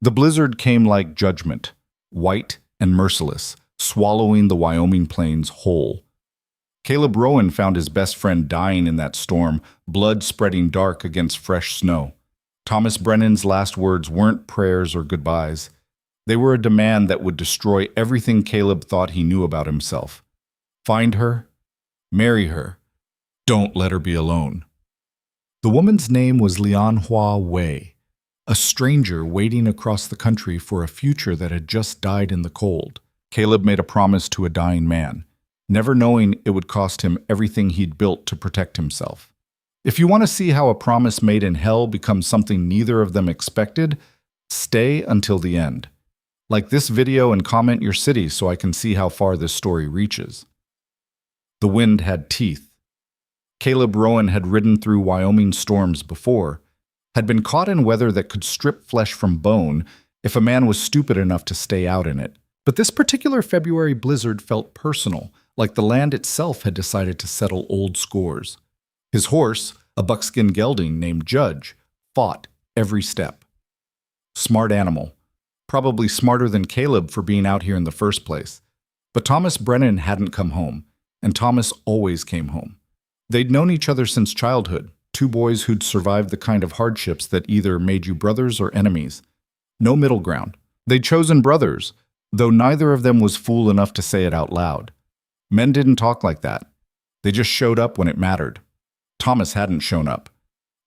The blizzard came like judgment, white and merciless, swallowing the Wyoming plains whole. Caleb Rowan found his best friend dying in that storm, blood spreading dark against fresh snow. Thomas Brennan's last words weren't prayers or goodbyes. They were a demand that would destroy everything Caleb thought he knew about himself. Find her, marry her, don't let her be alone. The woman's name was Lianhua Wei, a stranger waiting across the country for a future that had just died in the cold. Caleb made a promise to a dying man, never knowing it would cost him everything he'd built to protect himself. If you want to see how a promise made in hell becomes something neither of them expected, stay until the end. Like this video and comment your city so I can see how far this story reaches. The wind had teeth. Caleb Rowan had ridden through Wyoming storms before, had been caught in weather that could strip flesh from bone if a man was stupid enough to stay out in it. But this particular February blizzard felt personal, like the land itself had decided to settle old scores. His horse, a buckskin gelding named Judge, fought every step. Smart animal. Probably smarter than Caleb for being out here in the first place. But Thomas Brennan hadn't come home, and Thomas always came home. They'd known each other since childhood, two boys who'd survived the kind of hardships that either made you brothers or enemies. No middle ground. They'd chosen brothers, though neither of them was fool enough to say it out loud. Men didn't talk like that. They just showed up when it mattered. Thomas hadn't shown up.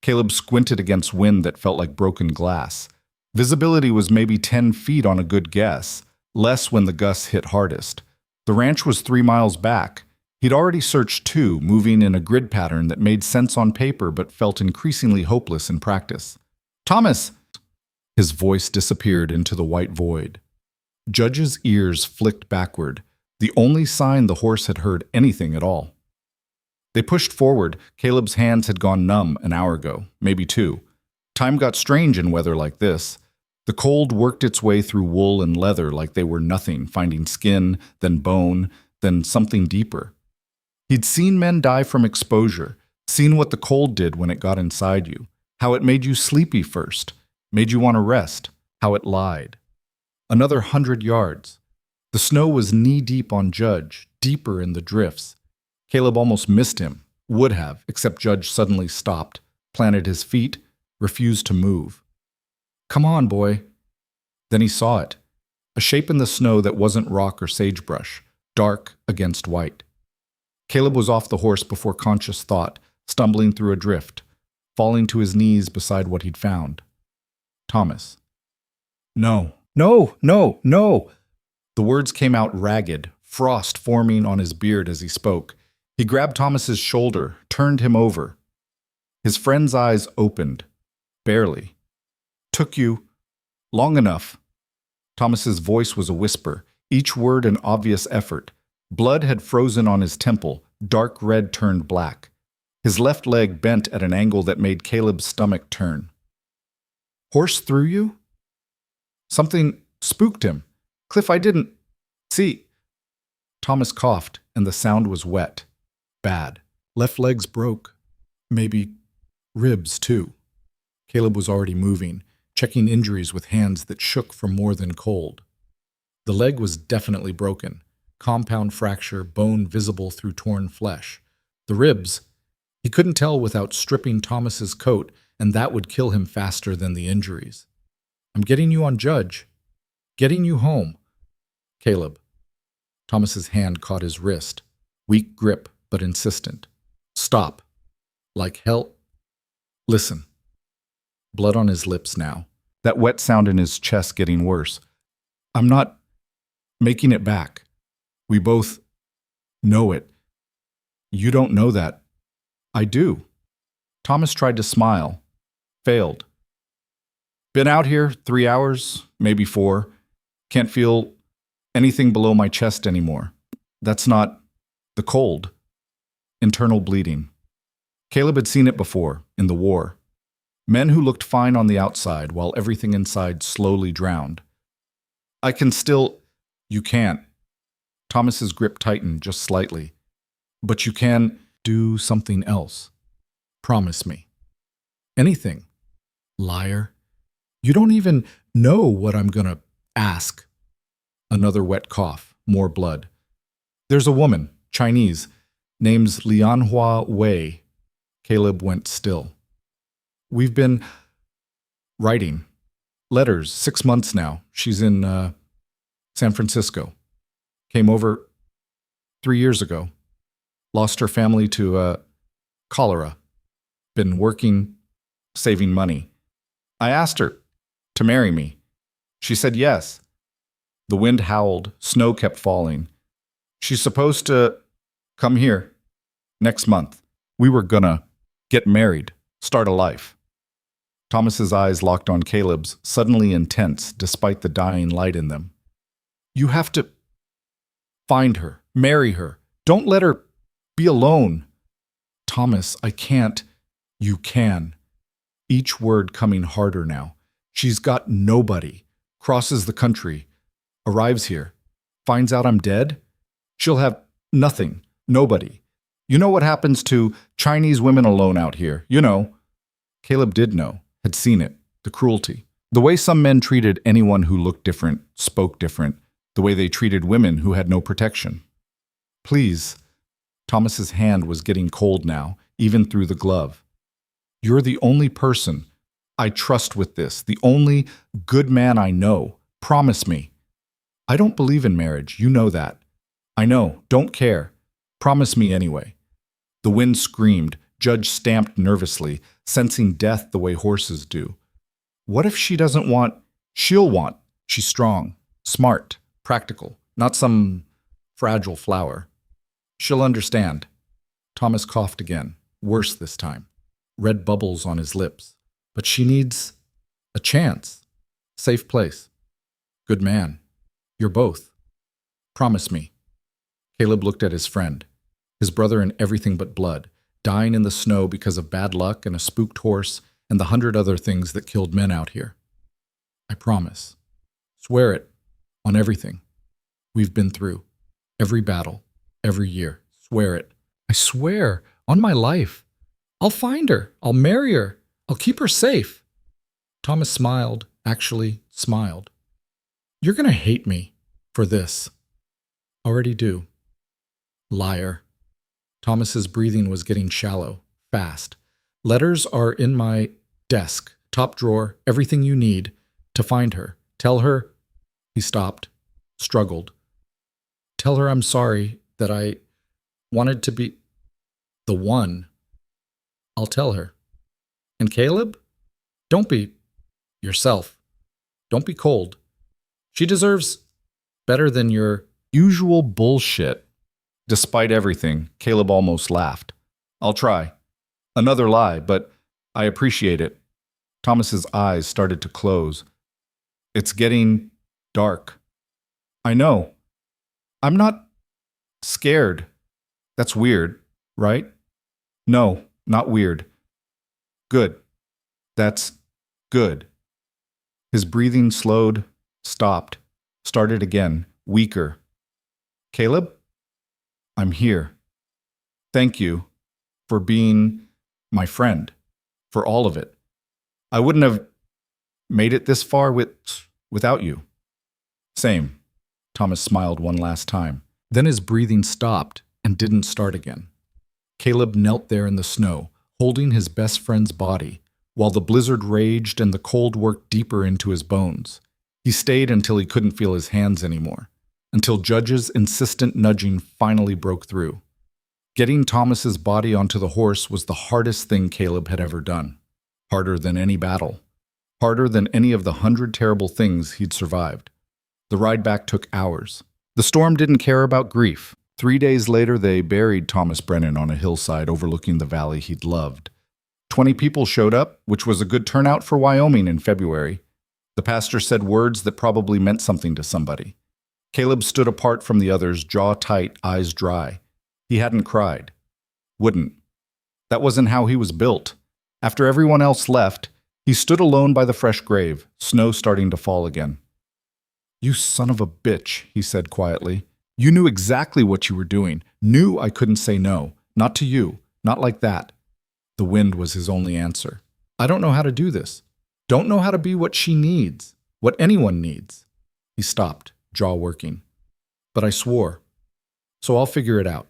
Caleb squinted against wind that felt like broken glass. Visibility was maybe 10 feet on a good guess, less when the gusts hit hardest. The ranch was 3 miles back. He'd already searched 2, moving in a grid pattern that made sense on paper but felt increasingly hopeless in practice. "Thomas!" His voice disappeared into the white void. Judge's ears flicked backward, the only sign the horse had heard anything at all. They pushed forward. Caleb's hands had gone numb an hour ago, maybe 2. Time got strange in weather like this. The cold worked its way through wool and leather like they were nothing, finding skin, then bone, then something deeper. He'd seen men die from exposure, seen what the cold did when it got inside you, how it made you sleepy first, made you want to rest, how it lied. Another 100 yards. The snow was knee-deep on Judge, deeper in the drifts. Caleb almost missed him, would have, except Judge suddenly stopped, planted his feet, refused to move. "Come on, boy." Then he saw it, a shape in the snow that wasn't rock or sagebrush, dark against white. Caleb was off the horse before conscious thought, stumbling through a drift, falling to his knees beside what he'd found. Thomas. "No, no, no, no." The words came out ragged, frost forming on his beard as he spoke. He grabbed Thomas's shoulder, turned him over. His friend's eyes opened. Barely. "Took you long enough." Thomas's voice was a whisper, each word an obvious effort. Blood had frozen on his temple, dark red turned black. His left leg bent at an angle that made Caleb's stomach turn. "Horse through you?" Something spooked him. "Cliff, I didn't see." Thomas coughed, and the sound was wet. Bad. Left leg's broke. Maybe ribs, too. Caleb was already moving, checking injuries with hands that shook from more than cold. The leg was definitely broken. Compound fracture, bone visible through torn flesh. The ribs, he couldn't tell without stripping Thomas's coat, and that would kill him faster than the injuries. "I'm getting you on Judge. Getting you home." "Caleb." Thomas's hand caught his wrist. Weak grip, but insistent. "Stop." "Like hell." "Listen." Blood on his lips now. That wet sound in his chest getting worse. "I'm not making it back. We both know it. You don't know that. I do." Thomas tried to smile. Failed. "Been out here 3 hours, maybe 4. Can't feel anything below my chest anymore. That's not the cold. Internal bleeding." Caleb had seen it before, in the war. Men who looked fine on the outside while everything inside slowly drowned. "I can still—" "You can't." Thomas's grip tightened just slightly. "But you can do something else. Promise me." "Anything." "Liar. You don't even know what I'm gonna ask. Another wet cough, more blood. There's a woman, Chinese, name's Lianhua Wei. Caleb went still. We've been writing letters 6 months now. She's in San Francisco. Came over 3 years ago. Lost her family to cholera. Been working, saving money. I asked her to marry me. She said yes. The wind howled, snow kept falling. She's supposed to come here next month. We were gonna get married, start a life. Thomas's eyes locked on Caleb's, suddenly intense despite the dying light in them. You have to find her, marry her. Don't let her be alone. Thomas, I can't. You can. Each word coming harder now. She's got nobody. Crosses the country. Arrives here. Finds out I'm dead. She'll have nothing. Nobody. You know what happens to Chinese women alone out here. You know. Caleb did know. Had seen it. The cruelty. The way some men treated anyone who looked different, spoke different. The way they treated women who had no protection. Please. Thomas's hand was getting cold now, even through the glove. You're the only person I trust with this, the only good man I know. Promise me. I don't believe in marriage, you know that. I know, don't care. Promise me anyway. The wind screamed, Judge stamped nervously, sensing death the way horses do. What if she doesn't want? She'll want. She's strong, smart, practical, not some fragile flower. She'll understand. Thomas coughed again, worse this time. Red bubbles on his lips. But she needs a chance. Safe place. Good man. You're both. Promise me. Caleb looked at his friend, his brother in everything but blood, dying in the snow because of bad luck and a spooked horse and the 100 other things that killed men out here. I promise. Swear it. On everything. We've been through. Every battle. Every year. Swear it. I swear. On my life. I'll find her. I'll marry her. I'll keep her safe. Thomas smiled, actually smiled. You're gonna hate me for this. Already do. Liar. Thomas's breathing was getting shallow, fast. Letters are in my desk, top drawer, everything you need to find her. Tell her. He stopped, struggled. Tell her I'm sorry that I wanted to be the one. I'll tell her. And Caleb? Don't be yourself. Don't be cold. She deserves better than your usual bullshit. Despite everything, Caleb almost laughed. I'll try. Another lie, but I appreciate it. Thomas's eyes started to close. It's getting dark. I know. I'm not scared. That's weird, right? No, not weird. Good. That's good. His breathing slowed, stopped, started again, weaker. Caleb? I'm here. Thank you for being my friend, for all of it. I wouldn't have made it this far without you. Same. Thomas smiled one last time. Then his breathing stopped and didn't start again. Caleb knelt there in the snow, holding his best friend's body, while the blizzard raged and the cold worked deeper into his bones. He stayed until he couldn't feel his hands anymore, until Judge's insistent nudging finally broke through. Getting Thomas's body onto the horse was the hardest thing Caleb had ever done. Harder than any battle. Harder than any of the 100 terrible things he'd survived. The ride back took hours. The storm didn't care about grief. 3 days later, they buried Thomas Brennan on a hillside overlooking the valley he'd loved. 20 people showed up, which was a good turnout for Wyoming in February. The pastor said words that probably meant something to somebody. Caleb stood apart from the others, jaw tight, eyes dry. He hadn't cried. Wouldn't. That wasn't how he was built. After everyone else left, he stood alone by the fresh grave, snow starting to fall again. You son of a bitch, he said quietly. You knew exactly what you were doing. Knew I couldn't say no. Not to you. Not like that. The wind was his only answer. I don't know how to do this. Don't know how to be what she needs. What anyone needs. He stopped, jaw working. But I swore. So I'll figure it out.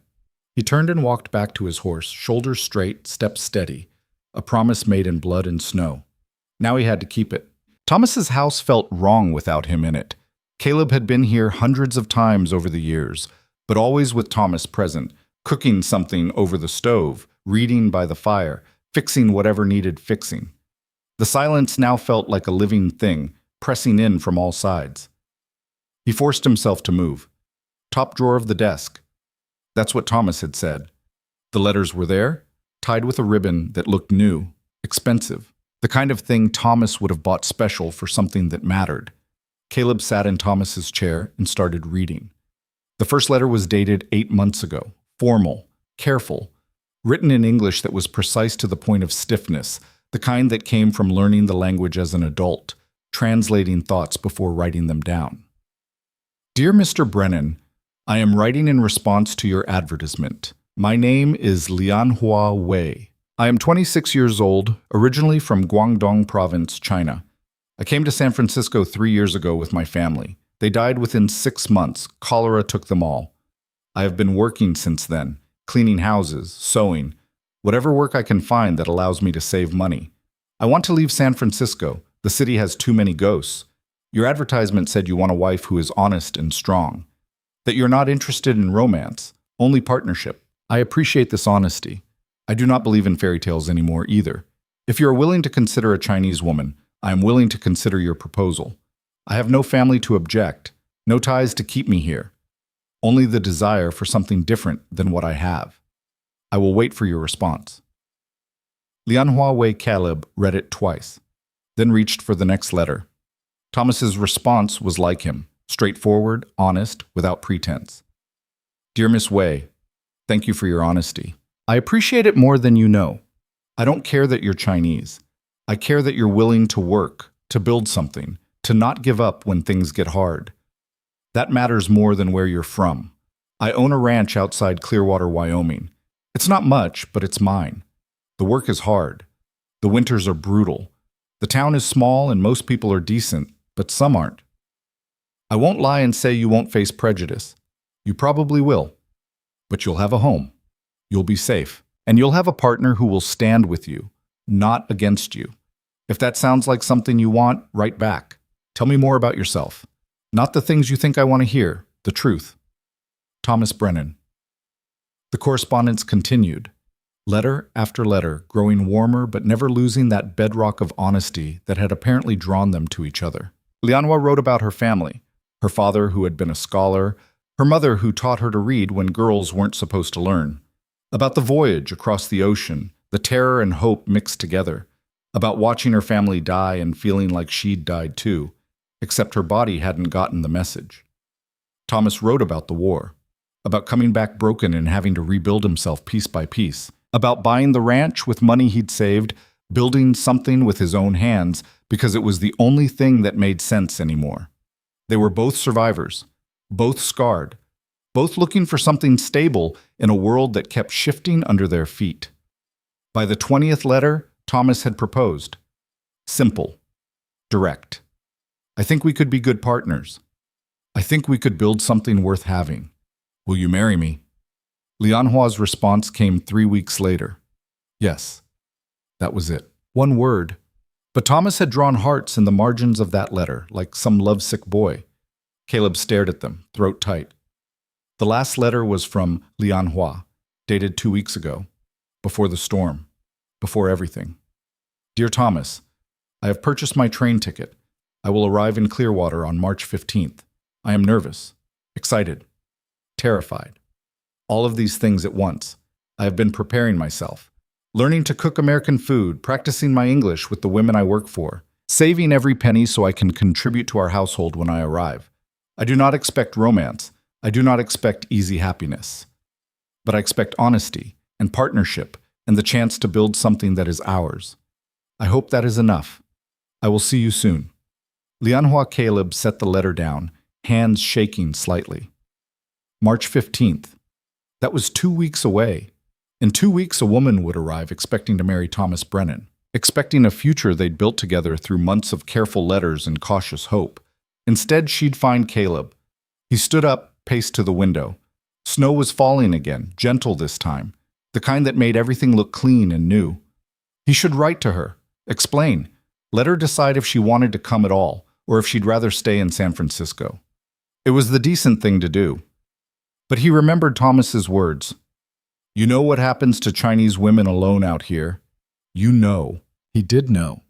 He turned and walked back to his horse, shoulders straight, steps steady, a promise made in blood and snow. Now he had to keep it. Thomas's house felt wrong without him in it. Caleb had been here hundreds of times over the years, but always with Thomas present, cooking something over the stove, reading by the fire, fixing whatever needed fixing. The silence now felt like a living thing, pressing in from all sides. He forced himself to move. Top drawer of the desk. That's what Thomas had said. The letters were there, tied with a ribbon that looked new, expensive, the kind of thing Thomas would have bought special for something that mattered. Caleb sat in Thomas's chair and started reading. The first letter was dated 8 months ago, formal, careful, written in English that was precise to the point of stiffness, the kind that came from learning the language as an adult, translating thoughts before writing them down. Dear Mr. Brennan, I am writing in response to your advertisement. My name is Lianhua Wei. I am 26 years old, originally from Guangdong Province, China. I came to San Francisco 3 years ago with my family. They died within 6 months. Cholera took them all. I have been working since then, cleaning houses, sewing, whatever work I can find that allows me to save money. I want to leave San Francisco. The city has too many ghosts. Your advertisement said you want a wife who is honest and strong, that you're not interested in romance, only partnership. I appreciate this honesty. I do not believe in fairy tales anymore either. If you are willing to consider a Chinese woman, I am willing to consider your proposal. I have no family to object, no ties to keep me here, only the desire for something different than what I have. I will wait for your response. Lianhua Wei Caleb read it twice, then reached for the next letter. Thomas's response was like him, straightforward, honest, without pretense. Dear Miss Wei, thank you for your honesty. I appreciate it more than you know. I don't care that you're Chinese. I care that you're willing to work, to build something, to not give up when things get hard. That matters more than where you're from. I own a ranch outside Clearwater, Wyoming. It's not much, but it's mine. The work is hard. The winters are brutal. The town is small and most people are decent, but some aren't. I won't lie and say you won't face prejudice. You probably will. But you'll have a home. You'll be safe. And you'll have a partner who will stand with you, not against you. If that sounds like something you want, write back. Tell me more about yourself. Not the things you think I want to hear, the truth. Thomas Brennan. The correspondence continued. Letter after letter, growing warmer but never losing that bedrock of honesty that had apparently drawn them to each other. Lianhua wrote about her family, her father who had been a scholar, her mother who taught her to read when girls weren't supposed to learn, about the voyage across the ocean, the terror and hope mixed together, about watching her family die and feeling like she'd died too, except her body hadn't gotten the message. Thomas wrote about the war, about coming back broken and having to rebuild himself piece by piece, about buying the ranch with money he'd saved, building something with his own hands because it was the only thing that made sense anymore. They were both survivors, both scarred, both looking for something stable in a world that kept shifting under their feet. By the 20th letter, Thomas had proposed. Simple. Direct. I think we could be good partners. I think we could build something worth having. Will you marry me? Lianhua's response came 3 weeks later. Yes. That was it. One word. But Thomas had drawn hearts in the margins of that letter, like some lovesick boy. Caleb stared at them, throat tight. The last letter was from Lianhua, dated 2 weeks ago, before the storm, before everything. Dear Thomas, I have purchased my train ticket. I will arrive in Clearwater on March 15th. I am nervous, excited, terrified. All of these things at once. I have been preparing myself, learning to cook American food, practicing my English with the women I work for, saving every penny so I can contribute to our household when I arrive. I do not expect romance. I do not expect easy happiness. But I expect honesty and partnership and the chance to build something that is ours. I hope that is enough. I will see you soon. Lianhua Caleb set the letter down, hands shaking slightly. March 15th. That was 2 weeks away. In 2 weeks, a woman would arrive expecting to marry Thomas Brennan. expecting a future they'd built together through months of careful letters and cautious hope. Instead, she'd find Caleb. He stood up, paced to the window. Snow was falling again, gentle this time, the kind that made everything look clean and new. He should write to her, explain, let her decide if she wanted to come at all, or if she'd rather stay in San Francisco. It was the decent thing to do. But he remembered Thomas's words. You know what happens to Chinese women alone out here? You know. He did know.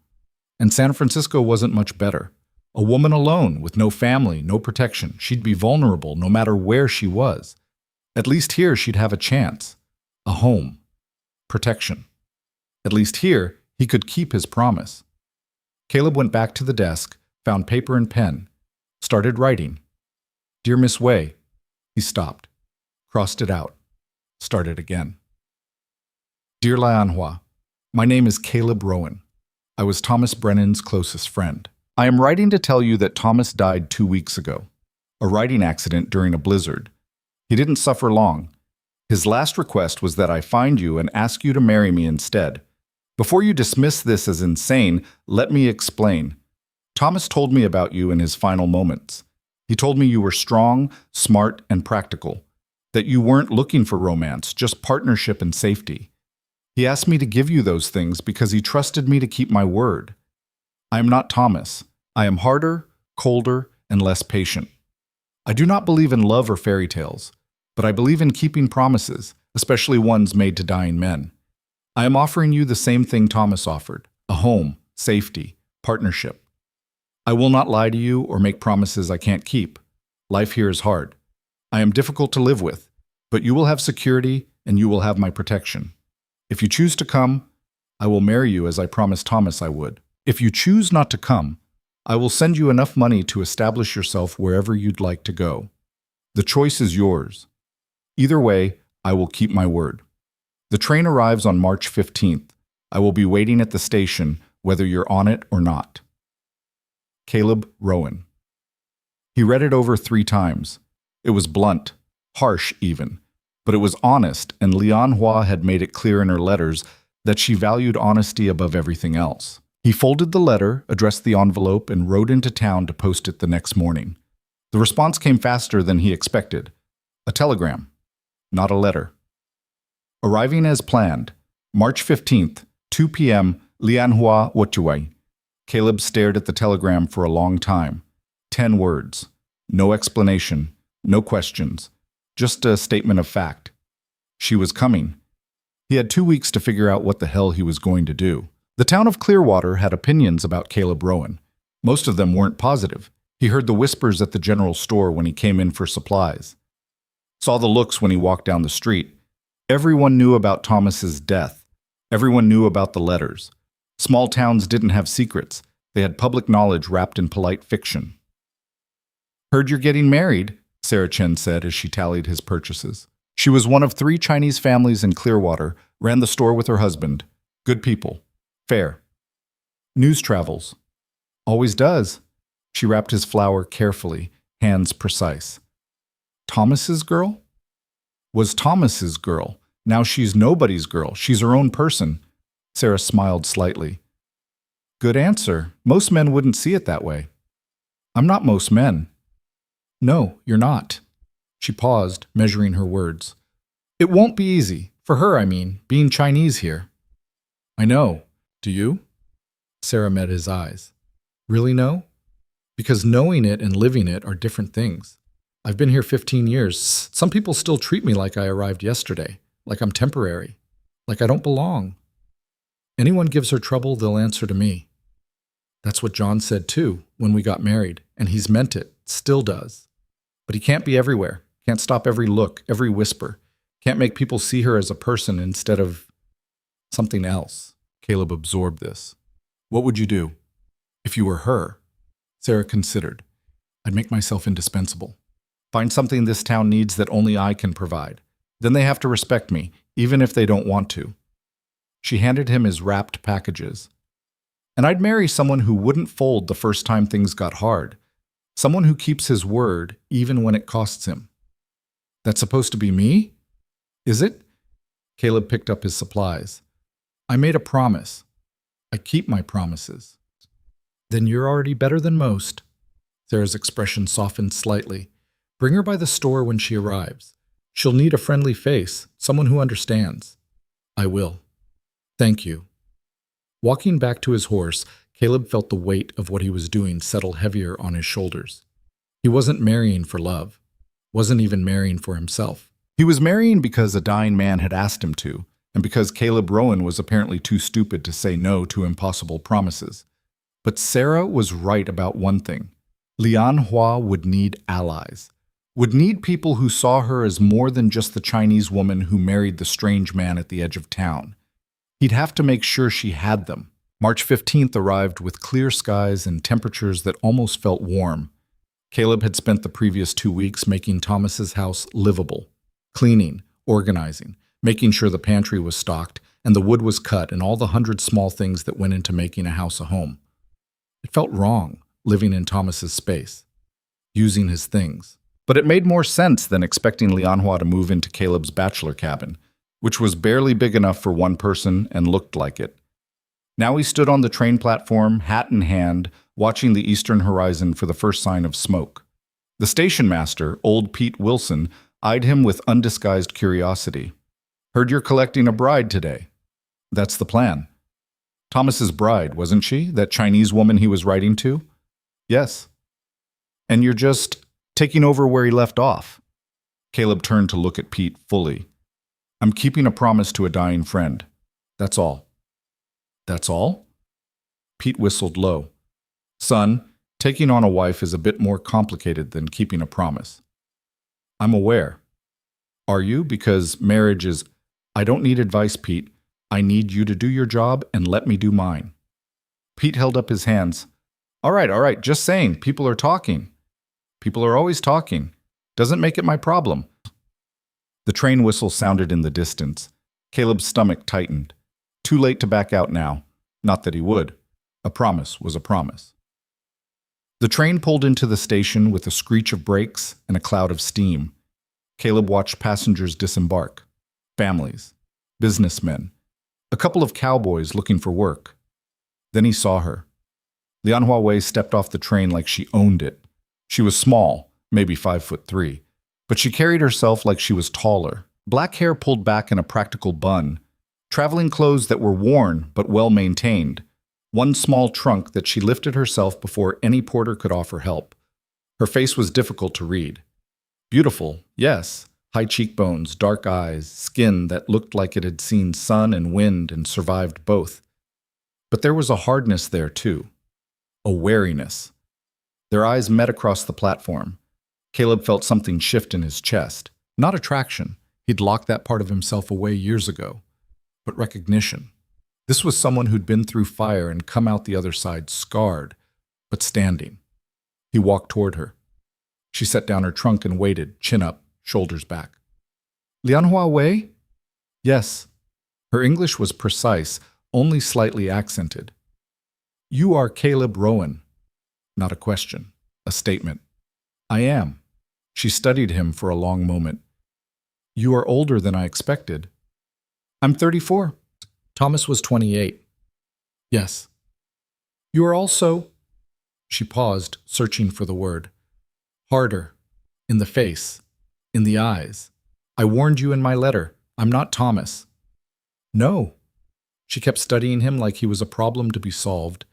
And San Francisco wasn't much better. A woman alone, with no family, no protection. She'd be vulnerable no matter where she was. At least here she'd have a chance. A home. Protection. At least here he could keep his promise. Caleb went back to the desk, found paper and pen, started writing. Dear Miss Wei. He stopped, crossed it out, started again. Dear Lianhua, my name is Caleb Rowan. I was Thomas Brennan's closest friend. I am writing to tell you that Thomas died 2 weeks ago. A riding accident during a blizzard. He didn't suffer long. His last request was that I find you and ask you to marry me instead. Before you dismiss this as insane, let me explain. Thomas told me about you in his final moments. He told me you were strong, smart, and practical. That you weren't looking for romance, just partnership and safety. He asked me to give you those things because he trusted me to keep my word. I am not Thomas. I am harder, colder, and less patient. I do not believe in love or fairy tales, but I believe in keeping promises, especially ones made to dying men. I am offering you the same thing Thomas offered, a home, safety, partnership. I will not lie to you or make promises I can't keep. Life here is hard. I am difficult to live with, but you will have security and you will have my protection. If you choose to come, I will marry you as I promised Thomas I would. If you choose not to come, I will send you enough money to establish yourself wherever you'd like to go. The choice is yours. Either way, I will keep my word. The train arrives on March 15th. I will be waiting at the station, whether you're on it or not. Caleb Rowan. He read it over 3 times. It was blunt, harsh even, but it was honest, and Lianhua had made it clear in her letters that she valued honesty above everything else. He folded the letter, addressed the envelope, and rode into town to post it the next morning. The response came faster than he expected. A telegram, not a letter. Arriving as planned, March 15th, 2 p.m., Lianhua Wotuai. Caleb stared at the telegram for a long time. 10 words. No explanation, no questions. Just a statement of fact. She was coming. He had 2 weeks to figure out what the hell he was going to do. The town of Clearwater had opinions about Caleb Rowan. Most of them weren't positive. He heard the whispers at the general store when he came in for supplies. Saw the looks when he walked down the street. Everyone knew about Thomas's death. Everyone knew about the letters. Small towns didn't have secrets. They had public knowledge wrapped in polite fiction. Heard you're getting married, Sarah Chen said as she tallied his purchases. She was one of 3 Chinese families in Clearwater, ran the store with her husband. Good people. Fair. News travels. Always does. She wrapped his flower carefully, hands precise. Thomas's girl? Was Thomas's girl. Now she's nobody's girl. She's her own person. Sarah smiled slightly. Good answer. Most men wouldn't see it that way. I'm not most men. No, you're not. She paused, measuring her words. It won't be easy. For her, I mean, being Chinese here. I know. Do you? Sarah met his eyes. Really know? Because knowing it and living it are different things. I've been here 15 years. Some people still treat me like I arrived yesterday, like I'm temporary, like I don't belong. Anyone gives her trouble, they'll answer to me. That's what John said too, when we got married, and he's meant it, still does. But he can't be everywhere, can't stop every look, every whisper, can't make people see her as a person instead of something else. Caleb absorbed this. What would you do? If you were her? Sarah considered. I'd make myself indispensable. Find something this town needs that only I can provide. Then they have to respect me, even if they don't want to. She handed him his wrapped packages. And I'd marry someone who wouldn't fold the first time things got hard. Someone who keeps his word even when it costs him. That's supposed to be me? Is it? Caleb picked up his supplies. I made a promise. I keep my promises. Then you're already better than most. Sarah's expression softened slightly. Bring her by the store when she arrives. She'll need a friendly face, someone who understands. I will. Thank you. Walking back to his horse, Caleb felt the weight of what he was doing settle heavier on his shoulders. He wasn't marrying for love. Wasn't even marrying for himself. He was marrying because a dying man had asked him to, and because Caleb Rowan was apparently too stupid to say no to impossible promises. But Sarah was right about one thing. Lian Hua would need allies. Would need people who saw her as more than just the Chinese woman who married the strange man at the edge of town. He'd have to make sure she had them. March 15th arrived with clear skies and temperatures that almost felt warm. Caleb had spent the previous 2 weeks making Thomas's house livable. Cleaning, organizing, making sure the pantry was stocked and the wood was cut and all the 100 small things that went into making a house a home. It felt wrong, living in Thomas's space, using his things. But it made more sense than expecting Lianhua to move into Caleb's bachelor cabin, which was barely big enough for one person and looked like it. Now he stood on the train platform, hat in hand, watching the eastern horizon for the first sign of smoke. The station master, old Pete Wilson, eyed him with undisguised curiosity. Heard you're collecting a bride today. That's the plan. Thomas's bride, wasn't she? That Chinese woman he was writing to? Yes. And you're just taking over where he left off. Caleb turned to look at Pete fully. I'm keeping a promise to a dying friend. That's all. That's all? Pete whistled low. Son, taking on a wife is a bit more complicated than keeping a promise. I'm aware. Are you? Because marriage is... I don't need advice, Pete. I need you to do your job and let me do mine. Pete held up his hands. All right, just saying, people are talking. People are always talking. Doesn't make it my problem. The train whistle sounded in the distance. Caleb's stomach tightened. Too late to back out now. Not that he would. A promise was a promise. The train pulled into the station with a screech of brakes and a cloud of steam. Caleb watched passengers disembark. Families. Businessmen. A couple of cowboys looking for work. Then he saw her. Lian Huawei stepped off the train like she owned it. She was small, maybe 5'3", but she carried herself like she was taller. Black hair pulled back in a practical bun. Traveling clothes that were worn but well maintained. One small trunk that she lifted herself before any porter could offer help. Her face was difficult to read. Beautiful, yes. High cheekbones, dark eyes, skin that looked like it had seen sun and wind and survived both. But there was a hardness there too. A wariness. Their eyes met across the platform. Caleb felt something shift in his chest. Not attraction. He'd locked that part of himself away years ago. But recognition. This was someone who'd been through fire and come out the other side scarred, but standing. He walked toward her. She set down her trunk and waited, chin up, shoulders back. Lian Huawei? Yes. Her English was precise, only slightly accented. You are Caleb Rowan. Not a question, a statement. I am. She studied him for a long moment. You are older than I expected. I'm 34. Thomas was 28. Yes. You are also... She paused, searching for the word. Harder. In the face. In the eyes. I warned you in my letter. I'm not Thomas. No. She kept studying him like he was a problem to be solved.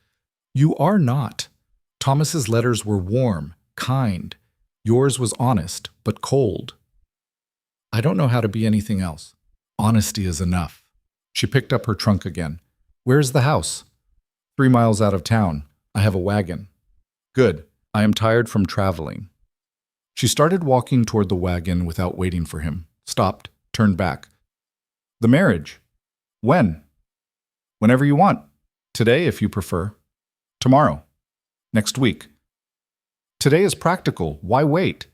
You are not. Thomas's letters were warm, kind. Yours was honest, but cold. I don't know how to be anything else. Honesty is enough. She picked up her trunk again. Where's the house? 3 miles out of town. I have a wagon. Good. I am tired from traveling. She started walking toward the wagon without waiting for him. Stopped, turned back. The marriage. When? Whenever you want. Today, if you prefer. Tomorrow. Next week. Today is practical. Why wait?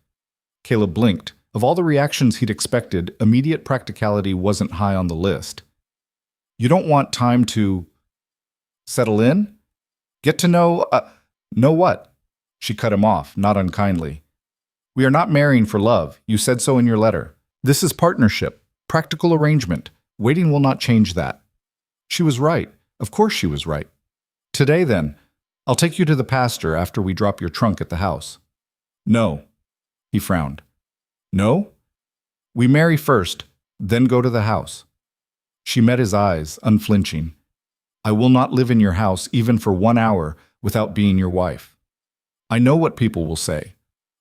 Caleb blinked. Of all the reactions he'd expected, immediate practicality wasn't high on the list. You don't want time to settle in? Get to know, know what? She cut him off, not unkindly. We are not marrying for love. You said so in your letter. This is partnership, practical arrangement. Waiting will not change that. She was right. Of course she was right. Today, then, I'll take you to the pastor after we drop your trunk at the house. No, he frowned. No? We marry first, then go to the house. She met his eyes, unflinching. I will not live in your house even for 1 hour without being your wife. I know what people will say,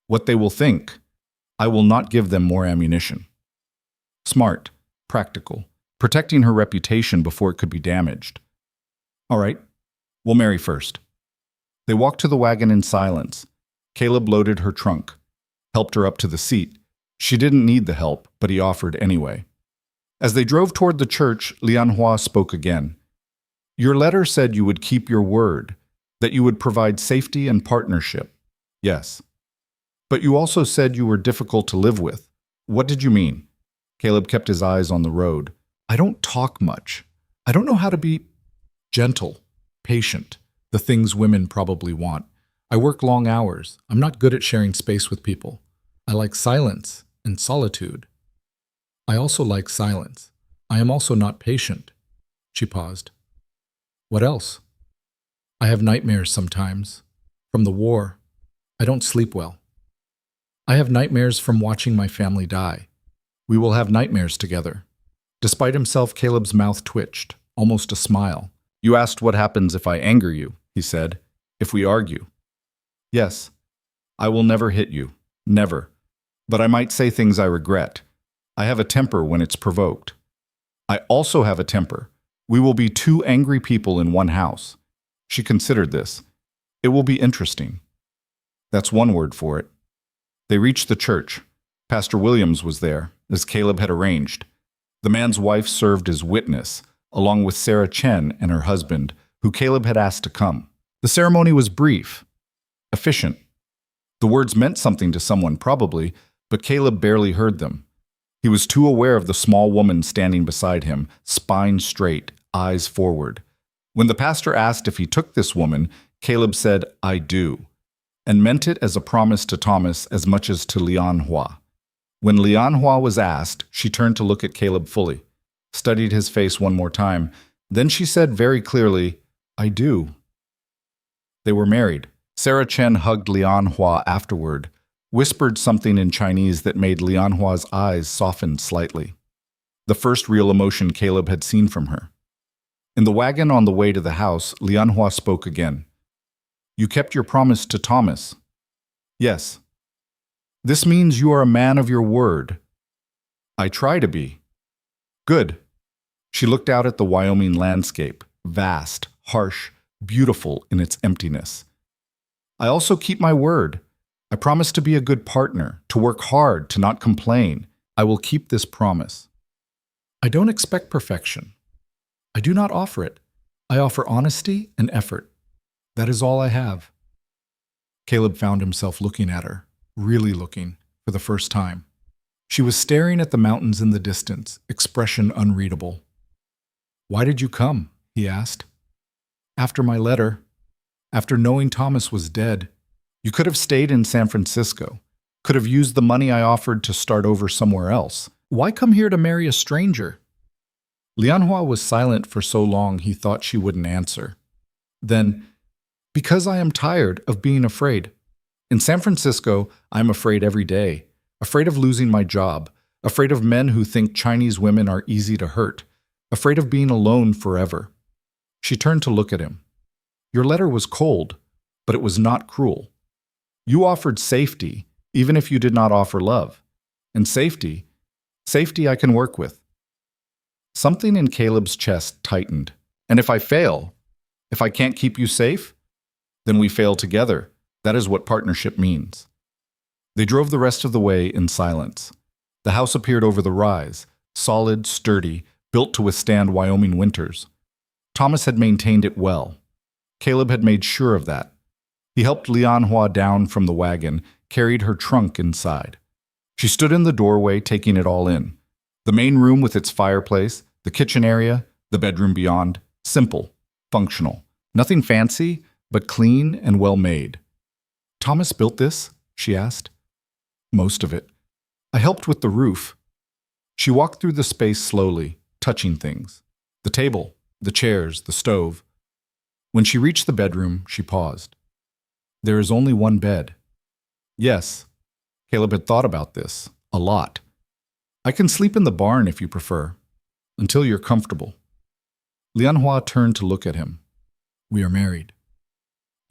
what they will think. I will not give them more ammunition. Smart, practical, protecting her reputation before it could be damaged. All right, we'll marry first. They walked to the wagon in silence. Caleb loaded her trunk, helped her up to the seat. She didn't need the help, but he offered anyway. As they drove toward the church, Lianhua spoke again. Your letter said you would keep your word, that you would provide safety and partnership. Yes. But you also said you were difficult to live with. What did you mean? Caleb kept his eyes on the road. I don't talk much. I don't know how to be gentle, patient, the things women probably want. I work long hours. I'm not good at sharing space with people. I like silence and solitude. I also like silence. I am also not patient. She paused. What else? I have nightmares sometimes. From the war. I don't sleep well. I have nightmares from watching my family die. We will have nightmares together. Despite himself, Caleb's mouth twitched, almost a smile. You asked what happens if I anger you, he said. If we argue. Yes. I will never hit you. Never. But I might say things I regret. I have a temper when it's provoked. I also have a temper. We will be 2 angry people in one house. She considered this. It will be interesting. That's one word for it. They reached the church. Pastor Williams was there, as Caleb had arranged. The man's wife served as witness, along with Sarah Chen and her husband, who Caleb had asked to come. The ceremony was brief, efficient. The words meant something to someone, probably, but Caleb barely heard them. He was too aware of the small woman standing beside him, spine straight, eyes forward. When the pastor asked if he took this woman, Caleb said, I do, and meant it as a promise to Thomas as much as to Lianhua. When Lianhua was asked, she turned to look at Caleb fully, studied his face one more time. Then she said very clearly, I do. They were married. Sarah Chen hugged Lianhua afterward, whispered something in Chinese that made Lianhua's eyes soften slightly. The first real emotion Caleb had seen from her. In the wagon on the way to the house, Lianhua spoke again. You kept your promise to Thomas. Yes. This means you are a man of your word. I try to be. Good. She looked out at the Wyoming landscape, vast, harsh, beautiful in its emptiness. I also keep my word. I promise to be a good partner, to work hard, to not complain. I will keep this promise. I don't expect perfection. I do not offer it. I offer honesty and effort. That is all I have. Caleb found himself looking at her, really looking, for the first time. She was staring at the mountains in the distance, expression unreadable. Why did you come? He asked. After my letter. After knowing Thomas was dead. You could have stayed in San Francisco. Could have used the money I offered to start over somewhere else. Why come here to marry a stranger? Lianhua was silent for so long he thought she wouldn't answer. Then, because I am tired of being afraid. In San Francisco, I am afraid every day. Afraid of losing my job. Afraid of men who think Chinese women are easy to hurt. Afraid of being alone forever. She turned to look at him. Your letter was cold, but it was not cruel. You offered safety, even if you did not offer love. And safety I can work with. Something in Caleb's chest tightened. And if I fail, if I can't keep you safe, then we fail together. That is what partnership means. They drove the rest of the way in silence. The house appeared over the rise, solid, sturdy, built to withstand Wyoming winters. Thomas had maintained it well. Caleb had made sure of that. He helped Lianhua down from the wagon, carried her trunk inside. She stood in the doorway, taking it all in. The main room with its fireplace, the kitchen area, the bedroom beyond, simple, functional. Nothing fancy, but clean and well made. Thomas built this? She asked. Most of it. I helped with the roof. She walked through the space slowly, touching things. The table, the chairs, the stove. When she reached the bedroom, she paused. There is only one bed. Yes, Caleb had thought about this a lot. I can sleep in the barn if you prefer, until you're comfortable. Lianhua turned to look at him. We are married.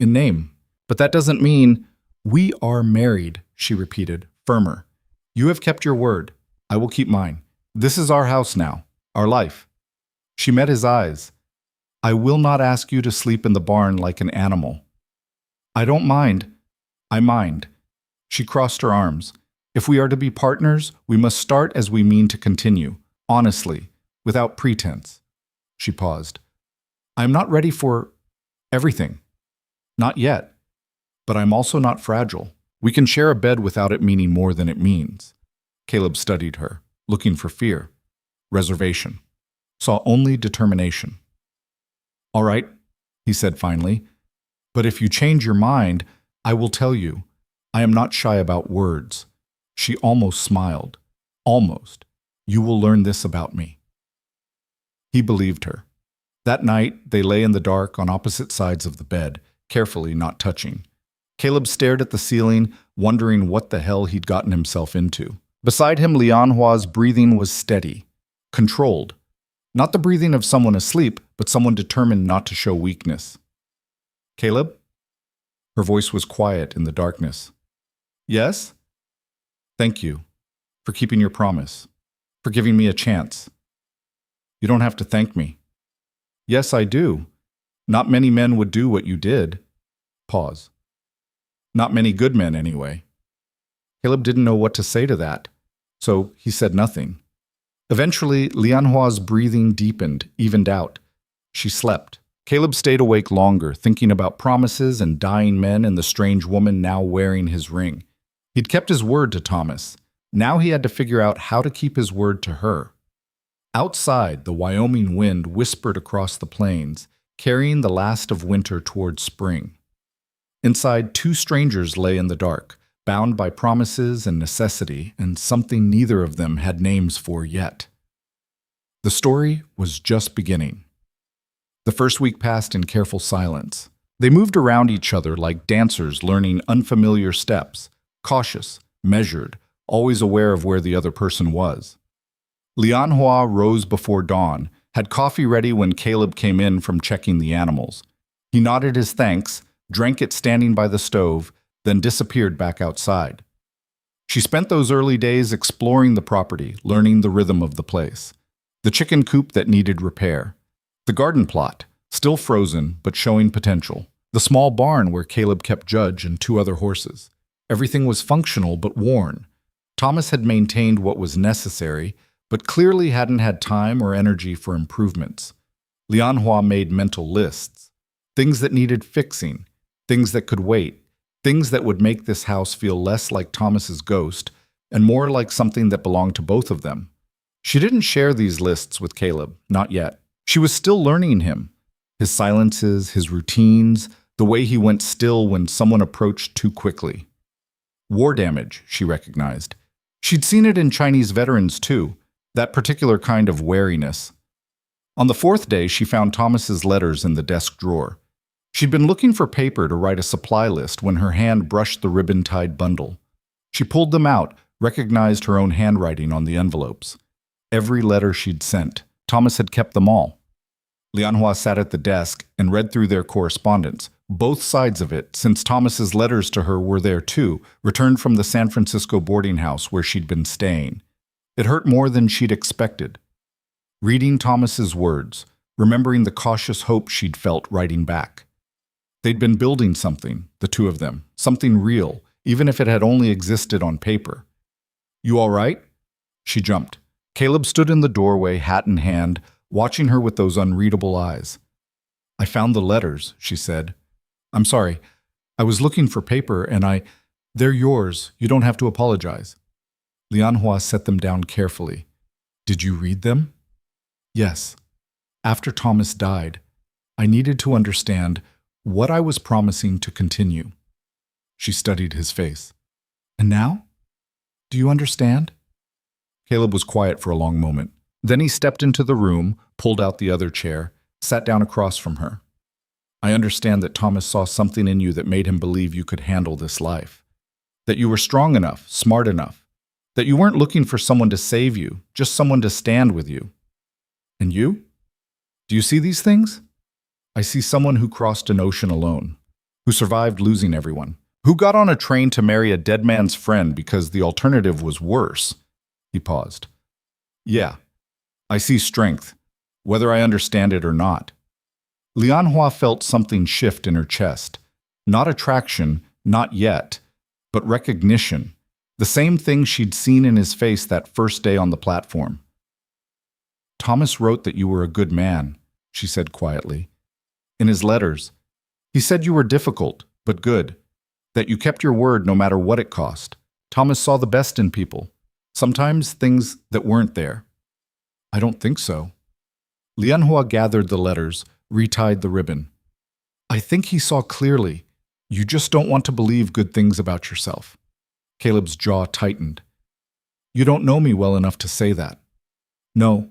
In name, but that doesn't mean we are married, she repeated, firmer. You have kept your word. I will keep mine. This is our house now, our life. She met his eyes. I will not ask you to sleep in the barn like an animal. I don't mind. I mind. She crossed her arms. If we are to be partners, we must start as we mean to continue, honestly, without pretense. She paused. I am not ready for everything. Not yet. But I'm also not fragile. We can share a bed without it meaning more than it means. Caleb studied her, looking for fear, reservation, saw only determination. All right, he said finally, but if you change your mind, I will tell you. I am not shy about words. She almost smiled. Almost. You will learn this about me. He believed her. That night, they lay in the dark on opposite sides of the bed, carefully not touching. Caleb stared at the ceiling, wondering what the hell he'd gotten himself into. Beside him, Lianhua's breathing was steady, controlled. Not the breathing of someone asleep, but someone determined not to show weakness. Caleb? Her voice was quiet in the darkness. Yes? Thank you for keeping your promise, for giving me a chance. You don't have to thank me. Yes, I do. Not many men would do what you did. Pause. Not many good men, anyway. Caleb didn't know what to say to that, so he said nothing. Eventually, Lianhua's breathing deepened, evened out. She slept. Caleb stayed awake longer, thinking about promises and dying men and the strange woman now wearing his ring. He'd kept his word to Thomas. Now he had to figure out how to keep his word to her. Outside, the Wyoming wind whispered across the plains, carrying the last of winter toward spring. Inside, two strangers lay in the dark, bound by promises and necessity, and something neither of them had names for yet. The story was just beginning. The first week passed in careful silence. They moved around each other like dancers learning unfamiliar steps, cautious, measured, always aware of where the other person was. Lianhua rose before dawn, had coffee ready when Caleb came in from checking the animals. He nodded his thanks, drank it standing by the stove, then disappeared back outside. She spent those early days exploring the property, learning the rhythm of the place. The chicken coop that needed repair. The garden plot, still frozen but showing potential. The small barn where Caleb kept Judge and two other horses. Everything was functional but worn. Thomas had maintained what was necessary, but clearly hadn't had time or energy for improvements. Lianhua made mental lists. Things that needed fixing, things that could wait, things that would make this house feel less like Thomas's ghost and more like something that belonged to both of them. She didn't share these lists with Caleb, not yet. She was still learning him, his silences, his routines, the way he went still when someone approached too quickly. War damage, she recognized. She'd seen it in Chinese veterans too, that particular kind of wariness. On the fourth day, she found Thomas's letters in the desk drawer. She'd been looking for paper to write a supply list when her hand brushed the ribbon-tied bundle. She pulled them out, recognized her own handwriting on the envelopes. Every letter she'd sent. Thomas had kept them all. Lianhua sat at the desk and read through their correspondence, both sides of it, since Thomas's letters to her were there too, returned from the San Francisco boarding house where she'd been staying. It hurt more than she'd expected. Reading Thomas's words, remembering the cautious hope she'd felt writing back. They'd been building something, the two of them, something real, even if it had only existed on paper. You all right? She jumped. Caleb stood in the doorway, hat in hand, watching her with those unreadable eyes. I found the letters, she said. I'm sorry. I was looking for paper and they're yours. You don't have to apologize. Lianhua set them down carefully. Did you read them? Yes. After Thomas died, I needed to understand what I was promising to continue. She studied his face. And now? Do you understand? Caleb was quiet for a long moment. Then he stepped into the room, pulled out the other chair, sat down across from her. I understand that Thomas saw something in you that made him believe you could handle this life. That you were strong enough, smart enough. That you weren't looking for someone to save you, just someone to stand with you. And you? Do you see these things? I see someone who crossed an ocean alone, who survived losing everyone, who got on a train to marry a dead man's friend because the alternative was worse. He paused. Yeah, I see strength, whether I understand it or not. Lianhua felt something shift in her chest. Not attraction, not yet, but recognition. The same thing she'd seen in his face that first day on the platform. Thomas wrote that you were a good man, she said quietly. In his letters, he said you were difficult, but good. That you kept your word no matter what it cost. Thomas saw the best in people. Sometimes things that weren't there. I don't think so. Lianhua gathered the letters, retied the ribbon. I think he saw clearly. You just don't want to believe good things about yourself. Caleb's jaw tightened. You don't know me well enough to say that. No,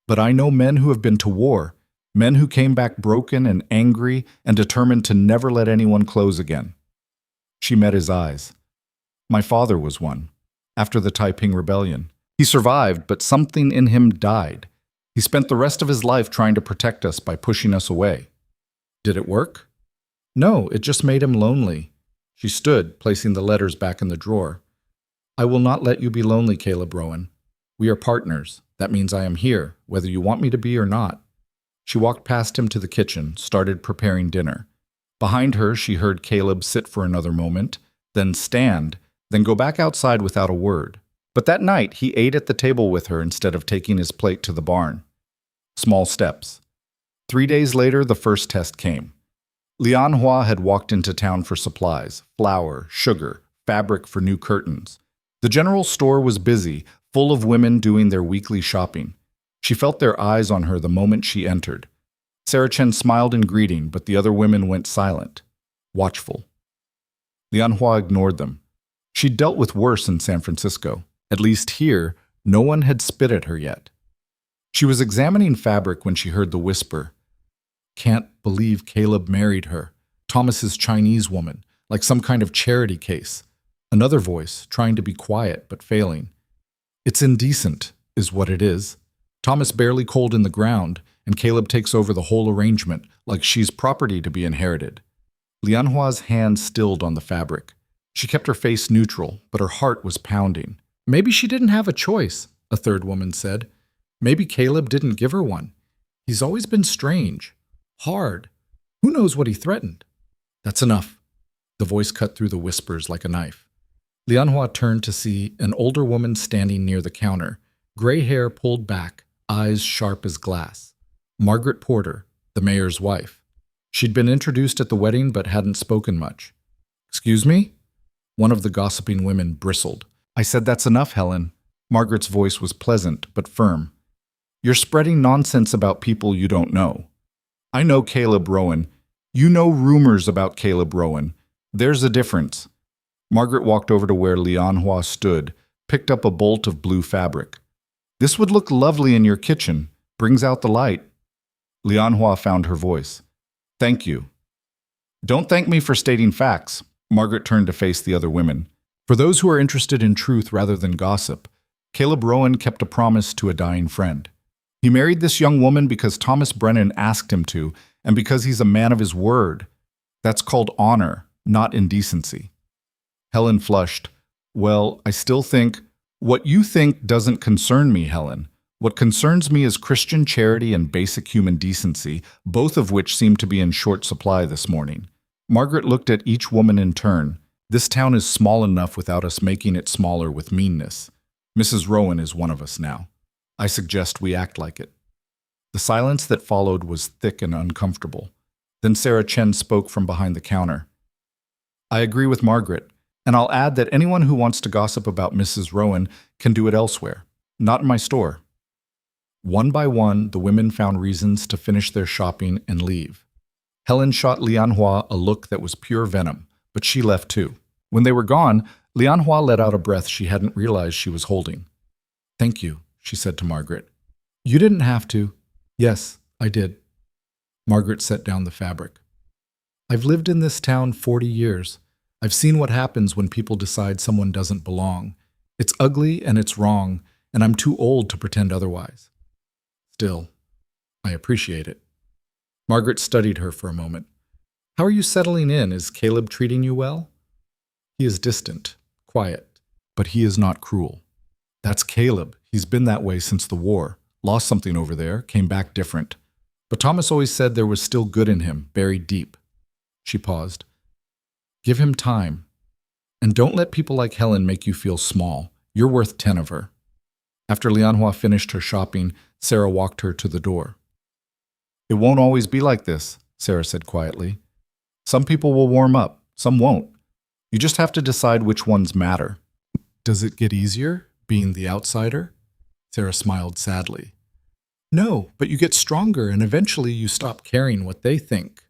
but I know men who have been to war, men who came back broken and angry and determined to never let anyone close again. She met his eyes. My father was one, after the Taiping Rebellion. He survived, but something in him died. He spent the rest of his life trying to protect us by pushing us away. Did it work? No, it just made him lonely. She stood, placing the letters back in the drawer. I will not let you be lonely, Caleb Rowan. We are partners. That means I am here, whether you want me to be or not. She walked past him to the kitchen, started preparing dinner. Behind her, she heard Caleb sit for another moment, then stand, then go back outside without a word. But that night, he ate at the table with her instead of taking his plate to the barn. Small steps. 3 days later, the first test came. Lianhua had walked into town for supplies, flour, sugar, fabric for new curtains. The general store was busy, full of women doing their weekly shopping. She felt their eyes on her the moment she entered. Sarah Chen smiled in greeting, but the other women went silent, watchful. Lianhua ignored them. She'd dealt with worse in San Francisco. At least here, no one had spit at her yet. She was examining fabric when she heard the whisper. Can't believe Caleb married her. Thomas's Chinese woman, like some kind of charity case. Another voice, trying to be quiet but failing. It's indecent, is what it is. Thomas barely cold in the ground, and Caleb takes over the whole arrangement, like she's property to be inherited. Lianhua's hand stilled on the fabric. She kept her face neutral, but her heart was pounding. Maybe she didn't have a choice, a third woman said. Maybe Caleb didn't give her one. He's always been strange. Hard. Who knows what he threatened? That's enough. The voice cut through the whispers like a knife. Lianhua turned to see an older woman standing near the counter, gray hair pulled back, eyes sharp as glass. Margaret Porter, the mayor's wife. She'd been introduced at the wedding but hadn't spoken much. Excuse me? One of the gossiping women bristled. I said that's enough, Helen. Margaret's voice was pleasant but firm. You're spreading nonsense about people you don't know. I know Caleb Rowan. You know rumors about Caleb Rowan. There's a difference. Margaret walked over to where Lianhua stood, picked up a bolt of blue fabric. This would look lovely in your kitchen. Brings out the light. Lianhua found her voice. Thank you. Don't thank me for stating facts. Margaret turned to face the other women. For those who are interested in truth rather than gossip, Caleb Rowan kept a promise to a dying friend. He married this young woman because Thomas Brennan asked him to, and because he's a man of his word. That's called honor, not indecency. Helen flushed. Well, I still think, what you think doesn't concern me, Helen. What concerns me is Christian charity and basic human decency, both of which seem to be in short supply this morning. Margaret looked at each woman in turn. This town is small enough without us making it smaller with meanness. Mrs. Rowan is one of us now. I suggest we act like it. The silence that followed was thick and uncomfortable. Then Sarah Chen spoke from behind the counter. I agree with Margaret, and I'll add that anyone who wants to gossip about Mrs. Rowan can do it elsewhere, not in my store. One by one, the women found reasons to finish their shopping and leave. Helen shot Lianhua a look that was pure venom, but she left too. When they were gone, Lianhua let out a breath she hadn't realized she was holding. Thank you, she said to Margaret. You didn't have to. Yes, I did. Margaret set down the fabric. I've lived in this town 40 years. I've seen what happens when people decide someone doesn't belong. It's ugly and it's wrong, and I'm too old to pretend otherwise. Still, I appreciate it. Margaret studied her for a moment. How are you settling in? Is Caleb treating you well? He is distant, quiet, but he is not cruel. That's Caleb. He's been that way since the war. Lost something over there, came back different. But Thomas always said there was still good in him, buried deep. She paused. Give him time. And don't let people like Helen make you feel small. You're worth 10 of her. After Lianhua finished her shopping, Sarah walked her to the door. It won't always be like this, Sarah said quietly. Some people will warm up, some won't. You just have to decide which ones matter. Does it get easier, being the outsider? Sarah smiled sadly. No, but you get stronger and eventually you stop caring what they think.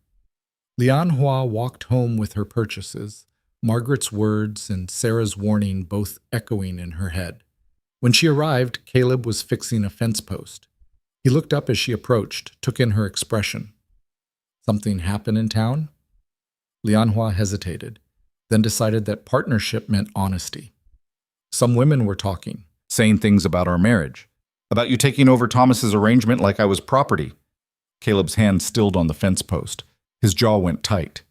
Lianhua walked home with her purchases, Margaret's words and Sarah's warning both echoing in her head. When she arrived, Caleb was fixing a fence post. He looked up as she approached, took in her expression. Something happened in town? Lianhua hesitated, then decided that partnership meant honesty. Some women were talking, saying things about our marriage, about you taking over Thomas's arrangement like I was property. Caleb's hand stilled on the fence post. His jaw went tight.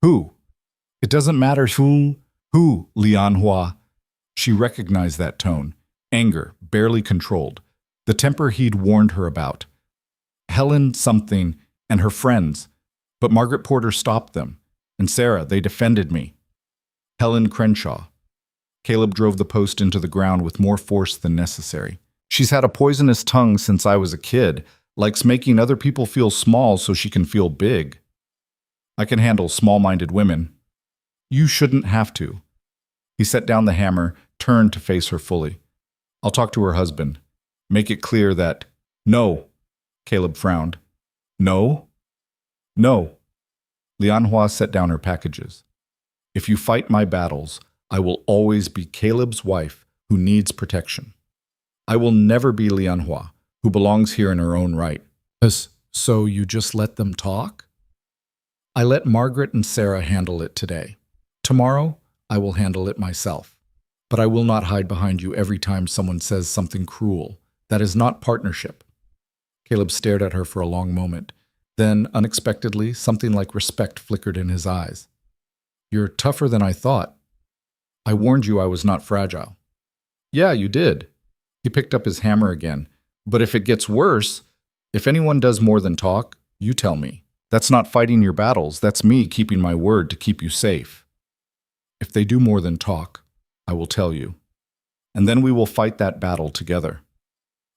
Who? It doesn't matter who, Lianhua. She recognized that tone. Anger, barely controlled. The temper he'd warned her about. Helen something and her friends. But Margaret Porter stopped them. And Sarah, they defended me. Helen Crenshaw. Caleb drove the post into the ground with more force than necessary. She's had a poisonous tongue since I was a kid, likes making other people feel small so she can feel big. I can handle small-minded women. You shouldn't have to. He set down the hammer, turned to face her fully. I'll talk to her husband. Make it clear that... No, Caleb frowned. No? No. Lianhua set down her packages. If you fight my battles, I will always be Caleb's wife who needs protection. I will never be Lianhua, who belongs here in her own right. So you just let them talk? I let Margaret and Sarah handle it today. Tomorrow, I will handle it myself. But I will not hide behind you every time someone says something cruel. That is not partnership. Caleb stared at her for a long moment. Then, unexpectedly, something like respect flickered in his eyes. You're tougher than I thought. I warned you I was not fragile. Yeah, you did. He picked up his hammer again. But if it gets worse, if anyone does more than talk, you tell me. That's not fighting your battles. That's me keeping my word to keep you safe. If they do more than talk, I will tell you. And then we will fight that battle together.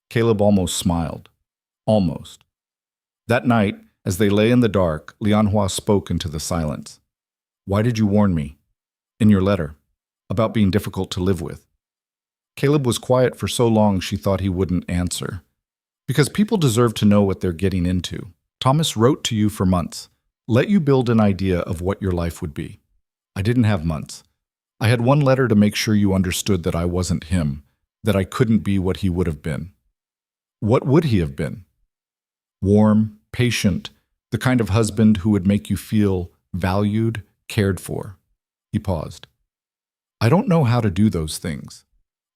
Caleb almost smiled. Almost. That night, as they lay in the dark, Lianhua spoke into the silence. Why did you warn me? In your letter. About being difficult to live with. Caleb was quiet for so long she thought he wouldn't answer. Because people deserve to know what they're getting into. Thomas wrote to you for months. Let you build an idea of what your life would be. I didn't have months. I had one letter to make sure you understood that I wasn't him, that I couldn't be what he would have been. What would he have been? Warm, patient, the kind of husband who would make you feel valued, cared for. He paused. I don't know how to do those things.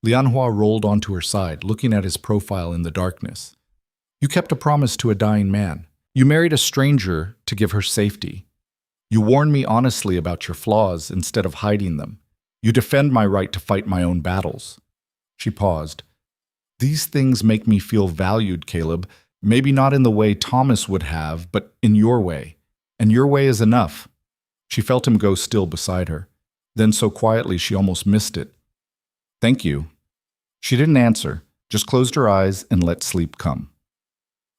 Lianhua rolled onto her side, looking at his profile in the darkness. You kept a promise to a dying man. You married a stranger to give her safety. You warn me honestly about your flaws instead of hiding them. You defend my right to fight my own battles. She paused. These things make me feel valued, Caleb. Maybe not in the way Thomas would have, but in your way. And your way is enough. She felt him go still beside her. Then so quietly she almost missed it. Thank you. She didn't answer, just closed her eyes and let sleep come.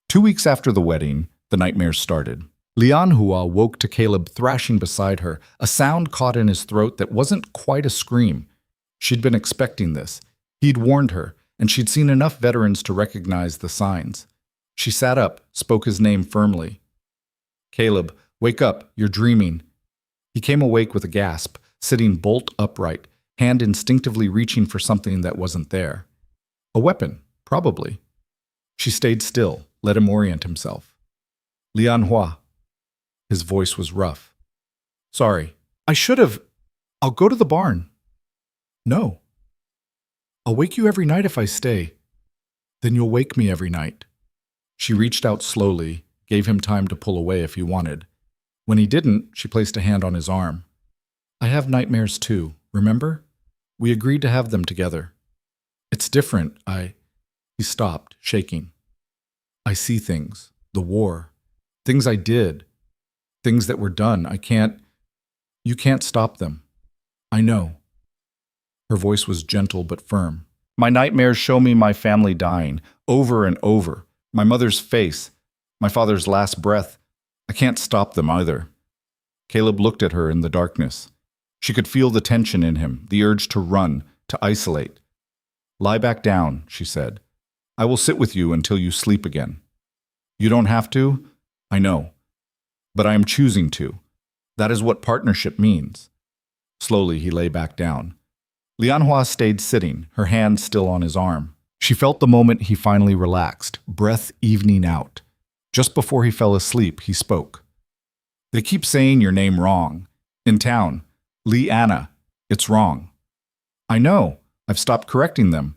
2 weeks after the wedding, the nightmares started. Lianhua woke to Caleb thrashing beside her, a sound caught in his throat that wasn't quite a scream. She'd been expecting this. He'd warned her, and she'd seen enough veterans to recognize the signs. She sat up, spoke his name firmly. Caleb, wake up, you're dreaming. He came awake with a gasp, sitting bolt upright, hand instinctively reaching for something that wasn't there. A weapon, probably. She stayed still, let him orient himself. Lianhua. His voice was rough. Sorry. I should have. I'll go to the barn. No. I'll wake you every night if I stay. Then you'll wake me every night. She reached out slowly, gave him time to pull away if he wanted. When he didn't, she placed a hand on his arm. I have nightmares too, remember? We agreed to have them together. It's different, He stopped, shaking. I see things, the war, things I did, things that were done. You can't stop them. I know. Her voice was gentle but firm. My nightmares show me my family dying, over and over. My mother's face, my father's last breath. I can't stop them either. Caleb looked at her in the darkness. She could feel the tension in him, the urge to run, to isolate. Lie back down, she said. I will sit with you until you sleep again. You don't have to, I know. But I am choosing to. That is what partnership means. Slowly he lay back down. Lianhua stayed sitting, her hand still on his arm. She felt the moment he finally relaxed, breath evening out. Just before he fell asleep, he spoke. They keep saying your name wrong. In town, Liana, it's wrong. I know, I've stopped correcting them.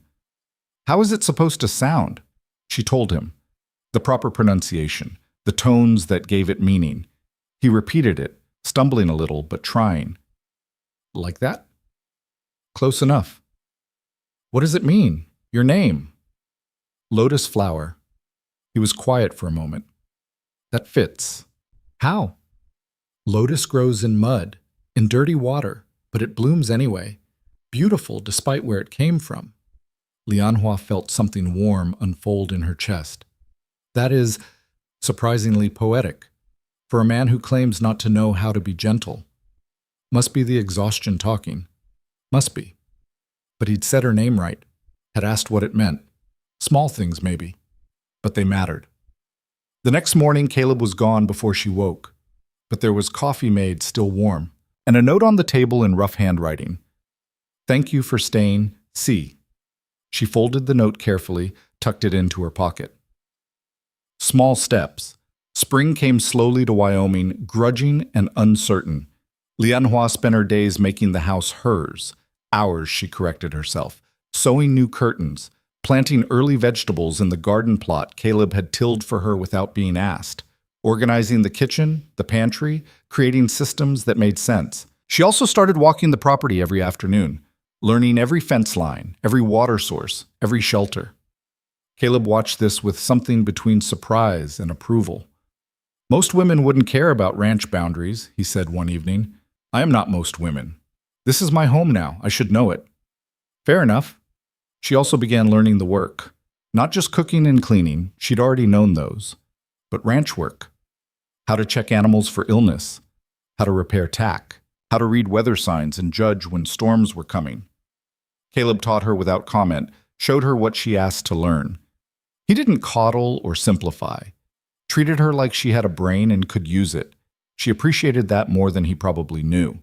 How is it supposed to sound? She told him. The proper pronunciation, the tones that gave it meaning. He repeated it, stumbling a little, but trying. Like that? Close enough. What does it mean? Your name? Lotus flower. He was quiet for a moment. That fits. How? Lotus grows in mud, in dirty water, but it blooms anyway. Beautiful despite where it came from. Lianhua felt something warm unfold in her chest. That is surprisingly poetic, for a man who claims not to know how to be gentle. Must be the exhaustion talking. Must be. But he'd said her name right, had asked what it meant. Small things, maybe, but they mattered. The next morning, Caleb was gone before she woke, but there was coffee made still warm, and a note on the table in rough handwriting. Thank you for staying, C. She folded the note carefully, tucked it into her pocket. Small steps. Spring came slowly to Wyoming, grudging and uncertain. Lianhua spent her days making the house hers. Ours, she corrected herself. Sewing new curtains, planting early vegetables in the garden plot Caleb had tilled for her without being asked, organizing the kitchen, the pantry, creating systems that made sense. She also started walking the property every afternoon, learning every fence line, every water source, every shelter. Caleb watched this with something between surprise and approval. Most women wouldn't care about ranch boundaries, he said one evening. I am not most women. This is my home now. I should know it. Fair enough. She also began learning the work. Not just cooking and cleaning, she'd already known those, but ranch work. How to check animals for illness, how to repair tack, how to read weather signs and judge when storms were coming. Caleb taught her without comment, showed her what she asked to learn. He didn't coddle or simplify, treated her like she had a brain and could use it. She appreciated that more than he probably knew.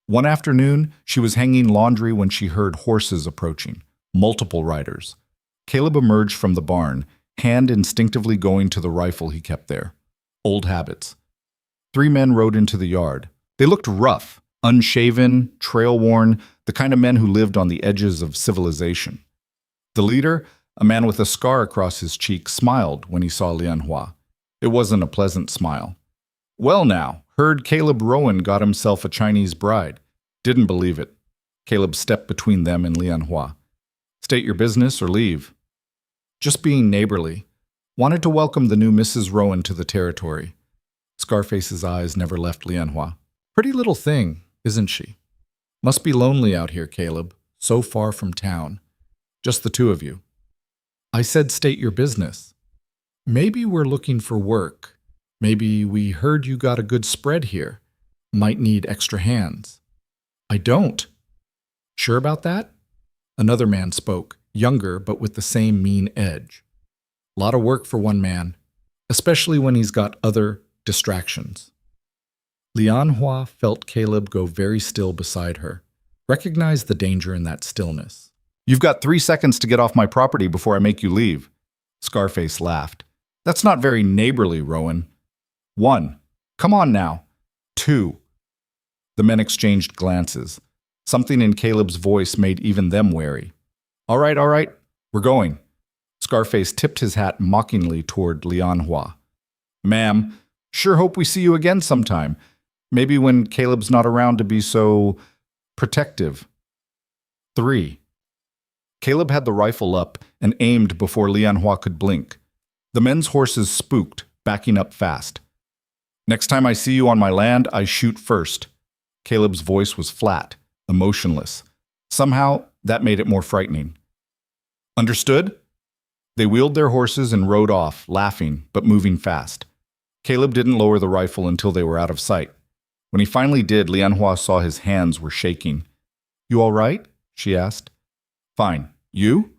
One afternoon, she was hanging laundry when she heard horses approaching, multiple riders. Caleb emerged from the barn, hand instinctively going to the rifle he kept there. Old habits. 3 men rode into the yard. They looked rough, unshaven, trail-worn, the kind of men who lived on the edges of civilization. The leader, a man with a scar across his cheek, smiled when he saw Lianhua. It wasn't a pleasant smile. Well now, heard Caleb Rowan got himself a Chinese bride. Didn't believe it. Caleb stepped between them and Lianhua. State your business or leave. Just being neighborly. Wanted to welcome the new Mrs. Rowan to the territory. Scarface's eyes never left Lianhua. Pretty little thing, isn't she? Must be lonely out here, Caleb. So far from town. Just the 2 of you. I said state your business. Maybe we're looking for work. Maybe we heard you got a good spread here. Might need extra hands. I don't. Sure about that? Another man spoke, younger but with the same mean edge. Lot of work for one man, especially when he's got other distractions. Lianhua felt Caleb go very still beside her, recognized the danger in that stillness. You've got 3 seconds to get off my property before I make you leave. Scarface laughed. That's not very neighborly, Rowan. 1. Come on now. 2. The men exchanged glances. Something in Caleb's voice made even them wary. All right, we're going. Scarface tipped his hat mockingly toward Lianhua. Ma'am, sure hope we see you again sometime. Maybe when Caleb's not around to be so protective. 3. Caleb had the rifle up and aimed before Lianhua could blink. The men's horses spooked, backing up fast. Next time I see you on my land, I shoot first. Caleb's voice was flat, emotionless. Somehow, that made it more frightening. Understood? They wheeled their horses and rode off, laughing, but moving fast. Caleb didn't lower the rifle until they were out of sight. When he finally did, Lianhua saw his hands were shaking. You all right? She asked. Fine. You?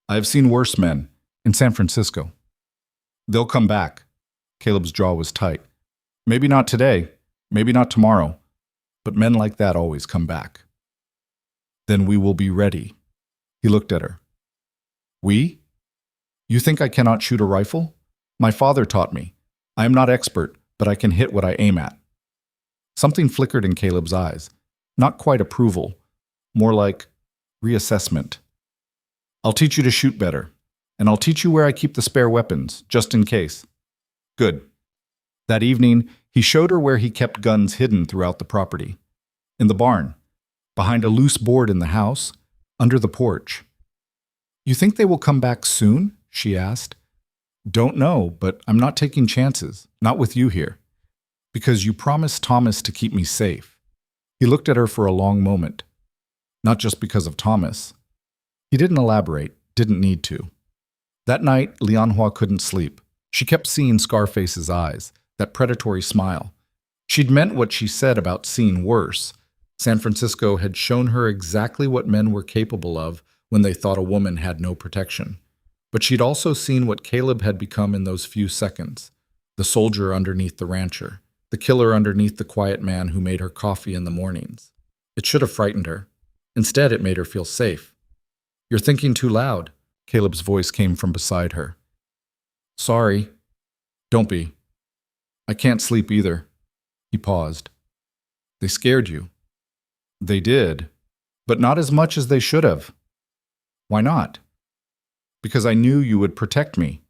I have seen worse men. In San Francisco. They'll come back. Caleb's jaw was tight. Maybe not today. Maybe not tomorrow. But men like that always come back. Then we will be ready. He looked at her. We? You think I cannot shoot a rifle? My father taught me. I am not expert, but I can hit what I aim at. Something flickered in Caleb's eyes. Not quite approval. More like reassessment. I'll teach you to shoot better. And I'll teach you where I keep the spare weapons, just in case. Good. That evening, he showed her where he kept guns hidden throughout the property. In the barn. Behind a loose board in the house. Under the porch. You think they will come back soon? She asked. Don't know, but I'm not taking chances. Not with you here. Because you promised Thomas to keep me safe. He looked at her for a long moment. Not just because of Thomas. He didn't elaborate, didn't need to. That night, Lianhua couldn't sleep. She kept seeing Scarface's eyes, that predatory smile. She'd meant what she said about seeing worse. San Francisco had shown her exactly what men were capable of when they thought a woman had no protection. But she'd also seen what Caleb had become in those few seconds. The soldier underneath the rancher. The killer underneath the quiet man who made her coffee in the mornings. It should have frightened her. Instead, it made her feel safe. You're thinking too loud. Caleb's voice came from beside her. Sorry. Don't be. I can't sleep either. He paused. They scared you. They did, but not as much as they should have. Why not? Because I knew you would protect me,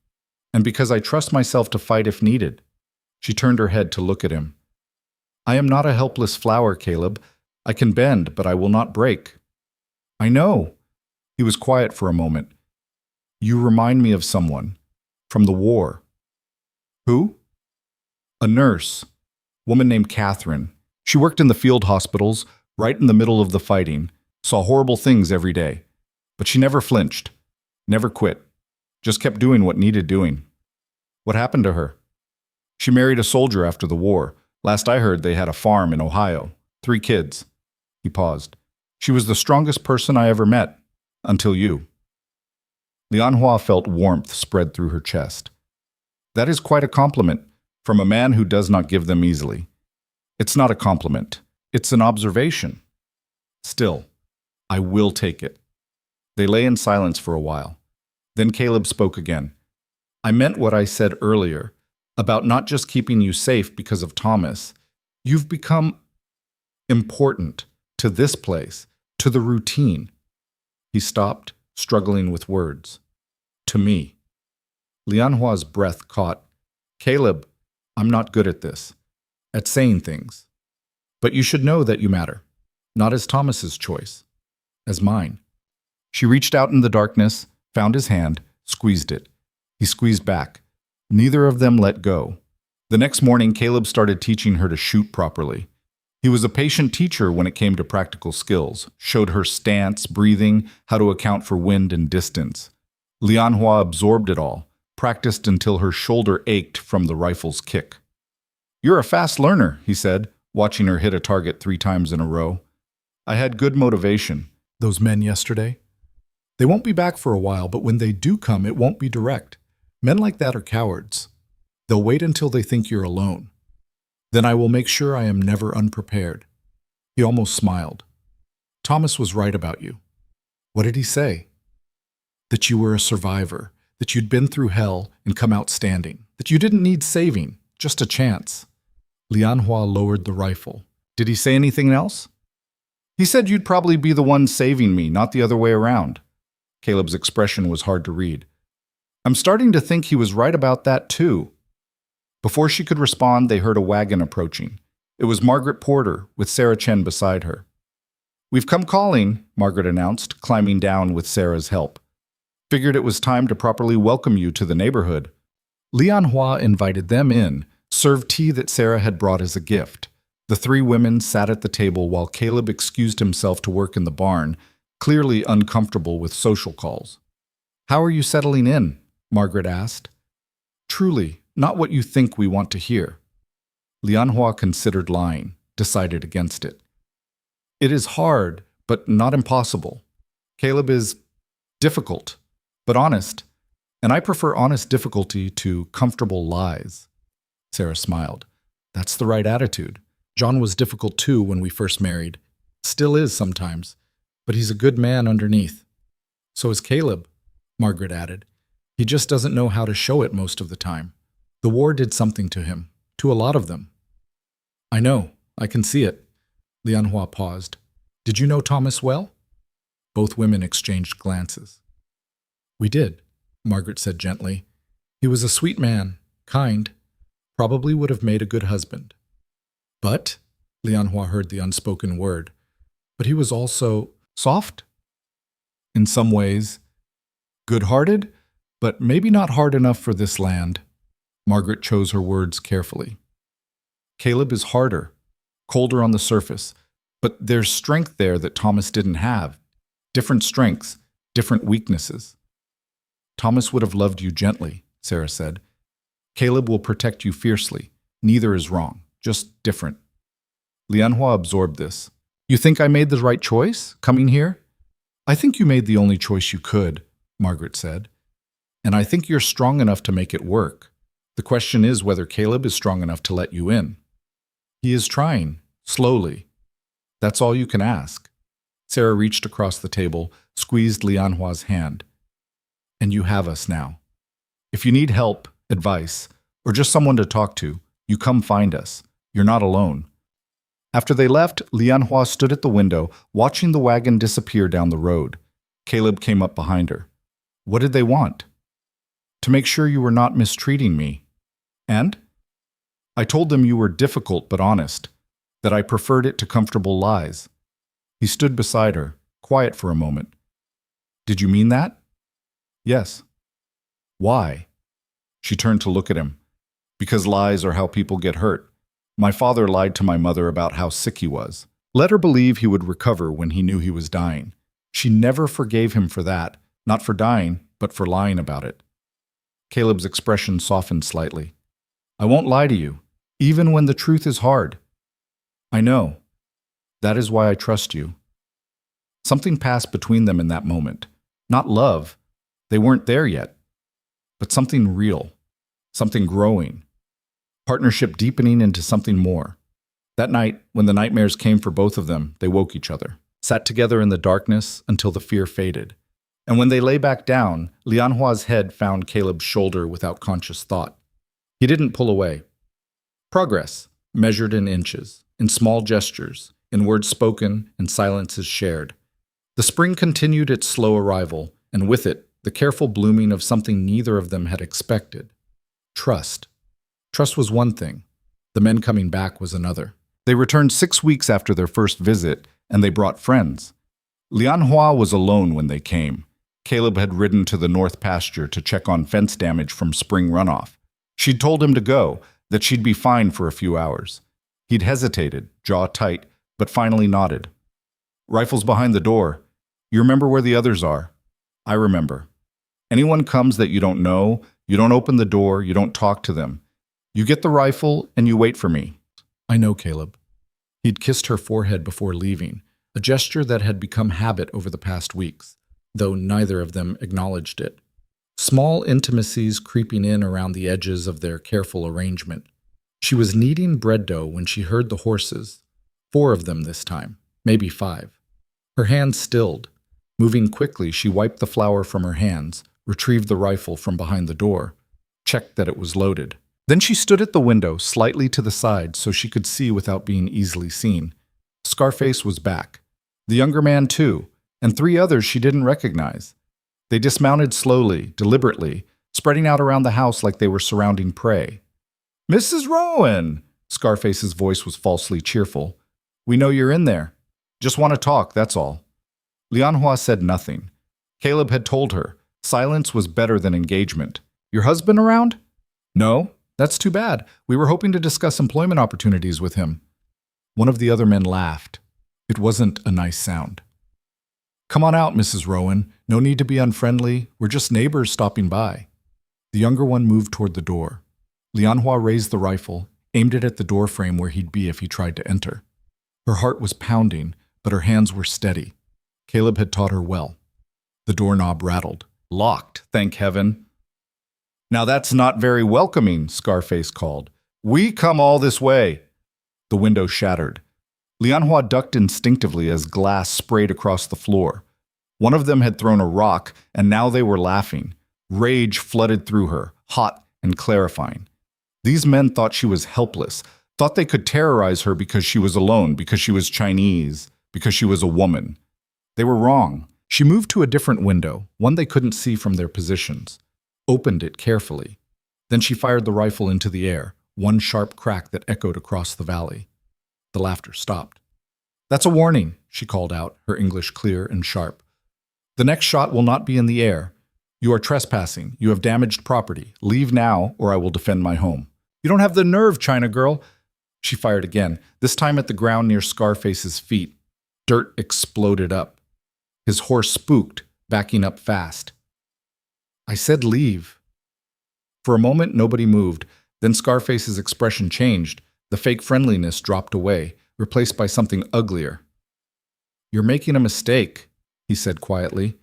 and because I trust myself to fight if needed. She turned her head to look at him. I am not a helpless flower, Caleb. I can bend, but I will not break. I know. He was quiet for a moment. You remind me of someone. From the war. Who? A nurse. Woman named Catherine. She worked in the field hospitals, right in the middle of the fighting. Saw horrible things every day. But she never flinched. Never quit. Just kept doing what needed doing. What happened to her? She married a soldier after the war. Last I heard, they had a farm in Ohio. 3 kids. He paused. She was the strongest person I ever met. Until you. Lianhua felt warmth spread through her chest. That is quite a compliment, from a man who does not give them easily. It's not a compliment. It's an observation. Still, I will take it. They lay in silence for a while. Then Caleb spoke again. I meant what I said earlier, about not just keeping you safe because of Thomas. You've become important to this place, to the routine. He stopped, struggling with words. To me. Lianhua's breath caught. Caleb, I'm not good at this, at saying things. But you should know that you matter, not as Thomas's choice, as mine. She reached out in the darkness, found his hand, squeezed it. He squeezed back. Neither of them let go. The next morning, Caleb started teaching her to shoot properly. He was a patient teacher when it came to practical skills, showed her stance, breathing, how to account for wind and distance. Lianhua absorbed it all, practiced until her shoulder ached from the rifle's kick. You're a fast learner, he said, watching her hit a target 3 times in a row. I had good motivation. Those men yesterday? They won't be back for a while, but when they do come, it won't be direct. Men like that are cowards. They'll wait until they think you're alone. Then I will make sure I am never unprepared. He almost smiled. Thomas was right about you. What did he say? That you were a survivor, that you'd been through hell and come out standing, that you didn't need saving, just a chance. Lianhua lowered the rifle. Did he say anything else? He said you'd probably be the one saving me, not the other way around. Caleb's expression was hard to read. I'm starting to think he was right about that too. Before she could respond, they heard a wagon approaching. It was Margaret Porter, with Sarah Chen beside her. We've come calling, Margaret announced, climbing down with Sarah's help. Figured it was time to properly welcome you to the neighborhood. Lian Hua invited them in, served tea that Sarah had brought as a gift. The three women sat at the table while Caleb excused himself to work in the barn, clearly uncomfortable with social calls. How are you settling in? Margaret asked. Truly, not what you think we want to hear. Lian Hua considered lying, decided against it. It is hard, but not impossible. Caleb is difficult, but honest, and I prefer honest difficulty to comfortable lies. Sarah smiled. That's the right attitude. John was difficult too when we first married. Still is sometimes, but he's a good man underneath. So is Caleb, Margaret added. He just doesn't know how to show it most of the time. The war did something to him, to a lot of them. I know, I can see it. Lian Hua paused. Did you know Thomas well? Both women exchanged glances. We did, Margaret said gently. He was a sweet man, kind, probably would have made a good husband. But, Lian Hua heard the unspoken word, but he was also soft? In some ways, good-hearted, but maybe not hard enough for this land. Margaret chose her words carefully. Caleb is harder, colder on the surface, but there's strength there that Thomas didn't have. Different strengths, different weaknesses. Thomas would have loved you gently, Sarah said. Caleb will protect you fiercely. Neither is wrong, just different. Lian Hua absorbed this. You think I made the right choice, coming here? I think you made the only choice you could, Margaret said. And I think you're strong enough to make it work. The question is whether Caleb is strong enough to let you in. He is trying, slowly. That's all you can ask. Sarah reached across the table, squeezed Lian Hua's hand. And you have us now. If you need help, advice, or just someone to talk to, you come find us. You're not alone. After they left, Lian Hua stood at the window, watching the wagon disappear down the road. Caleb came up behind her. What did they want? To make sure you were not mistreating me. And? I told them you were difficult but honest, that I preferred it to comfortable lies. He stood beside her, quiet for a moment. Did you mean that? Yes. Why? She turned to look at him. Because lies are how people get hurt. My father lied to my mother about how sick he was. Let her believe he would recover when he knew he was dying. She never forgave him for that, not for dying, but for lying about it. Caleb's expression softened slightly. I won't lie to you, even when the truth is hard. I know. That is why I trust you. Something passed between them in that moment. Not love. They weren't there yet. But something real. Something growing. Partnership deepening into something more. That night, when the nightmares came for both of them, they woke each other, sat together in the darkness until the fear faded. And when they lay back down, Lian Hua's head found Caleb's shoulder without conscious thought. He didn't pull away. Progress, measured in inches, in small gestures, in words spoken and silences shared. The spring continued its slow arrival, and with it, the careful blooming of something neither of them had expected. Trust. Trust was one thing. The men coming back was another. They returned 6 weeks after their first visit, and they brought friends. Lian Hua was alone when they came. Caleb had ridden to the north pasture to check on fence damage from spring runoff. She'd told him to go, that she'd be fine for a few hours. He'd hesitated, jaw tight, but finally nodded. Rifles behind the door. You remember where the others are? I remember. Anyone comes that you don't know, you don't open the door, you don't talk to them. You get the rifle and you wait for me. I know, Caleb. He'd kissed her forehead before leaving, a gesture that had become habit over the past weeks, though neither of them acknowledged it. Small intimacies creeping in around the edges of their careful arrangement. She was kneading bread dough when she heard the horses, 4 of them this time, maybe 5. Her hands stilled. Moving quickly, she wiped the flour from her hands, retrieved the rifle from behind the door, checked that it was loaded. Then she stood at the window, slightly to the side, so she could see without being easily seen. Scarface was back. The younger man, too, and 3 others she didn't recognize. They dismounted slowly, deliberately, spreading out around the house like they were surrounding prey. "Mrs. Rowan!" Scarface's voice was falsely cheerful. "We know you're in there. Just want to talk, that's all." Lianhua said nothing. Caleb had told her, silence was better than engagement. "Your husband around?" "No. That's too bad. We were hoping to discuss employment opportunities with him." One of the other men laughed. It wasn't a nice sound. "Come on out, Mrs. Rowan. No need to be unfriendly. We're just neighbors stopping by." The younger one moved toward the door. Lianhua raised the rifle, aimed it at the door frame where he'd be if he tried to enter. Her heart was pounding, but her hands were steady. Caleb had taught her well. The doorknob rattled. "Locked, thank heaven." "Now that's not very welcoming," Scarface called. "We come all this way." The window shattered. Lianhua ducked instinctively as glass sprayed across the floor. One of them had thrown a rock, and now they were laughing. Rage flooded through her, hot and clarifying. These men thought she was helpless, thought they could terrorize her because she was alone, because she was Chinese, because she was a woman. They were wrong. She moved to a different window, one they couldn't see from their positions. Opened it carefully. Then she fired the rifle into the air, one sharp crack that echoed across the valley. The laughter stopped. "That's a warning," she called out, her English clear and sharp. "The next shot will not be in the air. You are trespassing. You have damaged property. Leave now, or I will defend my home." "You don't have the nerve, China girl." She fired again, this time at the ground near Scarface's feet. Dirt exploded up. His horse spooked, backing up fast. "I said leave." For a moment, nobody moved. Then Scarface's expression changed. The fake friendliness dropped away, replaced by something uglier. "You're making a mistake," he said quietly.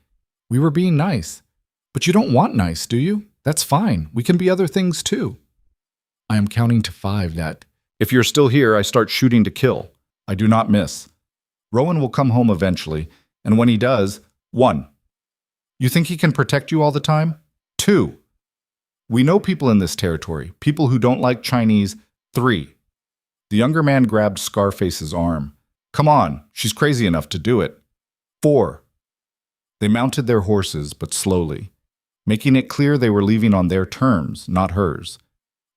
"We were being nice. But you don't want nice, do you? That's fine. We can be other things too." "I am counting to 5, Nat. If you're still here, I start shooting to kill. I do not miss. Rowan will come home eventually, and when he does, 1. You think he can protect you all the time? 2. We know people in this territory, people who don't like Chinese. 3. The younger man grabbed Scarface's arm. "Come on, she's crazy enough to do it. 4. They mounted their horses, but slowly, making it clear they were leaving on their terms, not hers.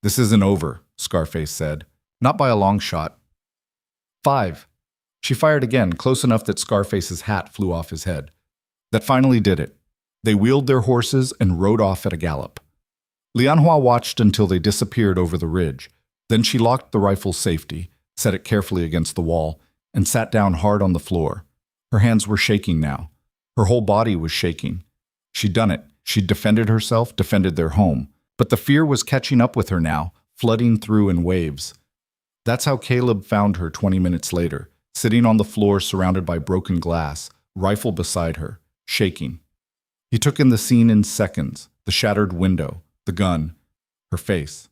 "This isn't over," Scarface said. "Not by a long shot." 5. She fired again, close enough that Scarface's hat flew off his head. That finally did it. They wheeled their horses and rode off at a gallop. Lianhua watched until they disappeared over the ridge. Then she locked the rifle's safety, set it carefully against the wall, and sat down hard on the floor. Her hands were shaking now. Her whole body was shaking. She'd done it. She'd defended herself, defended their home. But the fear was catching up with her now, flooding through in waves. That's how Caleb found her 20 minutes later, sitting on the floor surrounded by broken glass, rifle beside her, shaking. He took in the scene in seconds, the shattered window, the gun, her face.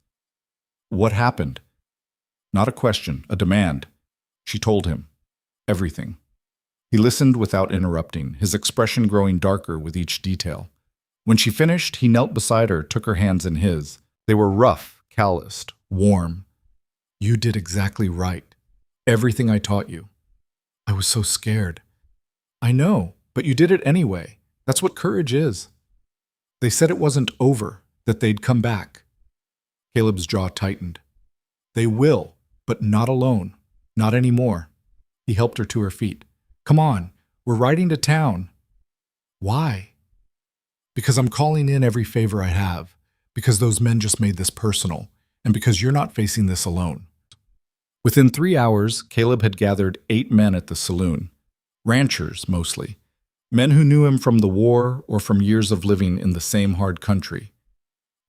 What happened? Not a question, a demand. She told him. Everything. He listened without interrupting, his expression growing darker with each detail. When she finished, he knelt beside her, took her hands in his. They were rough, calloused, warm. "You did exactly right. Everything I taught you. I was so scared." "I know, but you did it anyway. That's what courage is." They said it wasn't over, that they'd come back. Caleb's jaw tightened. "They will, but not alone. Not anymore." He helped her to her feet. "Come on, we're riding to town." "Why?" "Because I'm calling in every favor I have. Because those men just made this personal. And because you're not facing this alone." Within 3 hours, Caleb had gathered 8 men at the saloon. Ranchers, mostly. Men who knew him from the war or from years of living in the same hard country.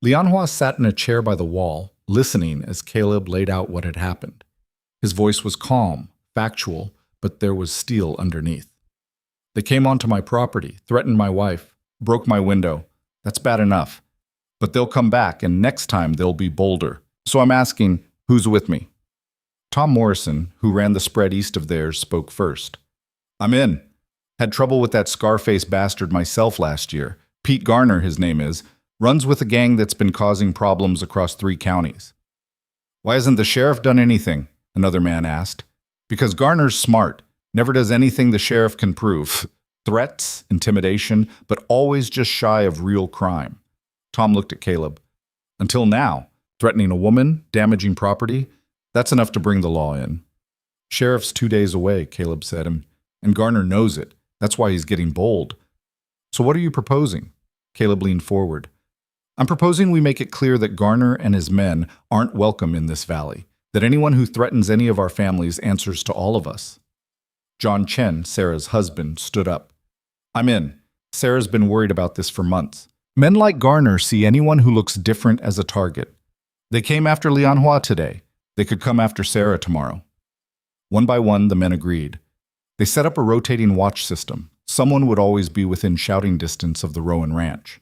Lianhua sat in a chair by the wall, listening as Caleb laid out what had happened. His voice was calm, factual, but there was steel underneath. "They came onto my property, threatened my wife, broke my window. That's bad enough. But they'll come back, and next time they'll be bolder. So I'm asking, who's with me?" Tom Morrison, who ran the spread east of theirs, spoke first. "I'm in. Had trouble with that Scarface bastard myself last year. Pete Garner, his name is. Runs with a gang that's been causing problems across 3 counties. Why hasn't the sheriff done anything? Another man asked. Because Garner's smart, never does anything the sheriff can prove. Threats, intimidation, but always just shy of real crime. Tom looked at Caleb. Until now, threatening a woman, damaging property, that's enough to bring the law in. Sheriff's 2 days away, Caleb said, and Garner knows it. That's why he's getting bold. So what are you proposing? Caleb leaned forward. I'm proposing we make it clear that Garner and his men aren't welcome in this valley, that anyone who threatens any of our families answers to all of us. John Chen, Sarah's husband, stood up. I'm in. Sarah's been worried about this for months. Men like Garner see anyone who looks different as a target. They came after Lianhua today. They could come after Sarah tomorrow. One by one, the men agreed. They set up a rotating watch system. Someone would always be within shouting distance of the Rowan Ranch.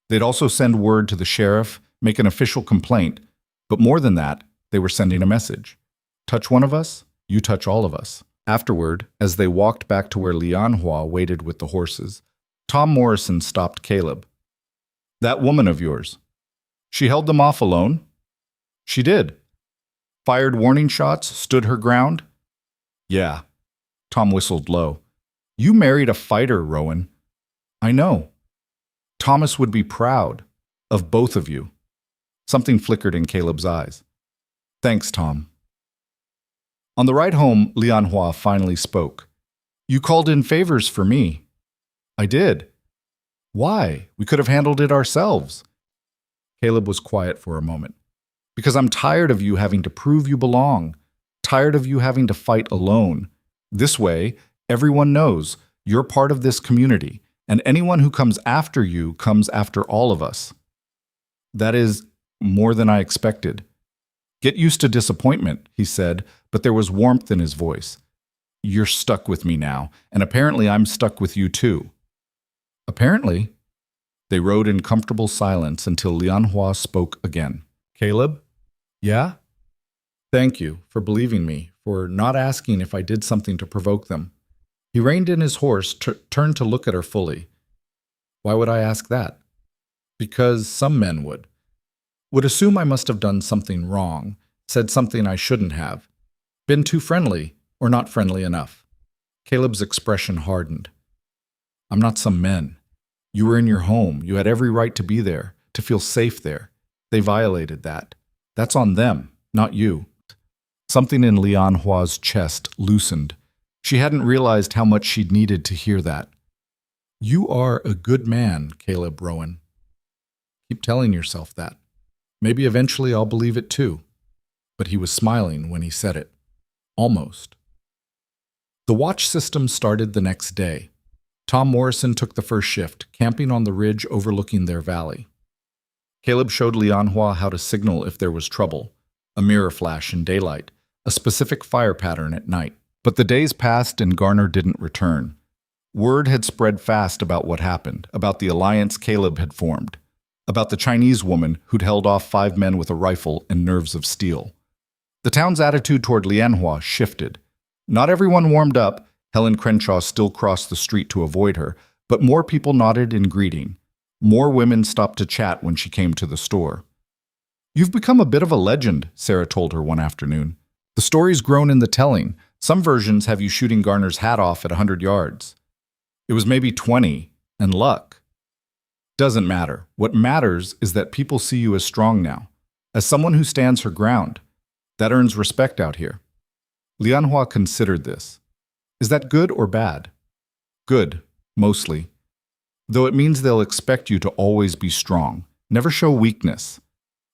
They'd also send word to the sheriff, make an official complaint, but more than that, they were sending a message. Touch one of us, you touch all of us. Afterward, as they walked back to where Lianhua waited with the horses, Tom Morrison stopped Caleb. That woman of yours, she held them off alone? She did. Fired warning shots, stood her ground? Yeah. Tom whistled low. You married a fighter, Rowan. I know. Thomas would be proud of both of you. Something flickered in Caleb's eyes. Thanks, Tom. On the ride home, Lianhua finally spoke. You called in favors for me. I did. Why? We could have handled it ourselves. Caleb was quiet for a moment. Because I'm tired of you having to prove you belong. Tired of you having to fight alone. This way, everyone knows you're part of this community, and anyone who comes after you comes after all of us. That is more than I expected. Get used to disappointment, he said, but there was warmth in his voice. You're stuck with me now, and apparently I'm stuck with you too. Apparently. They rode in comfortable silence until Lianhua spoke again. Caleb? Yeah? Thank you for believing me, for not asking if I did something to provoke them. He reined in his horse, turned to look at her fully. Why would I ask that? Because some men would. Would assume I must have done something wrong, said something I shouldn't have, been too friendly or not friendly enough. Caleb's expression hardened. I'm not some men. You were in your home. You had every right to be there, to feel safe there. They violated that. That's on them, not you. Something in Lianhua's chest loosened. She hadn't realized how much she'd needed to hear that. You are a good man, Caleb Rowan. Keep telling yourself that. Maybe eventually I'll believe it too. But he was smiling when he said it. Almost. The watch system started the next day. Tom Morrison took the first shift, camping on the ridge overlooking their valley. Caleb showed Lianhua how to signal if there was trouble, a mirror flash in daylight, a specific fire pattern at night. But the days passed and Garner didn't return. Word had spread fast about what happened, about the alliance Caleb had formed, about the Chinese woman who'd held off 5 men with a rifle and nerves of steel. The town's attitude toward Lianhua shifted. Not everyone warmed up. Helen Crenshaw still crossed the street to avoid her, but more people nodded in greeting. More women stopped to chat when she came to the store. You've become a bit of a legend, Sarah told her one afternoon. The story's grown in the telling. Some versions have you shooting Garner's hat off at 100 yards. It was maybe 20, and luck. Doesn't matter. What matters is that people see you as strong now, as someone who stands her ground. That earns respect out here. Lianhua considered this. Is that good or bad? Good, mostly. Though it means they'll expect you to always be strong, never show weakness.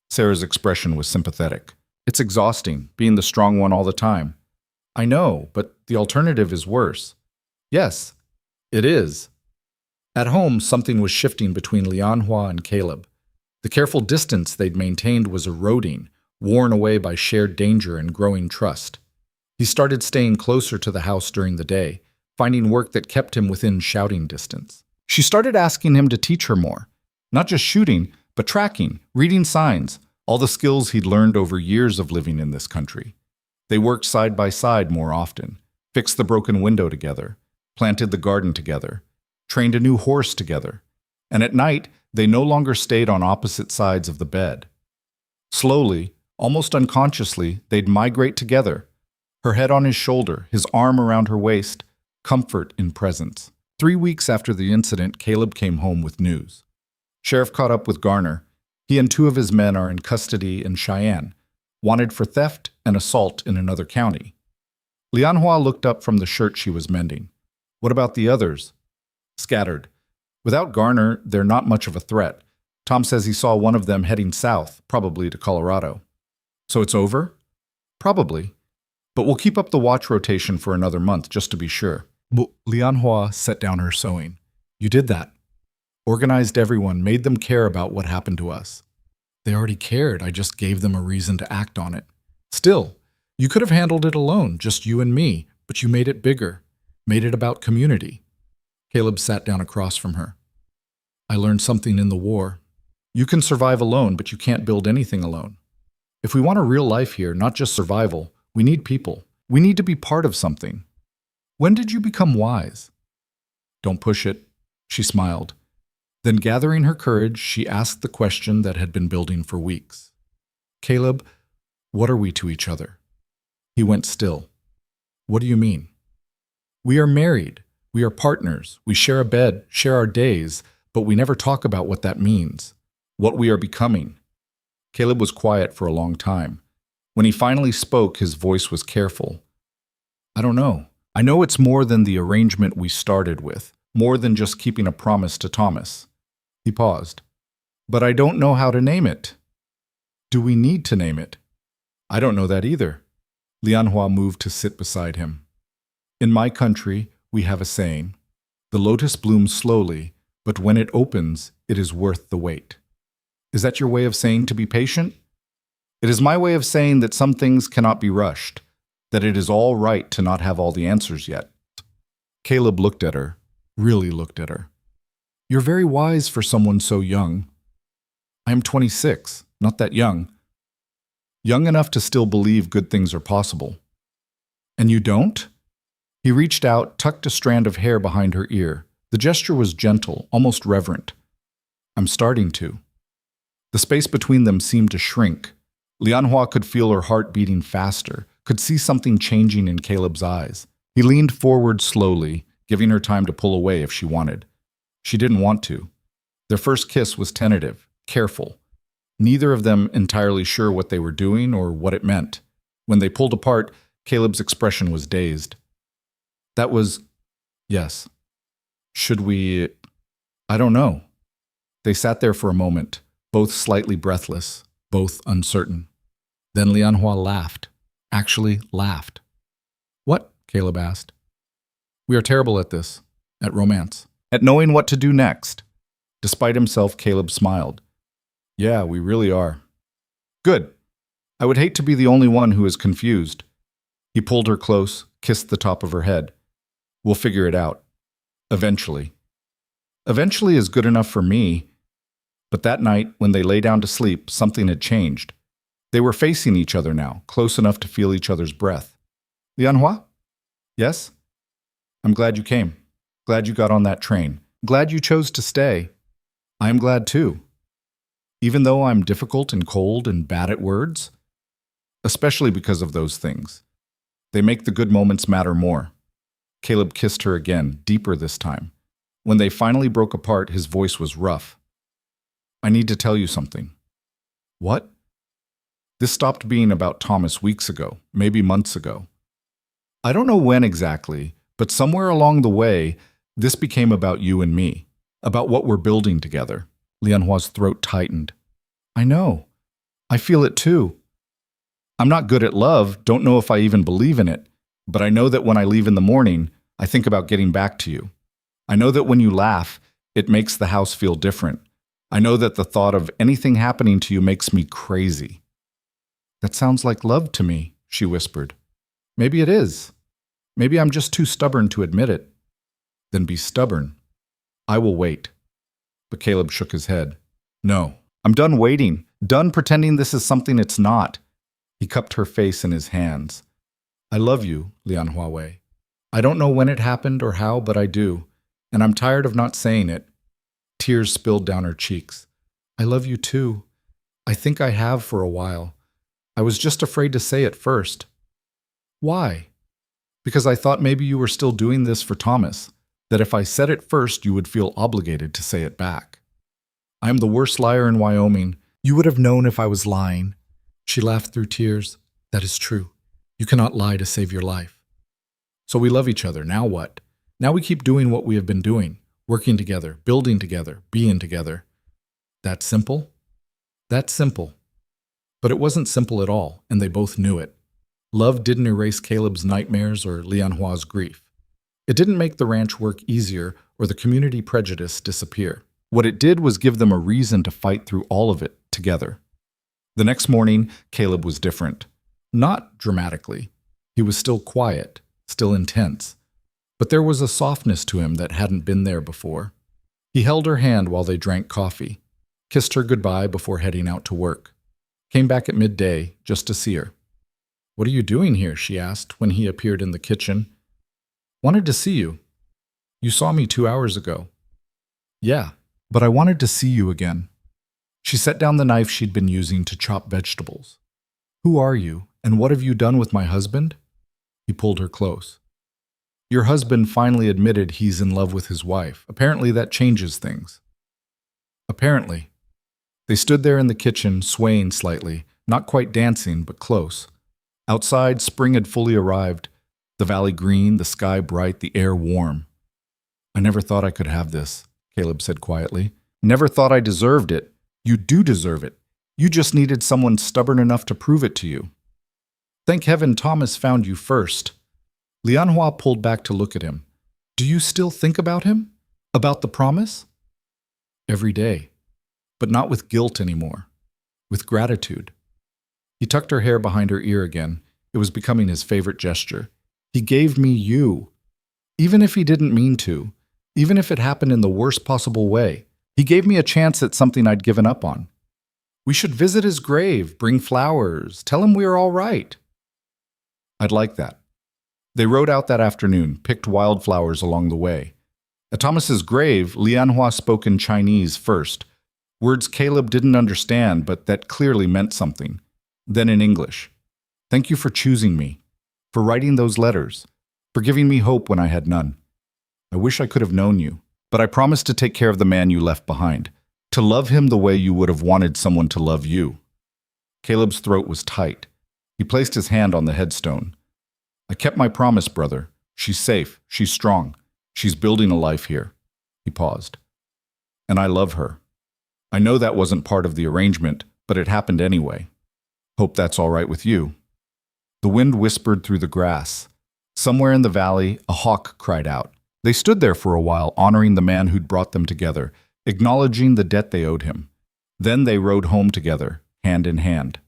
Sarah's expression was sympathetic. It's exhausting, being the strong one all the time. I know, but the alternative is worse. Yes, it is. At home, something was shifting between Lianhua and Caleb. The careful distance they'd maintained was eroding, worn away by shared danger and growing trust. He started staying closer to the house during the day, finding work that kept him within shouting distance. She started asking him to teach her more, not just shooting, but tracking, reading signs, all the skills he'd learned over years of living in this country. They worked side by side more often, fixed the broken window together, planted the garden together, trained a new horse together. And at night, They no longer stayed on opposite sides of the bed. Slowly, almost unconsciously, they'd migrate together. Her head on his shoulder, his arm around her waist, comfort in presence. 3 weeks after the incident, Caleb came home with news. Sheriff caught up with Garner. He and 2 of his men are in custody in Cheyenne, wanted for theft and assault in another county. Lianhua looked up from the shirt she was mending. What about the others? Scattered. Without Garner, they're not much of a threat. Tom says he saw one of them heading south, probably to Colorado. So it's over? Probably. But we'll keep up the watch rotation for another month, just to be sure. Lianhua set down her sewing. You did that. Organized everyone, made them care about what happened to us. They already cared, I just gave them a reason to act on it. Still, you could have handled it alone, just you and me, but you made it bigger, made it about community. Caleb sat down across from her. I learned something in the war. You can survive alone, but you can't build anything alone. If we want a real life here, not just survival, we need people. We need to be part of something. When did you become wise? Don't push it, she smiled. Then, gathering her courage, she asked the question that had been building for weeks. Caleb, what are we to each other? He went still. What do you mean? We are married. We are partners. We share a bed, share our days, but we never talk about what that means, what we are becoming. Caleb was quiet for a long time. When he finally spoke, his voice was careful. I don't know. I know it's more than the arrangement we started with, more than just keeping a promise to Thomas. He paused. But I don't know how to name it. Do we need to name it? I don't know that either. Lianhua moved to sit beside him. In my country, we have a saying, the lotus blooms slowly, but when it opens, it is worth the wait. Is that your way of saying to be patient? It is my way of saying that some things cannot be rushed, that it is all right to not have all the answers yet. Caleb looked at her, really looked at her. You're very wise for someone so young. I am 26, not that young. Young enough to still believe good things are possible. And you don't? He reached out, tucked a strand of hair behind her ear. The gesture was gentle, almost reverent. I'm starting to. The space between them seemed to shrink. Lianhua could feel her heart beating faster, could see something changing in Caleb's eyes. He leaned forward slowly, giving her time to pull away if she wanted. She didn't want to. Their first kiss was tentative, careful. Neither of them entirely sure what they were doing or what it meant. When they pulled apart, Caleb's expression was dazed. That was, yes. Should we? I don't know. They sat there for a moment, both slightly breathless, both uncertain. Then Lianhua laughed. Actually laughed. What? Caleb asked. We are terrible at this, at romance, at knowing what to do next. Despite himself, Caleb smiled. Yeah, we really are. Good. I would hate to be the only one who is confused. He pulled her close, kissed the top of her head. We'll figure it out. Eventually. Eventually is good enough for me. But that night, when they lay down to sleep, something had changed. They were facing each other now, close enough to feel each other's breath. Lianhua? Yes? I'm glad you came. Glad you got on that train. Glad you chose to stay. I am glad too. Even though I'm difficult and cold and bad at words? Especially because of those things. They make the good moments matter more. Caleb kissed her again, deeper this time. When they finally broke apart, his voice was rough. I need to tell you something. What? This stopped being about Thomas weeks ago, maybe months ago. I don't know when exactly, but somewhere along the way, this became about you and me, about what we're building together. Lianhua's throat tightened. I know. I feel it too. I'm not good at love, don't know if I even believe in it, but I know that when I leave in the morning, I think about getting back to you. I know that when you laugh, it makes the house feel different. I know that the thought of anything happening to you makes me crazy. That sounds like love to me, she whispered. Maybe it is. Maybe I'm just too stubborn to admit it. Then be stubborn. I will wait. But Caleb shook his head. No, I'm done waiting, done pretending this is something it's not. He cupped her face in his hands. I love you, Lianhua. I don't know when it happened or how, but I do, and I'm tired of not saying it. Tears spilled down her cheeks. I love you too. I think I have for a while. I was just afraid to say it first. Why? Because I thought maybe you were still doing this for Thomas, that if I said it first, you would feel obligated to say it back. I am the worst liar in Wyoming. You would have known if I was lying. She laughed through tears. That is true. You cannot lie to save your life. So we love each other. Now what? Now we keep doing what we have been doing, working together, building together, being together. That simple? That's simple. But it wasn't simple at all, and they both knew it. Love didn't erase Caleb's nightmares or Lianhua's grief. It didn't make the ranch work easier or the community prejudice disappear. What it did was give them a reason to fight through all of it together. The next morning, Caleb was different. Not dramatically. He was still quiet, still intense. But there was a softness to him that hadn't been there before. He held her hand while they drank coffee, kissed her goodbye before heading out to work. Came back at midday just to see her. What are you doing here? She asked when he appeared in the kitchen. Wanted to see you. You saw me 2 hours ago. Yeah, but I wanted to see you again. She set down the knife she'd been using to chop vegetables. Who are you, and what have you done with my husband? He pulled her close. Your husband finally admitted he's in love with his wife. Apparently that changes things. Apparently. They stood there in the kitchen, swaying slightly, not quite dancing, but close. Outside, spring had fully arrived. The valley green, the sky bright, the air warm. I never thought I could have this, Caleb said quietly. Never thought I deserved it. You do deserve it. You just needed someone stubborn enough to prove it to you. Thank heaven Thomas found you first. Lianhua pulled back to look at him. Do you still think about him? About the promise? Every day. But not with guilt anymore. With gratitude. He tucked her hair behind her ear again. It was becoming his favorite gesture. He gave me you. Even if he didn't mean to. Even if it happened in the worst possible way. He gave me a chance at something I'd given up on. We should visit his grave, bring flowers, tell him we are all right. I'd like that. They rode out that afternoon, picked wildflowers along the way. At Thomas's grave, Lianhua spoke in Chinese first. Words Caleb didn't understand, but that clearly meant something. Then in English. Thank you for choosing me, for writing those letters, for giving me hope when I had none. I wish I could have known you, but I promised to take care of the man you left behind, to love him the way you would have wanted someone to love you. Caleb's throat was tight. He placed his hand on the headstone. I kept my promise, brother. She's safe. She's strong. She's building a life here. He paused. And I love her. I know that wasn't part of the arrangement, but it happened anyway. Hope that's all right with you. The wind whispered through the grass. Somewhere in the valley, a hawk cried out. They stood there for a while, honoring the man who'd brought them together, acknowledging the debt they owed him. Then they rode home together, hand in hand.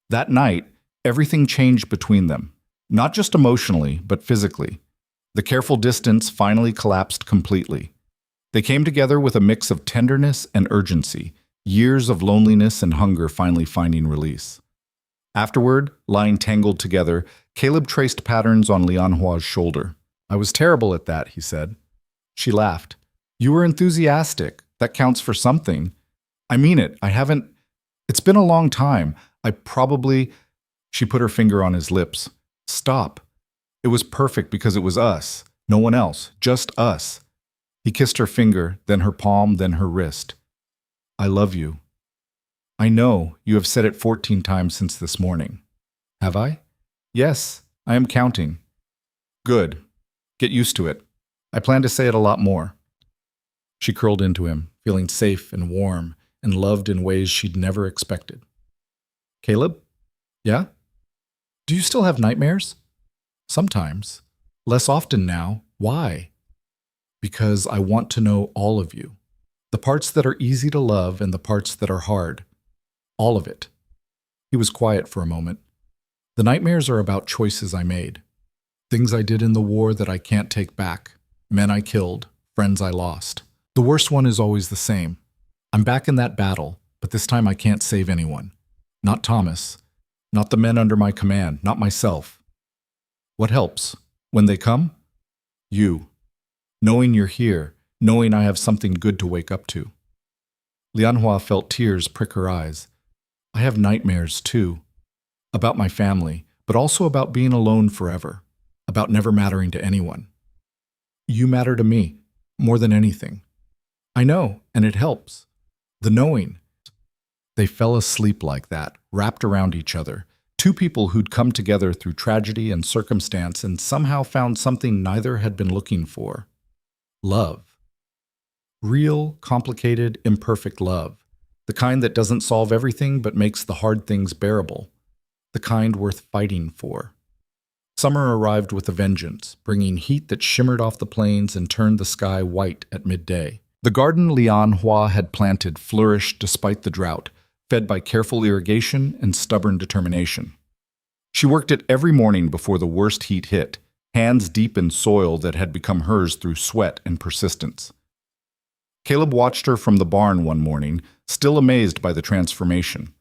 That night, everything changed between them. Not just emotionally, but physically. The careful distance finally collapsed completely. They came together with a mix of tenderness and urgency, years of loneliness and hunger finally finding release. Afterward, lying tangled together, Caleb traced patterns on Lianhua's shoulder. I was terrible at that, he said. She laughed. You were enthusiastic. That counts for something. I mean it. It's been a long time. She put her finger on his lips. Stop. It was perfect because it was us. No one else. Just us. He kissed her finger, then her palm, then her wrist. I love you. I know you have said it 14 times since this morning. Have I? Yes, I am counting. Good. Get used to it. I plan to say it a lot more. She curled into him, feeling safe and warm and loved in ways she'd never expected. Caleb? Yeah? Do you still have nightmares? Sometimes. Less often now. Why? Because I want to know all of you. The parts that are easy to love and the parts that are hard. All of it. He was quiet for a moment. The nightmares are about choices I made. Things I did in the war that I can't take back. Men I killed. Friends I lost. The worst one is always the same. I'm back in that battle, but this time I can't save anyone. Not Thomas. Not the men under my command. Not myself. What helps? When they come? You. Knowing you're here, knowing I have something good to wake up to. Lianhua felt tears prick her eyes. I have nightmares, too. About my family, but also about being alone forever. About never mattering to anyone. You matter to me, more than anything. I know, and it helps. The knowing. They fell asleep like that, wrapped around each other. Two people who'd come together through tragedy and circumstance and somehow found something neither had been looking for. Love. Real, complicated, imperfect love. The kind that doesn't solve everything but makes the hard things bearable. The kind worth fighting for. Summer arrived with a vengeance, bringing heat that shimmered off the plains and turned the sky white at midday. The garden Lianhua had planted flourished despite the drought, fed by careful irrigation and stubborn determination. She worked it every morning before the worst heat hit, hands deep in soil that had become hers through sweat and persistence. Caleb watched her from the barn one morning, still amazed by the transformation.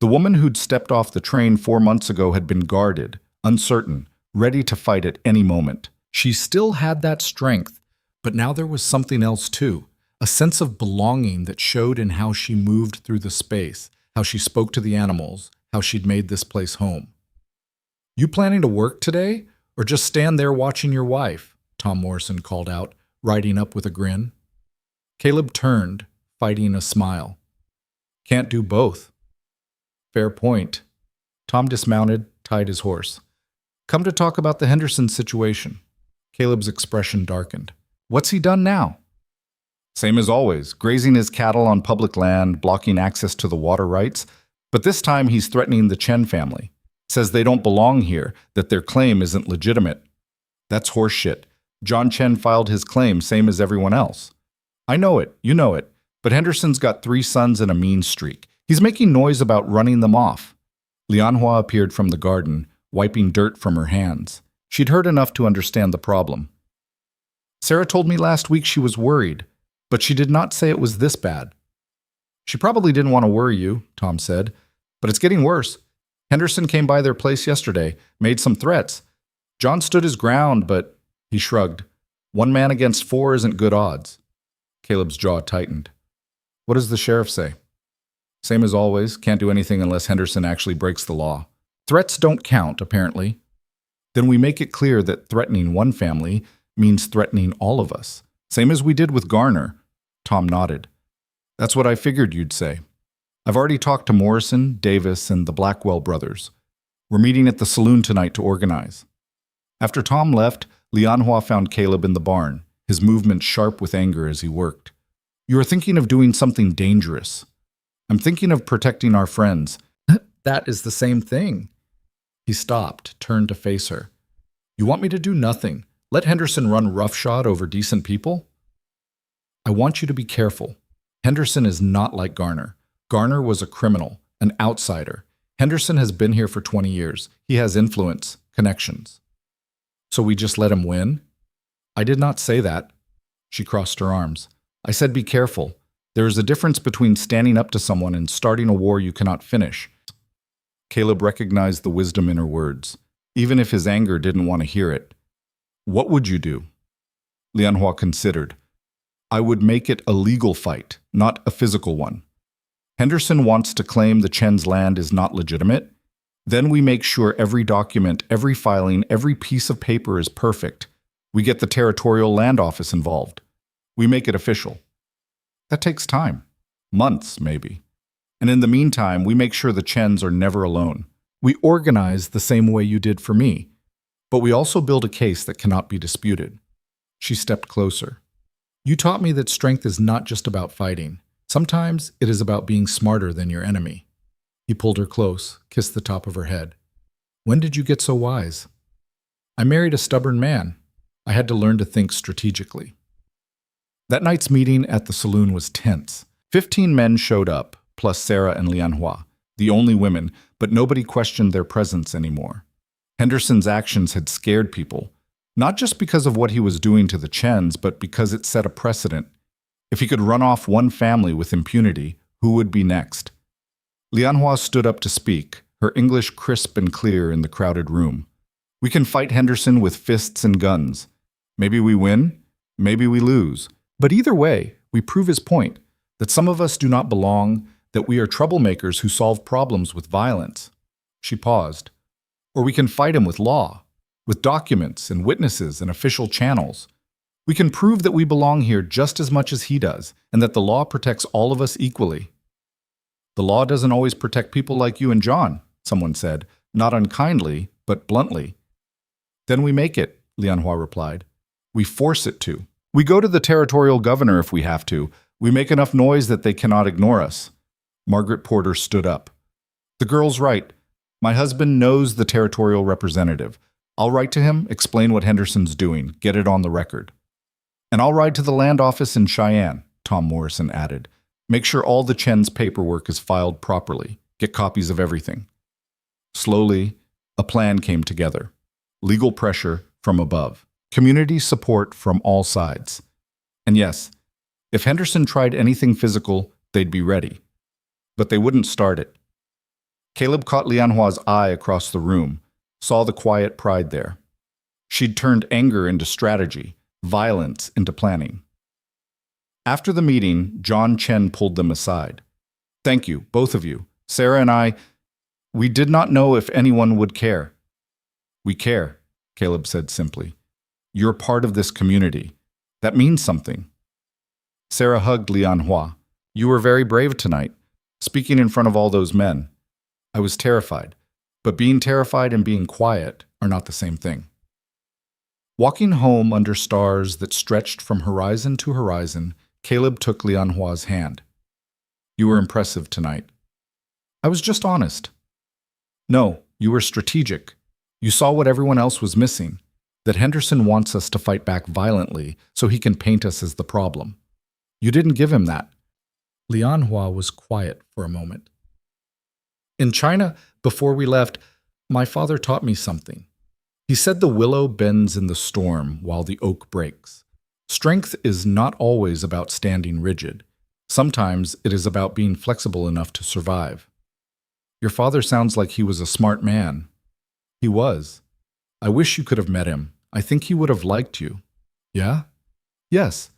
The woman who'd stepped off the train 4 months ago had been guarded, uncertain, ready to fight at any moment. She still had that strength, but now there was something else too, a sense of belonging that showed in how she moved through the space, how she spoke to the animals, how she'd made this place home. You planning to work today, or just stand there watching your wife? Tom Morrison called out, riding up with a grin. Caleb turned, fighting a smile. Can't do both. Fair point. Tom dismounted, tied his horse. Come to talk about the Henderson situation. Caleb's expression darkened. What's he done now? Same as always, grazing his cattle on public land, blocking access to the water rights. But this time he's threatening the Chen family. Says they don't belong here, that their claim isn't legitimate. That's horseshit. John Chen filed his claim, same as everyone else. I know it, you know it, but Henderson's got 3 sons and a mean streak. He's making noise about running them off. Lianhua appeared from the garden, wiping dirt from her hands. She'd heard enough to understand the problem. Sarah told me last week she was worried, but she did not say it was this bad. She probably didn't want to worry you, Tom said, but it's getting worse. Henderson came by their place yesterday, made some threats. John stood his ground, but he shrugged. 1 man against 4 isn't good odds. Caleb's jaw tightened. What does the sheriff say? Same as always, can't do anything unless Henderson actually breaks the law. Threats don't count, apparently. Then we make it clear that threatening one family means threatening all of us. Same as we did with Garner. Tom nodded. That's what I figured you'd say. I've already talked to Morrison, Davis, and the Blackwell brothers. We're meeting at the saloon tonight to organize. After Tom left, Lianhua found Caleb in the barn, his movements sharp with anger as he worked. You are thinking of doing something dangerous. I'm thinking of protecting our friends. That is the same thing. He stopped, turned to face her. You want me to do nothing? Let Henderson run roughshod over decent people? I want you to be careful. Henderson is not like Garner. Garner was a criminal, an outsider. Henderson has been here for 20 years. He has influence, connections. So we just let him win? I did not say that. She crossed her arms. I said be careful. There is a difference between standing up to someone and starting a war you cannot finish. Caleb recognized the wisdom in her words, even if his anger didn't want to hear it. What would you do? Lianhua considered. I would make it a legal fight, not a physical one. Henderson wants to claim the Chen's land is not legitimate. Then we make sure every document, every filing, every piece of paper is perfect. We get the Territorial Land Office involved. We make it official. That takes time. Months, maybe. And in the meantime, we make sure the Chens are never alone. We organize the same way you did for me. But we also build a case that cannot be disputed. She stepped closer. You taught me that strength is not just about fighting. Sometimes it is about being smarter than your enemy. He pulled her close, kissed the top of her head. When did you get so wise? I married a stubborn man. I had to learn to think strategically. That night's meeting at the saloon was tense. 15 men showed up, plus Sarah and Lianhua, the only women, but nobody questioned their presence anymore. Henderson's actions had scared people, not just because of what he was doing to the Chens, but because it set a precedent. If he could run off one family with impunity, who would be next? Lianhua stood up to speak, her English crisp and clear in the crowded room. We can fight Henderson with fists and guns. Maybe we win, maybe we lose, But either way, we prove his point, that some of us do not belong, that we are troublemakers who solve problems with violence. She paused. Or we can fight him with law, with documents and witnesses and official channels. We can prove that we belong here just as much as he does, and that the law protects all of us equally. The law doesn't always protect people like you and John, someone said, not unkindly, but bluntly. Then we make it, Lianhua replied. We force it to. We go to the territorial governor if we have to. We make enough noise that they cannot ignore us. Margaret Porter stood up. The girl's right. My husband knows the territorial representative. I'll write to him, explain what Henderson's doing, get it on the record. And I'll ride to the land office in Cheyenne, Tom Morrison added. Make sure all the Chen's paperwork is filed properly. Get copies of everything. Slowly, a plan came together. Legal pressure from above. Community support from all sides. And yes, if Henderson tried anything physical, they'd be ready. But they wouldn't start it. Caleb caught Lianhua's eye across the room, saw the quiet pride there. She'd turned anger into strategy, violence into planning. After the meeting, John Chen pulled them aside. Thank you, both of you. Sarah and I, we did not know if anyone would care. We care, Caleb said simply. You're part of this community. That means something. Sarah hugged Lianhua. You were very brave tonight, speaking in front of all those men. I was terrified, but being terrified and being quiet are not the same thing. Walking home under stars that stretched from horizon to horizon, Caleb took Lianhua's hand. You were impressive tonight. I was just honest. No, you were strategic. You saw what everyone else was missing, that Henderson wants us to fight back violently so he can paint us as the problem. You didn't give him that. Lianhua was quiet for a moment. In China, before we left, my father taught me something. He said the willow bends in the storm while the oak breaks. Strength is not always about standing rigid. Sometimes it is about being flexible enough to survive. Your father sounds like he was a smart man. He was. I wish you could have met him. I think he would have liked you. Yeah? Yes.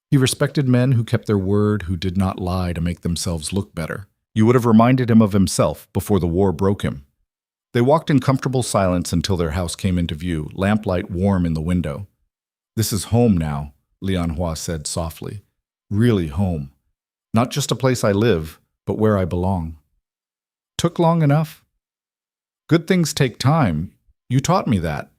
He respected men who kept their word, who did not lie to make themselves look better. You would have reminded him of himself before the war broke him. They walked in comfortable silence until their house came into view, lamplight warm in the window. This is home now, Lianhua said softly. Really home. Not just a place I live, but where I belong. Took long enough? Good things take time. You taught me that.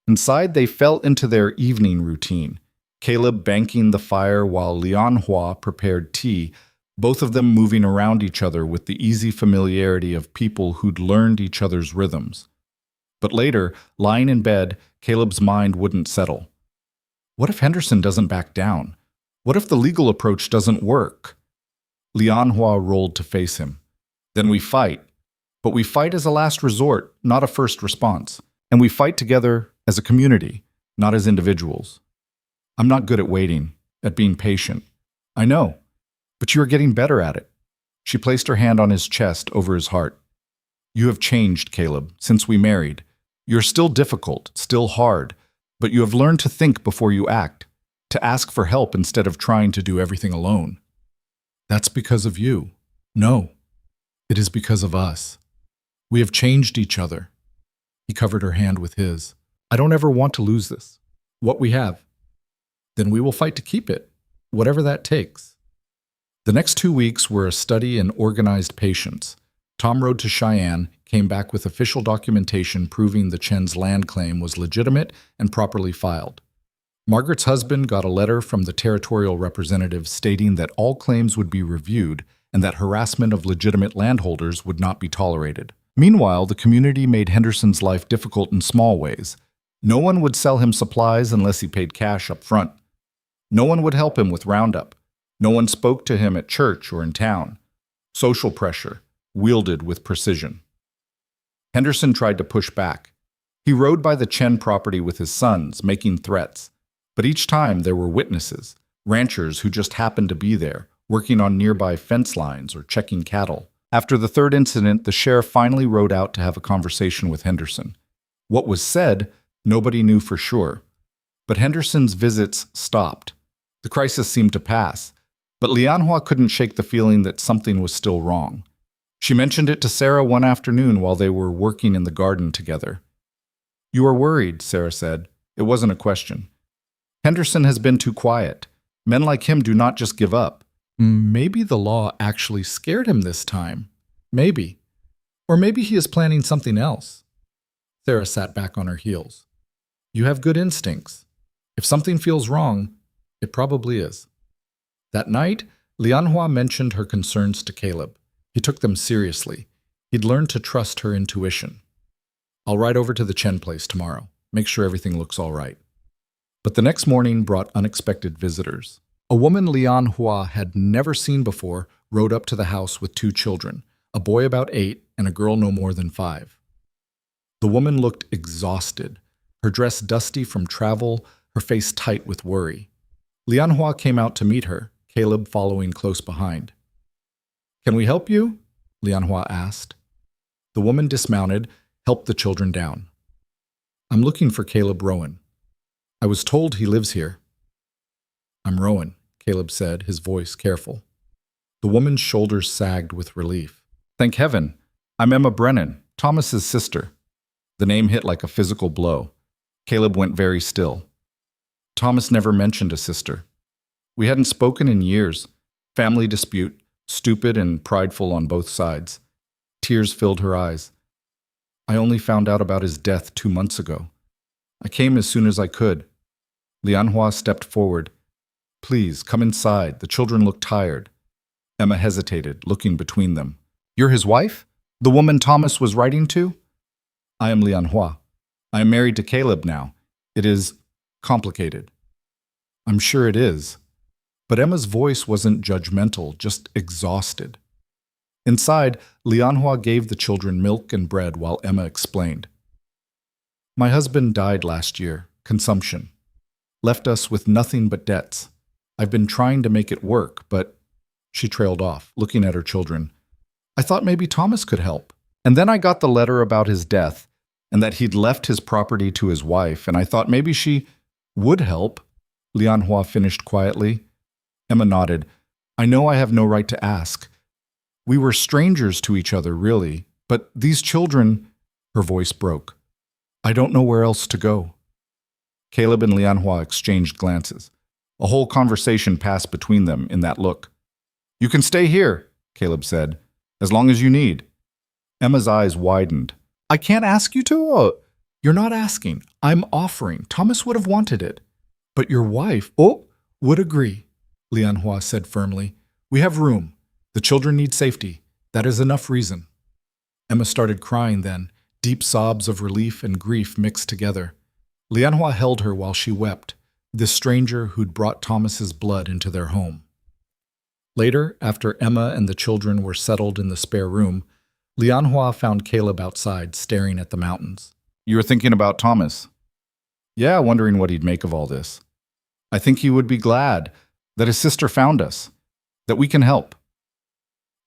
Inside, they fell into their evening routine, Caleb banking the fire while Lianhua prepared tea, both of them moving around each other with the easy familiarity of people who'd learned each other's rhythms. But later, lying in bed, Caleb's mind wouldn't settle. What if Henderson doesn't back down? What if the legal approach doesn't work? Lianhua rolled to face him. Then we fight. But we fight as a last resort, not a first response. And we fight together as a community, not as individuals. I'm not good at waiting, at being patient. I know, but you are getting better at it. She placed her hand on his chest over his heart. You have changed, Caleb, since we married. You're still difficult, still hard, but you have learned to think before you act, to ask for help instead of trying to do everything alone. That's because of you. No, it is because of us. We have changed each other. He covered her hand with his. I don't ever want to lose this. What we have. Then we will fight to keep it, whatever that takes. The next 2 weeks were a study in organized patience. Tom rode to Cheyenne, came back with official documentation proving the Chen's land claim was legitimate and properly filed. Margaret's husband got a letter from the territorial representative stating that all claims would be reviewed and that harassment of legitimate landholders would not be tolerated. Meanwhile, the community made Henderson's life difficult in small ways. No one would sell him supplies unless he paid cash up front. No one would help him with roundup. No one spoke to him at church or in town. Social pressure, wielded with precision. Henderson tried to push back. He rode by the Chen property with his sons, making threats. But each time there were witnesses, ranchers who just happened to be there, working on nearby fence lines or checking cattle. After the third incident, the sheriff finally rode out to have a conversation with Henderson. What was said, nobody knew for sure. But Henderson's visits stopped. The crisis seemed to pass, but Lianhua couldn't shake the feeling that something was still wrong. She mentioned it to Sarah one afternoon while they were working in the garden together. "You are worried," Sarah said. It wasn't a question. "Henderson has been too quiet. Men like him do not just give up." Maybe the law actually scared him this time. Maybe. Or maybe he is planning something else. Sarah sat back on her heels. "You have good instincts. If something feels wrong, it probably is." That night, Lianhua mentioned her concerns to Caleb. He took them seriously. He'd learned to trust her intuition. "I'll ride over to the Chen place tomorrow. Make sure everything looks all right." But the next morning brought unexpected visitors. A woman Lianhua had never seen before rode up to the house with 2 children, a boy about 8 and a girl no more than 5. The woman looked exhausted, her dress dusty from travel, her face tight with worry. Lianhua came out to meet her, Caleb following close behind. "Can we help you?" Lianhua asked. The woman dismounted, helped the children down. "I'm looking for Caleb Rowan. I was told he lives here." "I'm Rowan," Caleb said, his voice careful. The woman's shoulders sagged with relief. "Thank heaven. I'm Emma Brennan, Thomas's sister." The name hit like a physical blow. Caleb went very still. Thomas never mentioned a sister. We hadn't spoken in years. Family dispute, stupid and prideful on both sides. Tears filled her eyes. "I only found out about his death 2 months ago. I came as soon as I could." Lianhua stepped forward. "Please, come inside. The children look tired." Emma hesitated, looking between them. "You're his wife? The woman Thomas was writing to?" "I am Lianhua. I am married to Caleb now. It is complicated." "I'm sure it is." But Emma's voice wasn't judgmental, just exhausted. Inside, Lianhua gave the children milk and bread while Emma explained. "My husband died last year, consumption. Left us with nothing but debts. I've been trying to make it work, but..." She trailed off, looking at her children. "I thought maybe Thomas could help. And then I got the letter about his death, and that he'd left his property to his wife, and I thought maybe she would help," Lianhua finished quietly. Emma nodded. "I know I have no right to ask. We were strangers to each other, really, but these children..." Her voice broke. "I don't know where else to go." Caleb and Lianhua exchanged glances. A whole conversation passed between them in that look. "You can stay here," Caleb said, "as long as you need." Emma's eyes widened. "I can't ask you to?" "You're not asking. I'm offering. Thomas would have wanted it. But your wife..." "Would agree," Lianhua said firmly. "We have room. The children need safety. That is enough reason." Emma started crying then, deep sobs of relief and grief mixed together. Lianhua held her while she wept, this stranger who'd brought Thomas's blood into their home. Later, after Emma and the children were settled in the spare room, Lianhua found Caleb outside, staring at the mountains. "You were thinking about Thomas?" "Yeah, wondering what he'd make of all this. I think he would be glad that his sister found us, that we can help.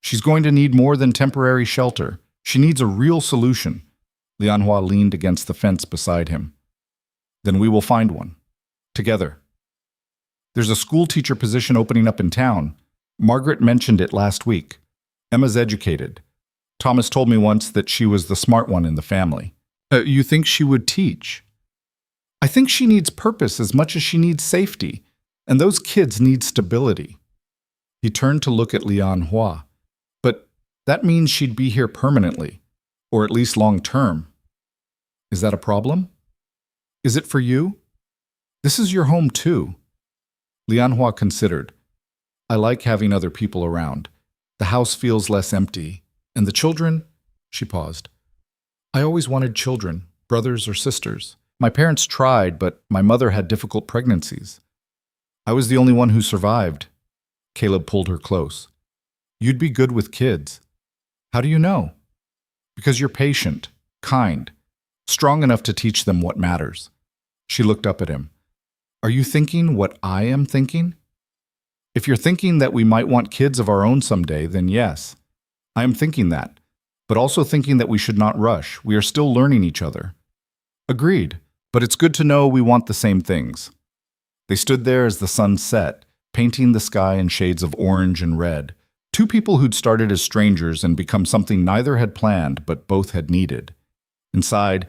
She's going to need more than temporary shelter. She needs a real solution." Lianhua leaned against the fence beside him. "Then we will find one. Together. There's a school teacher position opening up in town. Margaret mentioned it last week. Emma's educated. Thomas told me once that she was the smart one in the family." You think she would teach?" "I think she needs purpose as much as she needs safety, and those kids need stability." He turned to look at Lianhua. "But that means she'd be here permanently, or at least long term. Is that a problem? Is it for you? This is your home too." Lianhua considered. "I like having other people around. The house feels less empty. And the children..." She paused. "I always wanted children, brothers or sisters. My parents tried, but my mother had difficult pregnancies. I was the only one who survived." Caleb pulled her close. "You'd be good with kids. How do you know?" "Because you're patient, kind, strong enough to teach them what matters." She looked up at him. "Are you thinking what I am thinking? If you're thinking that we might want kids of our own someday, then yes. I am thinking that, but also thinking that we should not rush. We are still learning each other." "Agreed, but it's good to know we want the same things." They stood there as the sun set, painting the sky in shades of orange and red. Two people who'd started as strangers and become something neither had planned but both had needed. Inside,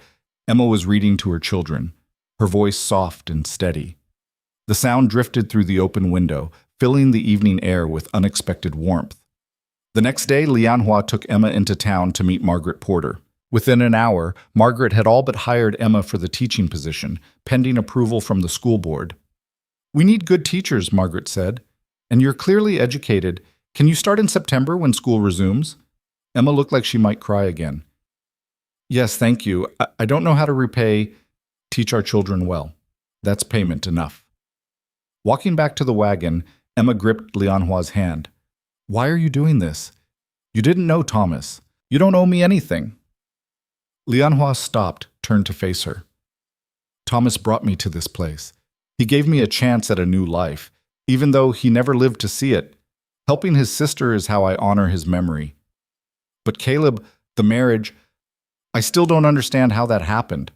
Emma was reading to her children, her voice soft and steady. The sound drifted through the open window, filling the evening air with unexpected warmth. The next day, Lianhua took Emma into town to meet Margaret Porter. Within an hour, Margaret had all but hired Emma for the teaching position, pending approval from the school board. "We need good teachers," Margaret said. "And you're clearly educated. Can you start in September when school resumes?" Emma looked like she might cry again. "Yes, thank you. I don't know how to repay. Teach our children well. That's payment enough." Walking back to the wagon, Emma gripped Lianhua's hand. "Why are you doing this? You didn't know Thomas. You don't owe me anything." Lianhua stopped, turned to face her. "Thomas brought me to this place. He gave me a chance at a new life, even though he never lived to see it. Helping his sister is how I honor his memory. But Caleb, the marriage, I still don't understand how that happened."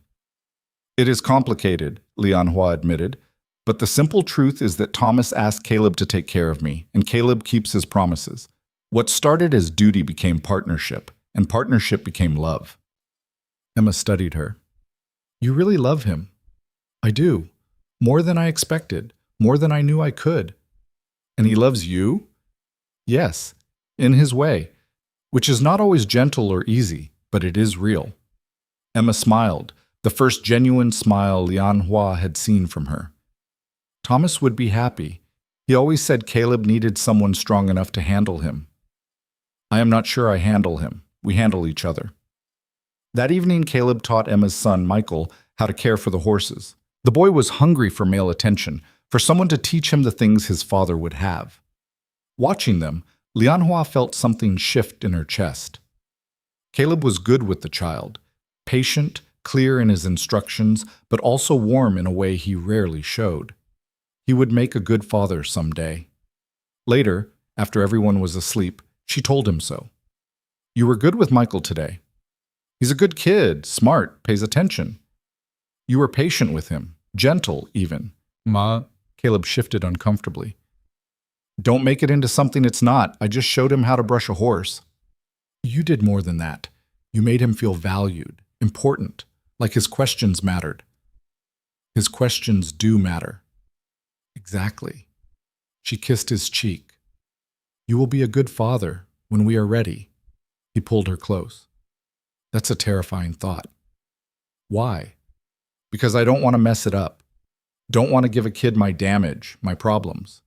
"It is complicated," Lianhua admitted, "but the simple truth is that Thomas asked Caleb to take care of me, and Caleb keeps his promises. What started as duty became partnership, and partnership became love." Emma studied her. "You really love him." "I do. More than I expected. More than I knew I could." "And he loves you?" "Yes, in his way, which is not always gentle or easy, but it is real." Emma smiled, the first genuine smile Lianhua had seen from her. "Thomas would be happy. He always said Caleb needed someone strong enough to handle him." "I am not sure I handle him. We handle each other." That evening, Caleb taught Emma's son, Michael, how to care for the horses. The boy was hungry for male attention, for someone to teach him the things his father would have. Watching them, Lianhua felt something shift in her chest. Caleb was good with the child, patient, clear in his instructions, but also warm in a way he rarely showed. He would make a good father someday. Later, after everyone was asleep, she told him so. "You were good with Michael today. He's a good kid, smart, pays attention. You were patient with him, gentle even." "Ma," Caleb shifted uncomfortably. "Don't make it into something it's not. I just showed him how to brush a horse." "You did more than that. You made him feel valued, important, like his questions mattered." "His questions do matter." "Exactly." She kissed his cheek. "You will be a good father when we are ready." He pulled her close. "That's a terrifying thought." "Why?" "Because I don't want to mess it up. Don't want to give a kid my damage, my problems."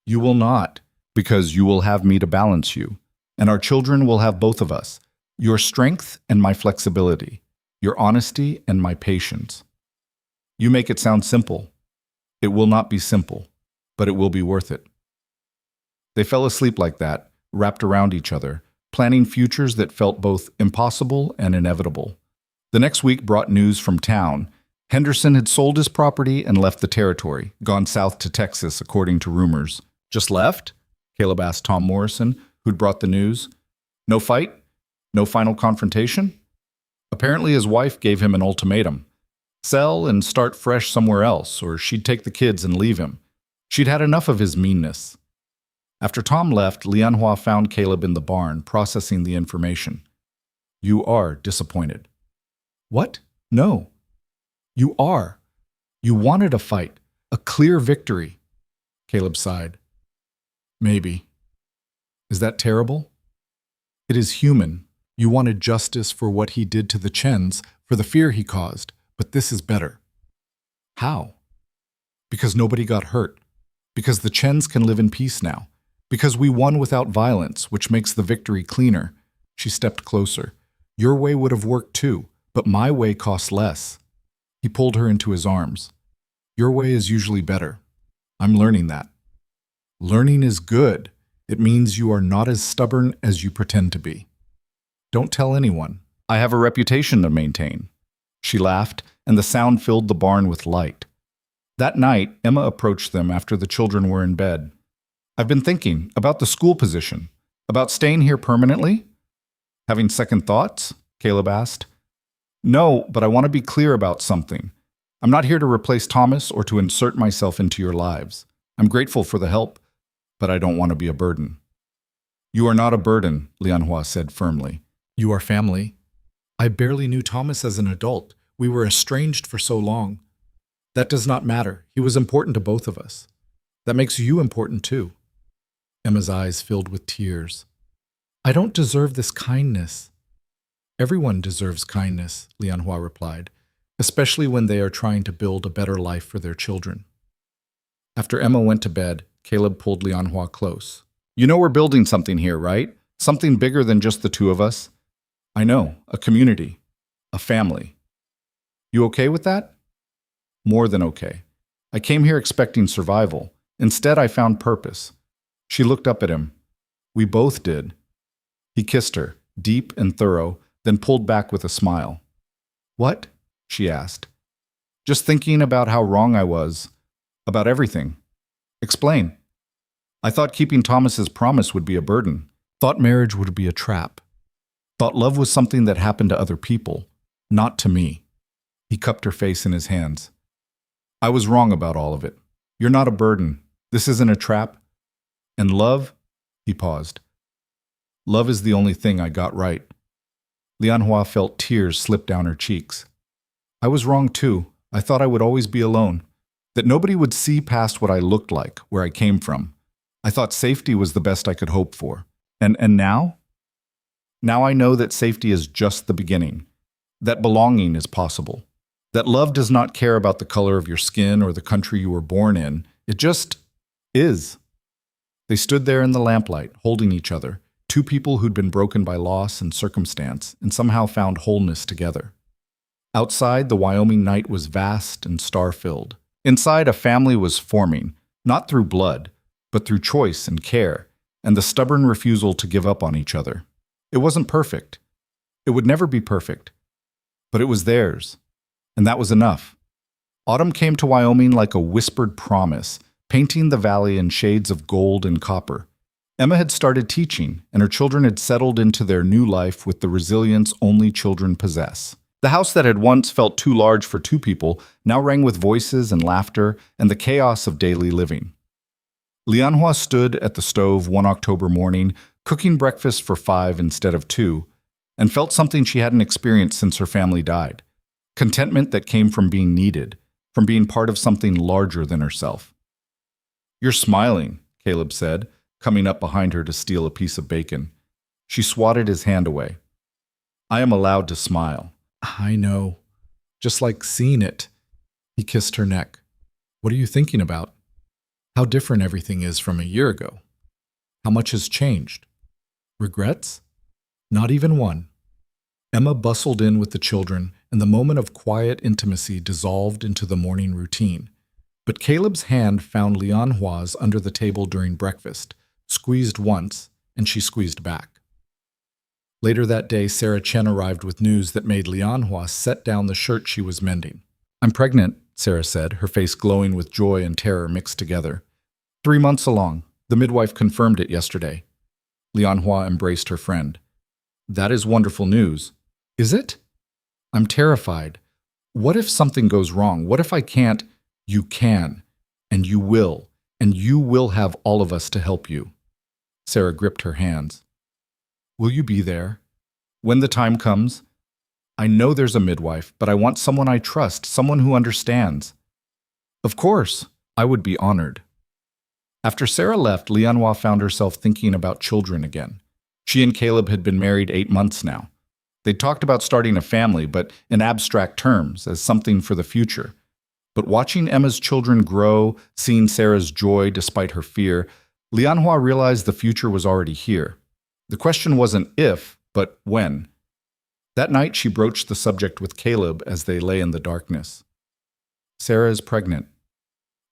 "You will not, because you will have me to balance you, and our children will have both of us, your strength and my flexibility, your honesty and my patience." "You make it sound simple." "It will not be simple, but it will be worth it." They fell asleep like that, wrapped around each other, planning futures that felt both impossible and inevitable. The next week brought news from town. Henderson had sold his property and left the territory, gone south to Texas, according to rumors. "Just left?" Caleb asked Tom Morrison, who'd brought the news. "No fight? No final confrontation?" Apparently his wife gave him an ultimatum. Sell and start fresh somewhere else, or she'd take the kids and leave him. She'd had enough of his meanness. After Tom left, Lianhua found Caleb in the barn, processing the information. "You are disappointed." "What? No." "You are. You wanted a fight, a clear victory." Caleb sighed. "Maybe." "Is that terrible?" "It is human. You wanted justice for what he did to the Chens, for the fear he caused, but this is better." "How?" "Because nobody got hurt. Because the Chens can live in peace now. Because we won without violence, which makes the victory cleaner." She stepped closer. "Your way would have worked too, but my way costs less." He pulled her into his arms. "Your way is usually better. I'm learning that." "Learning is good. It means you are not as stubborn as you pretend to be." "Don't tell anyone. I have a reputation to maintain." She laughed, and the sound filled the barn with light. That night, Emma approached them after the children were in bed. "I've been thinking about the school position, about staying here permanently." "Having second thoughts?" Caleb asked. "No, but I want to be clear about something. I'm not here to replace Thomas or to insert myself into your lives. I'm grateful for the help, but I don't want to be a burden. You are not a burden, Lianhua said firmly. You are family. I barely knew Thomas as an adult. We were estranged for so long. That does not matter. He was important to both of us. That makes you important too. Emma's eyes filled with tears. I don't deserve this kindness. Everyone deserves kindness, Lianhua replied, especially when they are trying to build a better life for their children. After Emma went to bed, Caleb pulled Lianhua close. You know we're building something here, right? Something bigger than just the two of us. I know, a community, a family. You okay with that? More than okay. I came here expecting survival. Instead, I found purpose. She looked up at him. We both did. He kissed her, deep and thorough, then pulled back with a smile. What? She asked. Just thinking about how wrong I was. About everything. Explain. I thought keeping Thomas's promise would be a burden. Thought marriage would be a trap. Thought love was something that happened to other people, not to me. He cupped her face in his hands. I was wrong about all of it. You're not a burden. This isn't a trap. And love? He paused. Love is the only thing I got right. Lianhua felt tears slip down her cheeks. I was wrong too. I thought I would always be alone. That nobody would see past what I looked like, where I came from. I thought safety was the best I could hope for. And now? Now I know that safety is just the beginning. That belonging is possible. That love does not care about the color of your skin or the country you were born in. It just is. They stood there in the lamplight, holding each other, two people who'd been broken by loss and circumstance, and somehow found wholeness together. Outside, the Wyoming night was vast and star-filled. Inside, a family was forming, not through blood, but through choice and care, and the stubborn refusal to give up on each other. It wasn't perfect. It would never be perfect. But it was theirs, and that was enough. Autumn came to Wyoming like a whispered promise, painting the valley in shades of gold and copper. Emma had started teaching, and her children had settled into their new life with the resilience only children possess. The house that had once felt too large for two people now rang with voices and laughter and the chaos of daily living. Lianhua stood at the stove one October morning, cooking breakfast for 5 instead of 2, and felt something she hadn't experienced since her family died. Contentment that came from being needed, from being part of something larger than herself. You're smiling, Caleb said, coming up behind her to steal a piece of bacon. She swatted his hand away. I am allowed to smile. I know. Just like seeing it. He kissed her neck. What are you thinking about? How different everything is from a year ago. How much has changed? Regrets? Not even one. Emma bustled in with the children, and the moment of quiet intimacy dissolved into the morning routine. But Caleb's hand found Lianhua's under the table during breakfast, squeezed once, and she squeezed back. Later that day, Sarah Chen arrived with news that made Lianhua set down the shirt she was mending. I'm pregnant, Sarah said, her face glowing with joy and terror mixed together. 3 months along. The midwife confirmed it yesterday. Lianhua embraced her friend. That is wonderful news. Is it? I'm terrified. What if something goes wrong? What if I can't? You can, and you will have all of us to help you. Sarah gripped her hands. Will you be there? When the time comes? I know there's a midwife, but I want someone I trust, someone who understands. Of course, I would be honored. After Sarah left, Lianhua found herself thinking about children again. She and Caleb had been married 8 months now. They'd talked about starting a family, but in abstract terms, as something for the future. But watching Emma's children grow, seeing Sarah's joy despite her fear, Lianhua realized the future was already here. The question wasn't if, but when. That night, she broached the subject with Caleb as they lay in the darkness. Sarah is pregnant.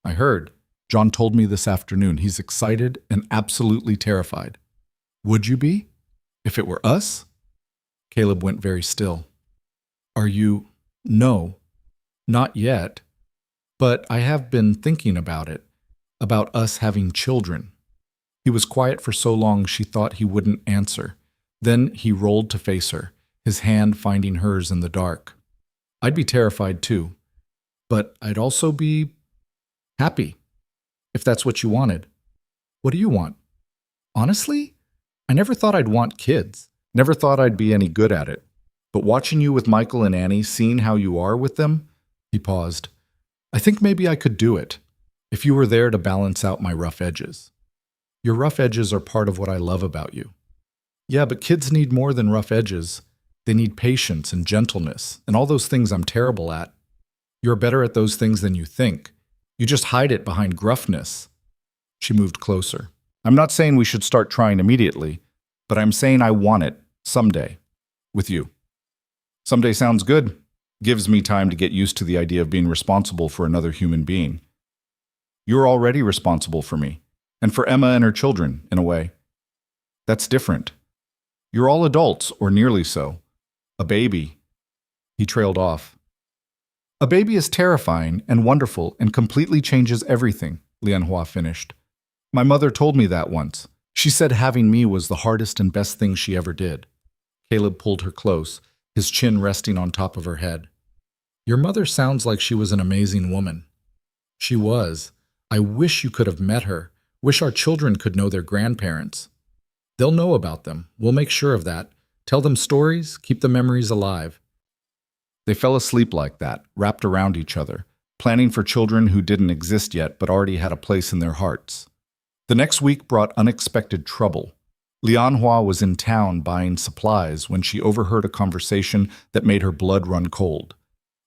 I heard. John told me this afternoon. He's excited and absolutely terrified. Would you be? If it were us? Caleb went very still. Are you? No, not yet. But I have been thinking about it, about us having children. He was quiet for so long she thought he wouldn't answer. Then he rolled to face her, his hand finding hers in the dark. I'd be terrified too. but I'd also be happy, if that's what you wanted. What do you want? Honestly, I never thought I'd want kids. Never thought I'd be any good at it. But watching you with Michael and Annie, seeing how you are with them, He paused. I think maybe I could do it, if you were there to balance out my rough edges. Your rough edges are part of what I love about you. Yeah, but kids need more than rough edges. They need patience and gentleness, and all those things I'm terrible at. You're better at those things than you think. You just hide it behind gruffness. She moved closer. I'm not saying we should start trying immediately, but I'm saying I want it someday with you. Someday sounds good. Gives me time to get used to the idea of being responsible for another human being. You're already responsible for me, and for Emma and her children, in a way. That's different. You're all adults, or nearly so. A baby. He trailed off. A baby is terrifying and wonderful and completely changes everything, Lianhua finished. My mother told me that once. She said having me was the hardest and best thing she ever did. Caleb pulled her close, his chin resting on top of her head. Your mother sounds like she was an amazing woman. She was. I wish you could have met her. Wish our children could know their grandparents. They'll know about them. We'll make sure of that. Tell them stories, keep the memories alive. They fell asleep like that, wrapped around each other, planning for children who didn't exist yet but already had a place in their hearts. The next week brought unexpected trouble. Lianhua was in town buying supplies when she overheard a conversation that made her blood run cold.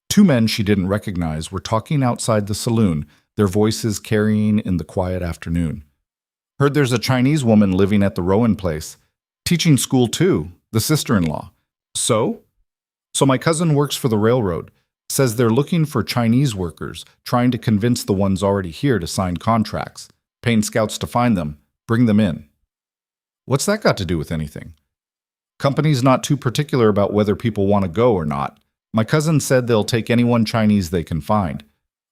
Two men she didn't recognize were talking outside the saloon, their voices carrying in the quiet afternoon. Heard there's a Chinese woman living at the Rowan place. Teaching school too, the sister-in-law. So my cousin works for the railroad. Says they're looking for Chinese workers, trying to convince the ones already here to sign contracts. Paying scouts to find them, bring them in. What's that got to do with anything? Company's not too particular about whether people want to go or not. My cousin said they'll take anyone Chinese they can find.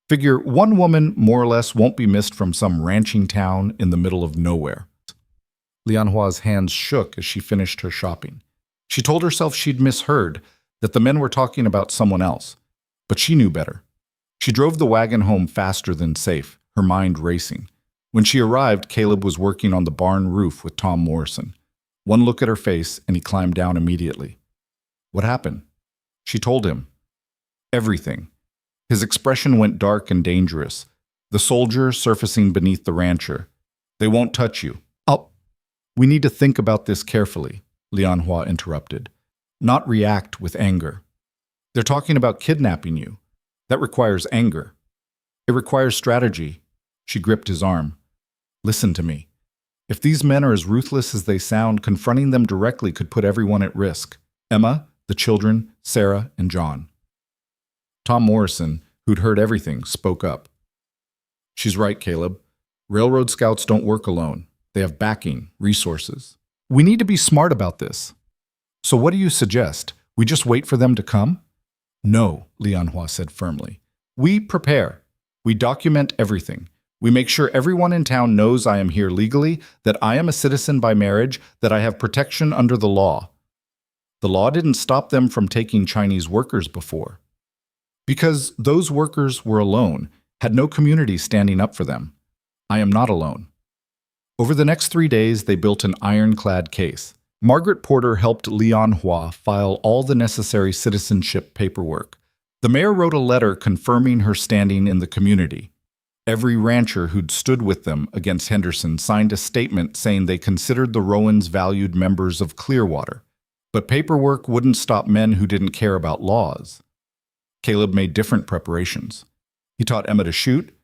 Figure one woman, more or less, won't be missed from some ranching town in the middle of nowhere. Lianhua's hands shook as she finished her shopping. She told herself she'd misheard, that the men were talking about someone else. But she knew better. She drove the wagon home faster than safe, her mind racing. When she arrived, Caleb was working on the barn roof with Tom Morrison. One look at her face, and he climbed down immediately. What happened? She told him. Everything. His expression went dark and dangerous. The soldier surfacing beneath the rancher. They won't touch you. We need to think about this carefully, Lianhua interrupted. Not react with anger. They're talking about kidnapping you. That requires anger. It requires strategy. She gripped his arm. Listen to me. If these men are as ruthless as they sound, confronting them directly could put everyone at risk. Emma, the children, Sarah, and John. Tom Morrison, who'd heard everything, spoke up. She's right, Caleb. Railroad scouts don't work alone. They have backing, resources. We need to be smart about this. So what do you suggest? We just wait for them to come? No, Lianhua said firmly. We prepare. We document everything. We make sure everyone in town knows I am here legally, that I am a citizen by marriage, that I have protection under the law. The law didn't stop them from taking Chinese workers before. Because those workers were alone, had no community standing up for them. I am not alone. Over the next 3 days, they built an ironclad case. Margaret Porter helped Lianhua file all the necessary citizenship paperwork. The mayor wrote a letter confirming her standing in the community. Every rancher who'd stood with them against Henderson signed a statement saying they considered the Rowans valued members of Clearwater. But paperwork wouldn't stop men who didn't care about laws. Caleb made different preparations. He taught Emma to shoot,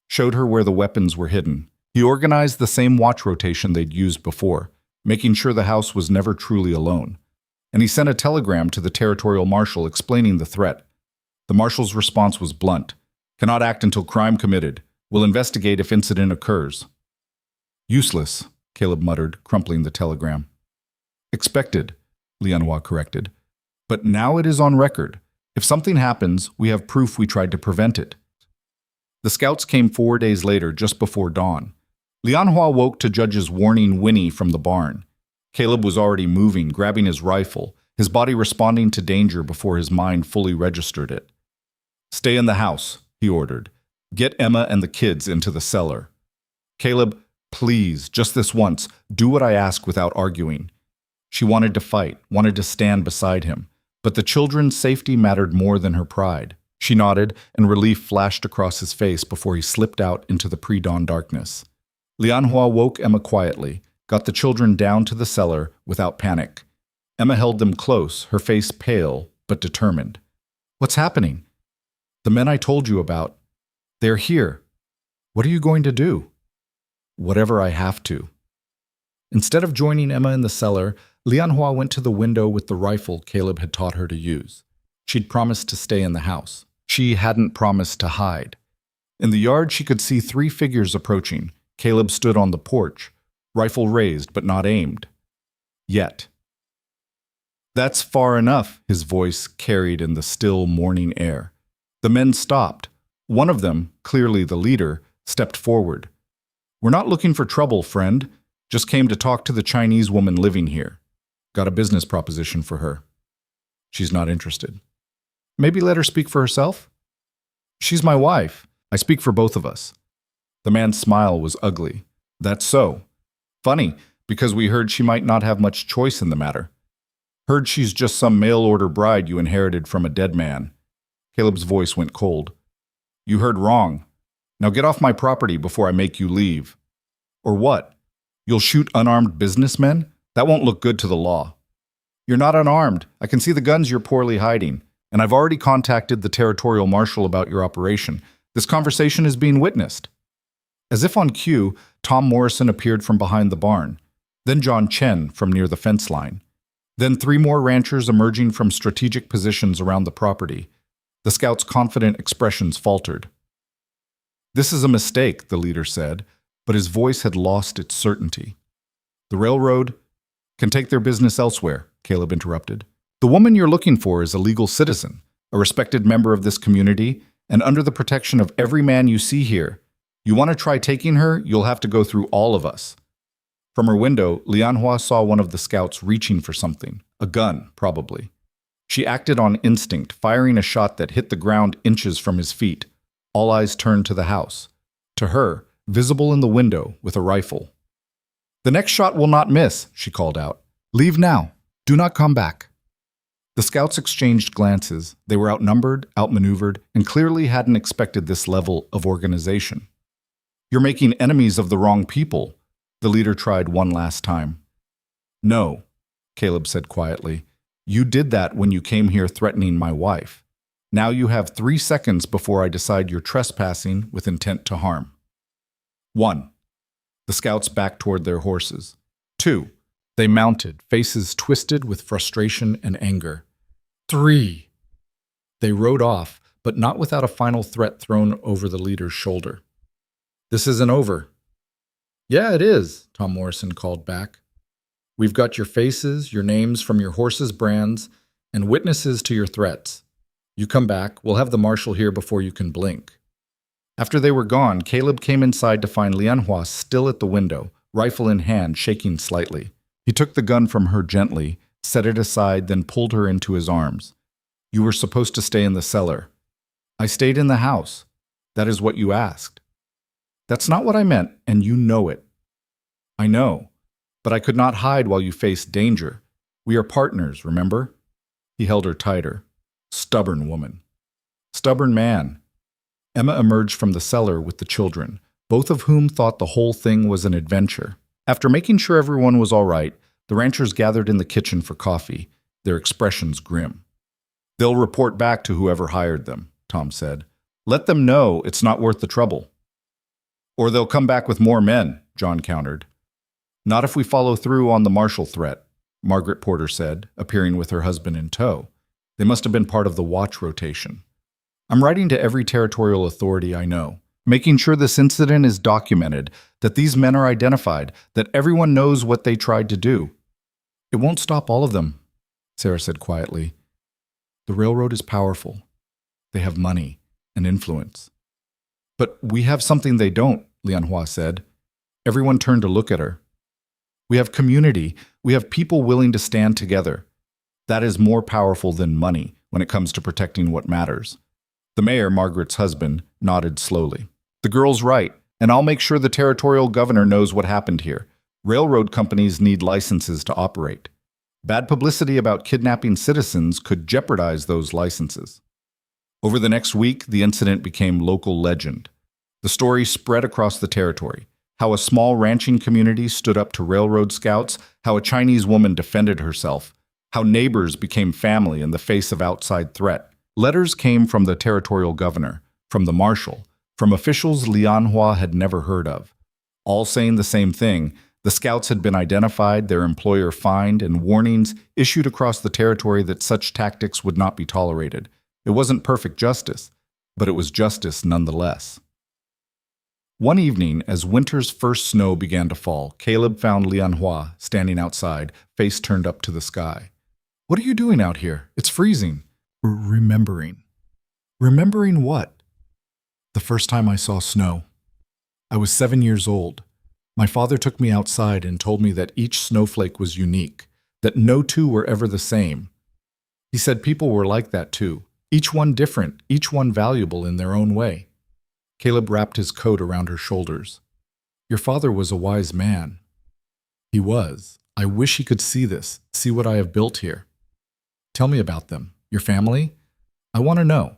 showed her where the weapons were hidden. He organized the same watch rotation they'd used before, making sure the house was never truly alone. And he sent a telegram to the territorial marshal explaining the threat. The marshal's response was blunt. Cannot act until crime committed. Will investigate if incident occurs. Useless, Caleb muttered, crumpling the telegram. Expected, Lianhua corrected. But now it is on record. If something happens, we have proof we tried to prevent it. The scouts came 4 days later, just before dawn. Lianhua woke to Judge's warning whinny from the barn. Caleb was already moving, grabbing his rifle, his body responding to danger before his mind fully registered it. Stay in the house, he ordered. Get Emma and the kids into the cellar. Caleb, please, just this once, do what I ask without arguing. She wanted to fight, wanted to stand beside him, but the children's safety mattered more than her pride. She nodded, and relief flashed across his face before he slipped out into the pre-dawn darkness. Lianhua woke Emma quietly, got the children down to the cellar without panic. Emma held them close, her face pale but determined. What's happening? The men I told you about. They're here. What are you going to do? Whatever I have to. Instead of joining Emma in the cellar, Lianhua went to the window with the rifle Caleb had taught her to use. She'd promised to stay in the house. She hadn't promised to hide. In the yard, she could see 3 figures approaching. Caleb stood on the porch, rifle raised but not aimed. Yet. That's far enough, his voice carried in the still morning air. The men stopped. One of them, clearly the leader, stepped forward. We're not looking for trouble, friend. Just came to talk to the Chinese woman living here. Got a business proposition for her. She's not interested. Maybe let her speak for herself? She's my wife. I speak for both of us. The man's smile was ugly. That's so. Funny, because we heard she might not have much choice in the matter. Heard she's just some mail-order bride you inherited from a dead man. Caleb's voice went cold. You heard wrong. Now get off my property before I make you leave. Or what? You'll shoot unarmed businessmen? That won't look good to the law. You're not unarmed. I can see the guns you're poorly hiding. And I've already contacted the territorial marshal about your operation. This conversation is being witnessed. As if on cue, Tom Morrison appeared from behind the barn. Then John Chen from near the fence line. Then 3 more ranchers emerging from strategic positions around the property. The scouts' confident expressions faltered. This is a mistake, the leader said, but his voice had lost its certainty. The railroad can take their business elsewhere, Caleb interrupted. The woman you're looking for is a legal citizen, a respected member of this community, and under the protection of every man you see here. You want to try taking her, you'll have to go through all of us. From her window, Lianhua saw one of the scouts reaching for something, a gun, probably. She acted on instinct, firing a shot that hit the ground inches from his feet. All eyes turned to the house. To her, visible in the window with a rifle. The next shot will not miss, she called out. Leave now. Do not come back. The scouts exchanged glances. They were outnumbered, outmaneuvered, and clearly hadn't expected this level of organization. You're making enemies of the wrong people, the leader tried one last time. No, Caleb said quietly. You did that when you came here threatening my wife. Now you have 3 seconds before I decide you're trespassing with intent to harm. 1. The scouts backed toward their horses. 2. They mounted, faces twisted with frustration and anger. 3. They rode off, but not without a final threat thrown over the leader's shoulder. This isn't over. Yeah, it is, Tom Morrison called back. We've got your faces, your names from your horses' brands, and witnesses to your threats. You come back, we'll have the marshal here before you can blink. After they were gone, Caleb came inside to find Lianhua still at the window, rifle in hand, shaking slightly. He took the gun from her gently, set it aside, then pulled her into his arms. You were supposed to stay in the cellar. I stayed in the house. That is what you asked. That's not what I meant, and you know it. I know, but I could not hide while you faced danger. We are partners, remember? He held her tighter. Stubborn woman. Stubborn man. Emma emerged from the cellar with the children, both of whom thought the whole thing was an adventure. After making sure everyone was all right, the ranchers gathered in the kitchen for coffee, their expressions grim. They'll report back to whoever hired them, Tom said. Let them know it's not worth the trouble. Or they'll come back with more men, John countered. Not if we follow through on the marshal threat, Margaret Porter said, appearing with her husband in tow. They must have been part of the watch rotation. I'm writing to every territorial authority I know, making sure this incident is documented, that these men are identified, that everyone knows what they tried to do. It won't stop all of them, Sarah said quietly. The railroad is powerful. They have money and influence. But we have something they don't, Lianhua said. Everyone turned to look at her. We have community. We have people willing to stand together. That is more powerful than money when it comes to protecting what matters. The The mayor, Margaret's husband, nodded slowly. The girl's right, and I'll make sure the territorial governor knows what happened here. Railroad companies need licenses to operate. Bad publicity about kidnapping citizens could jeopardize those licenses. Over the next week, the incident became local legend. The story spread across the territory. How a small ranching community stood up to railroad scouts, how a Chinese woman defended herself, how neighbors became family in the face of outside threat. Letters came from the territorial governor, from the marshal, from officials Lianhua had never heard of, all saying the same thing. The scouts had been identified, their employer fined, and warnings issued across the territory that such tactics would not be tolerated. It wasn't perfect justice, but it was justice nonetheless. One evening, as winter's first snow began to fall, Caleb found Lianhua standing outside, face turned up to the sky. "What are you doing out here? It's freezing." Remembering. Remembering what? The first time I saw snow. I was 7 years old. My father took me outside and told me that each snowflake was unique, that no two were ever the same. He said people were like that too, each one different, each one valuable in their own way. Caleb wrapped his coat around her shoulders. "Your father was a wise man." "He was. I wish he could see this, see what I have built here." "Tell me about them. Your family? I want to know."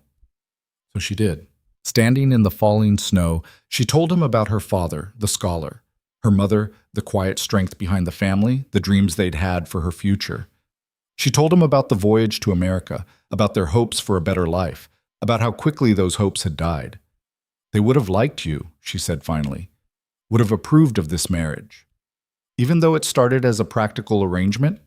So she did. Standing in the falling snow, she told him about her father, the scholar, her mother, the quiet strength behind the family, the dreams they'd had for her future. She told him about the voyage to America, about their hopes for a better life, about how quickly those hopes had died. "They would have liked you," she said finally, "would have approved of this marriage. Even though it started as a practical arrangement,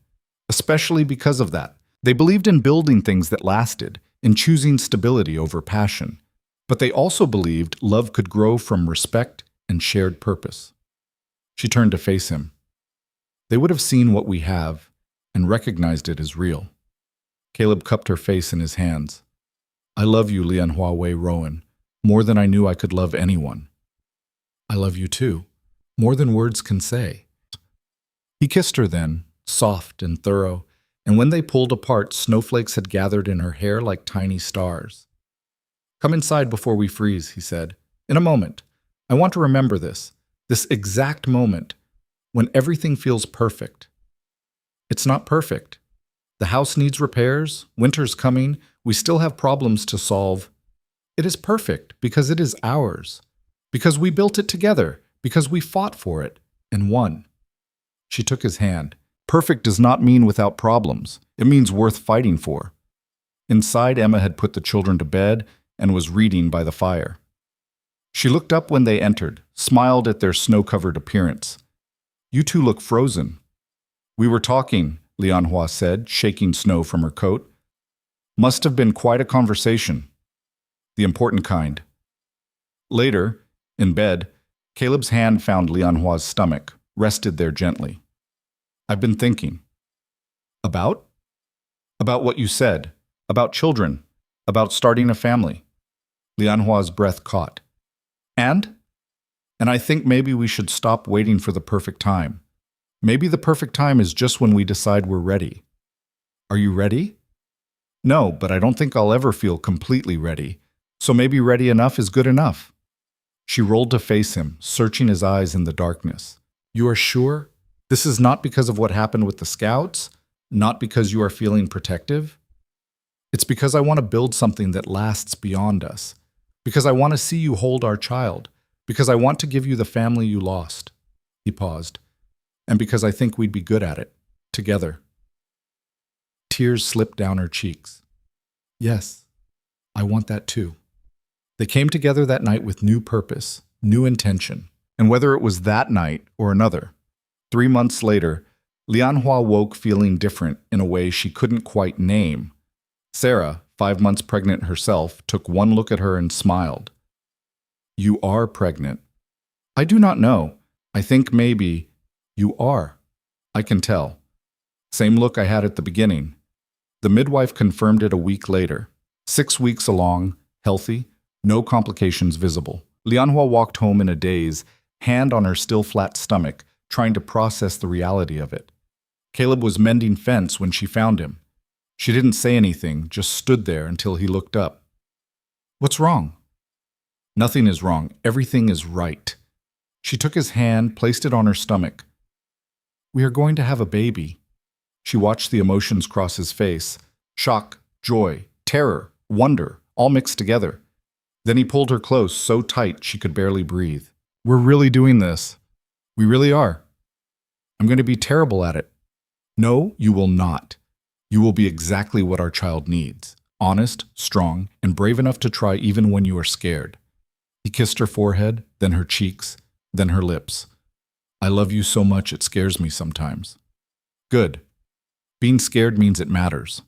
especially because of that. They believed in building things that lasted, in choosing stability over passion. But they also believed love could grow from respect and shared purpose." She turned to face him. "They would have seen what we have and recognized it as real." Caleb cupped her face in his hands. "I love you, Lianhua Wei Rowan, more than I knew I could love anyone." "I love you too, more than words can say." He kissed her then, soft and thorough, and when they pulled apart, snowflakes had gathered in her hair like tiny stars. "Come inside before we freeze," he said. "In a moment. I want to remember this exact moment, when everything feels perfect. It's not perfect. The house needs repairs, winter's coming, we still have problems to solve. It is perfect because it is ours, because we built it together, because we fought for it and won." She took his hand. "Perfect does not mean without problems. It means worth fighting for." Inside, Emma had put the children to bed and was reading by the fire. She looked up when they entered, smiled at their snow-covered appearance. "You two look frozen." "We were talking," Lianhua said, shaking snow from her coat. "Must have been quite a conversation. The important kind." Later, in bed, Caleb's hand found Lianhua's stomach, rested there gently. "I've been thinking." "About?" "About what you said. About children. About starting a family." Lianhua's breath caught. "And I think maybe we should stop waiting for the perfect time. Maybe the perfect time is just when we decide we're ready." "Are you ready?" "No, but I don't think I'll ever feel completely ready. So maybe ready enough is good enough." She rolled to face him, searching his eyes in the darkness. "You are sure? This is not because of what happened with the scouts? Not because you are feeling protective?" "It's because I want to build something that lasts beyond us. Because I want to see you hold our child. Because I want to give you the family you lost." He paused. "And because I think we'd be good at it. Together." Tears slipped down her cheeks. "Yes, I want that too." They came together that night with new purpose, new intention. And whether it was that night or another, 3 months later, Lianhua woke feeling different in a way she couldn't quite name. Sarah, 5 months pregnant herself, took one look at her and smiled. "You are pregnant." "I do not know. I think maybe you are. I can tell." Same look I had at the beginning. The midwife confirmed it a week later. 6 weeks along, healthy, no complications visible. Lianhua walked home in a daze, hand on her still flat stomach, trying to process the reality of it. Caleb was mending fence when she found him. She didn't say anything, just stood there until he looked up. What's wrong? Nothing is wrong. Everything is right. She took his hand, placed it on her stomach. We are going to have a baby. She watched the emotions cross his face. Shock, joy, terror, wonder, all mixed together. Then he pulled her close, so tight she could barely breathe. We're really doing this. We really are. I'm going to be terrible at it. No, you will not. You will be exactly what our child needs. Honest, strong, and brave enough to try even when you are scared. He kissed her forehead, then her cheeks, then her lips. I love you so much it scares me sometimes. Good. Being scared means it matters.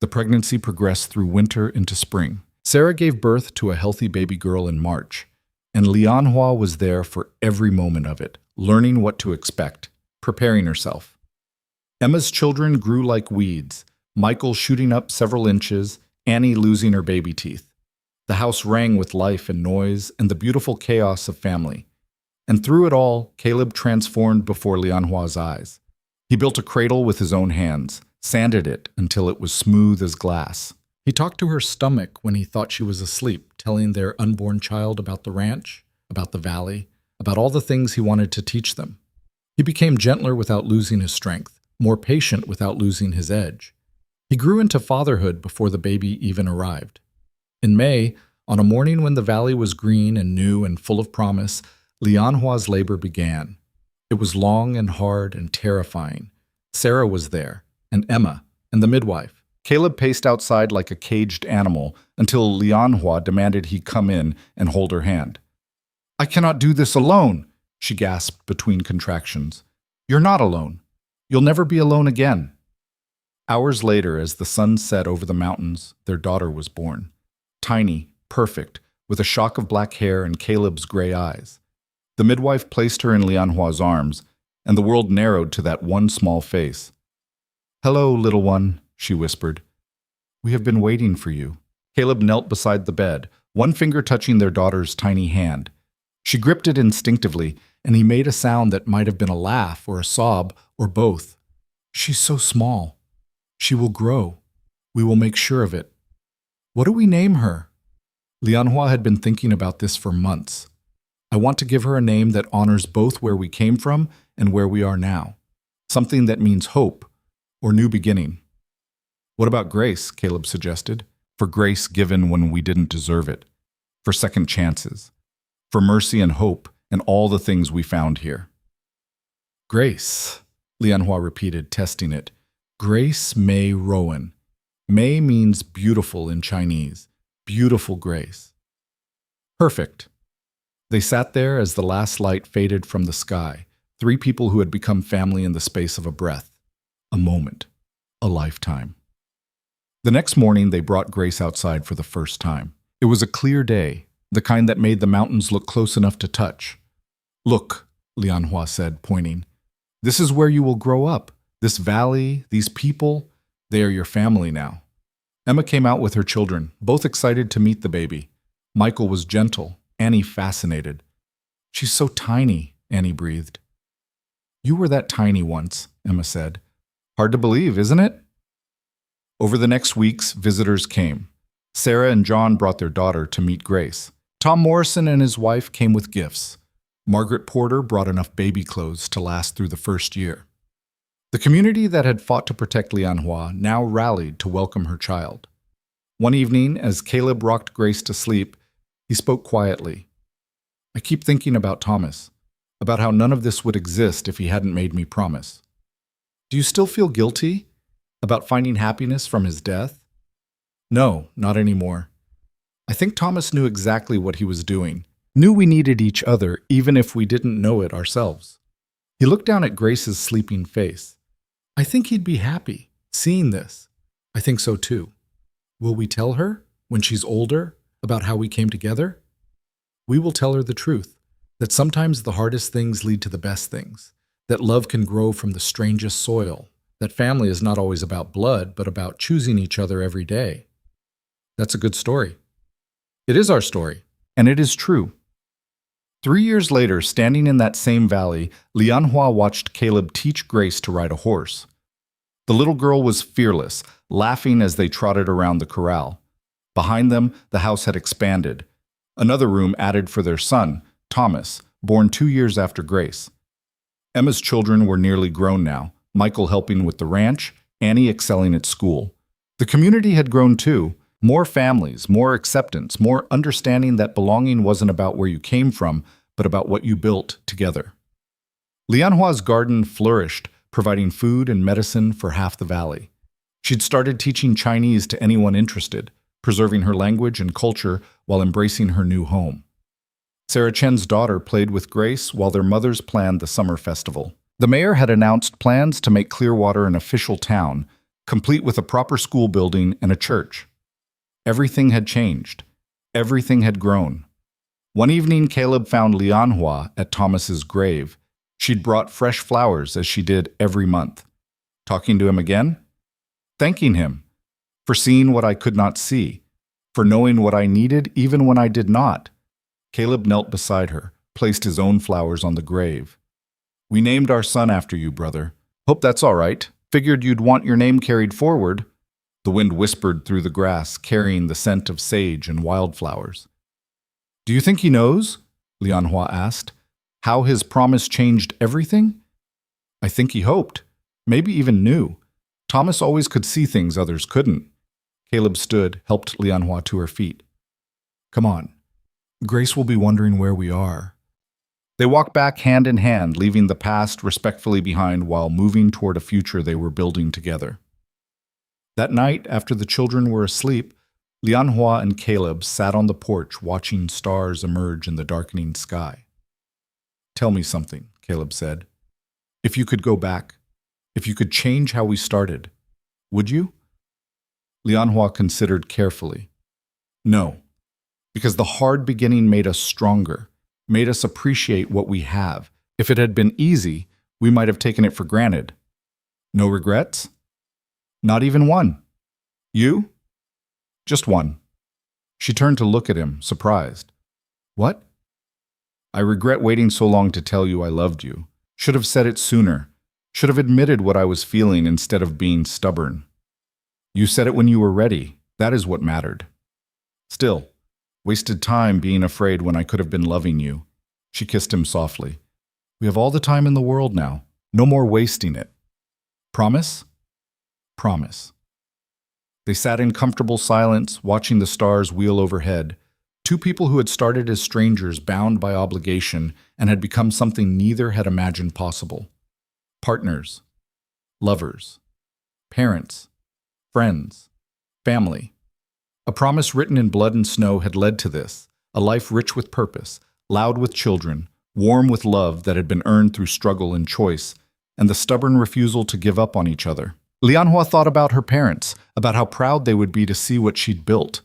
The pregnancy progressed through winter into spring. Sarah gave birth to a healthy baby girl in March, and Lianhua was there for every moment of it, learning what to expect, preparing herself. Emma's children grew like weeds, Michael shooting up several inches, Annie losing her baby teeth. The house rang with life and noise and the beautiful chaos of family. And through it all, Caleb transformed before Lianhua's eyes. He built a cradle with his own hands, sanded it until it was smooth as glass. He talked to her stomach when he thought she was asleep, telling their unborn child about the ranch, about the valley, about all the things he wanted to teach them. He became gentler without losing his strength, more patient without losing his edge. He grew into fatherhood before the baby even arrived. In May, on a morning when the valley was green and new and full of promise, Lianhua's labor began. It was long and hard and terrifying. Sarah was there, and Emma, and the midwife. Caleb paced outside like a caged animal until Lianhua demanded he come in and hold her hand. I cannot do this alone, she gasped between contractions. You're not alone. You'll never be alone again. Hours later, as the sun set over the mountains, their daughter was born. Tiny, perfect, with a shock of black hair and Caleb's gray eyes. The midwife placed her in Lianhua's arms, and the world narrowed to that one small face. Hello, little one, she whispered. We have been waiting for you. Caleb knelt beside the bed, one finger touching their daughter's tiny hand. She gripped it instinctively, and he made a sound that might have been a laugh or a sob or both. She's so small. She will grow. We will make sure of it. What do we name her? Lianhua had been thinking about this for months. I want to give her a name that honors both where we came from and where we are now. Something that means hope or new beginning. What about grace, Caleb suggested, for grace given when we didn't deserve it, for second chances, for mercy and hope and all the things we found here. Grace, Lianhua repeated, testing it. Grace Mei Rowan. Mei means beautiful in Chinese. Beautiful grace. Perfect. They sat there as the last light faded from the sky, three people who had become family in the space of a breath, a moment, a lifetime. The next morning, they brought Grace outside for the first time. It was a clear day, the kind that made the mountains look close enough to touch. Look, Lianhua said, pointing. This is where you will grow up. This valley, these people, they are your family now. Emma came out with her children, both excited to meet the baby. Michael was gentle, Annie fascinated. She's so tiny, Annie breathed. You were that tiny once, Emma said. Hard to believe, isn't it? Over the next weeks, visitors came. Sarah and John brought their daughter to meet Grace. Tom Morrison and his wife came with gifts. Margaret Porter brought enough baby clothes to last through the first year. The community that had fought to protect Lianhua now rallied to welcome her child. One evening, as Caleb rocked Grace to sleep, he spoke quietly. I keep thinking about Thomas, about how none of this would exist if he hadn't made me promise. Do you still feel guilty about finding happiness from his death? No, not anymore. I think Thomas knew exactly what he was doing, knew we needed each other even if we didn't know it ourselves. He looked down at Grace's sleeping face. I think he'd be happy seeing this. I think so too. Will we tell her, when she's older, about how we came together? We will tell her the truth, that sometimes the hardest things lead to the best things, that love can grow from the strangest soil, that family is not always about blood, but about choosing each other every day. That's a good story. It is our story, and it is true. 3 years later, standing in that same valley, Lianhua watched Caleb teach Grace to ride a horse. The little girl was fearless, laughing as they trotted around the corral. Behind them, the house had expanded. Another room added for their son, Thomas, born 2 years after Grace. Emma's children were nearly grown now, Michael helping with the ranch, Annie excelling at school. The community had grown too. More families, more acceptance, more understanding that belonging wasn't about where you came from, but about what you built together. Lianhua's garden flourished, providing food and medicine for half the valley. She'd started teaching Chinese to anyone interested, preserving her language and culture while embracing her new home. Sarah Chen's daughter played with Grace while their mothers planned the summer festival. The mayor had announced plans to make Clearwater an official town, complete with a proper school building and a church. Everything had changed. Everything had grown. One evening, Caleb found Lianhua at Thomas's grave. She'd brought fresh flowers as she did every month. Talking to him again? Thanking him for seeing what I could not see, for knowing what I needed even when I did not. Caleb knelt beside her, placed his own flowers on the grave. We named our son after you, brother. Hope that's all right. Figured you'd want your name carried forward. The wind whispered through the grass, carrying the scent of sage and wildflowers. Do you think he knows? Lianhua asked. How his promise changed everything? I think he hoped, maybe even knew. Thomas always could see things others couldn't. Caleb stood, helped Lianhua to her feet. Come on. Grace will be wondering where we are. They walked back hand in hand, leaving the past respectfully behind while moving toward a future they were building together. That night, after the children were asleep, Lianhua and Caleb sat on the porch watching stars emerge in the darkening sky. Tell me something, Caleb said. If you could go back, if you could change how we started, would you? Lianhua considered carefully. No, because the hard beginning made us stronger, made us appreciate what we have. If it had been easy, we might have taken it for granted. No regrets? Not even one. You? Just one. She turned to look at him, surprised. What? I regret waiting so long to tell you I loved you. Should have said it sooner. Should have admitted what I was feeling instead of being stubborn. You said it when you were ready. That is what mattered. Still, wasted time being afraid when I could have been loving you. She kissed him softly. We have all the time in the world now. No more wasting it. Promise? Promise. They sat in comfortable silence, watching the stars wheel overhead. Two people who had started as strangers bound by obligation and had become something neither had imagined possible. Partners. Lovers. Parents. Friends. Family. A promise written in blood and snow had led to this, a life rich with purpose, loud with children, warm with love that had been earned through struggle and choice, and the stubborn refusal to give up on each other. Lianhua thought about her parents, about how proud they would be to see what she'd built,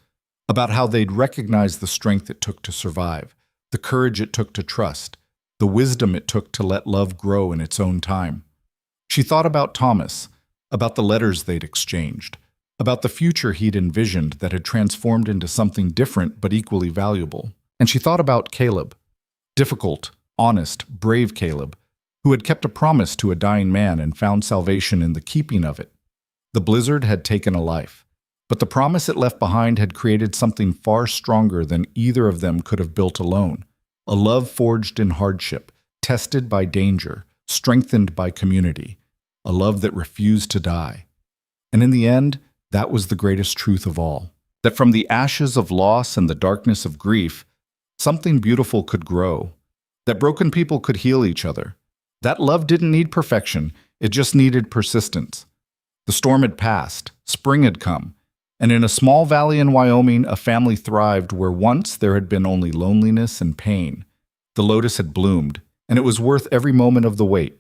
about how they'd recognize the strength it took to survive, the courage it took to trust, the wisdom it took to let love grow in its own time. She thought about Thomas, about the letters they'd exchanged, about the future he'd envisioned that had transformed into something different but equally valuable. And she thought about Caleb, difficult, honest, brave Caleb, who had kept a promise to a dying man and found salvation in the keeping of it. The blizzard had taken a life, but the promise it left behind had created something far stronger than either of them could have built alone. A love forged in hardship, tested by danger, strengthened by community. A love that refused to die. And in the end, that was the greatest truth of all. That from the ashes of loss and the darkness of grief, something beautiful could grow. That broken people could heal each other. That love didn't need perfection, it just needed persistence. The storm had passed, spring had come, and in a small valley in Wyoming, a family thrived where once there had been only loneliness and pain. The lotus had bloomed, and it was worth every moment of the wait.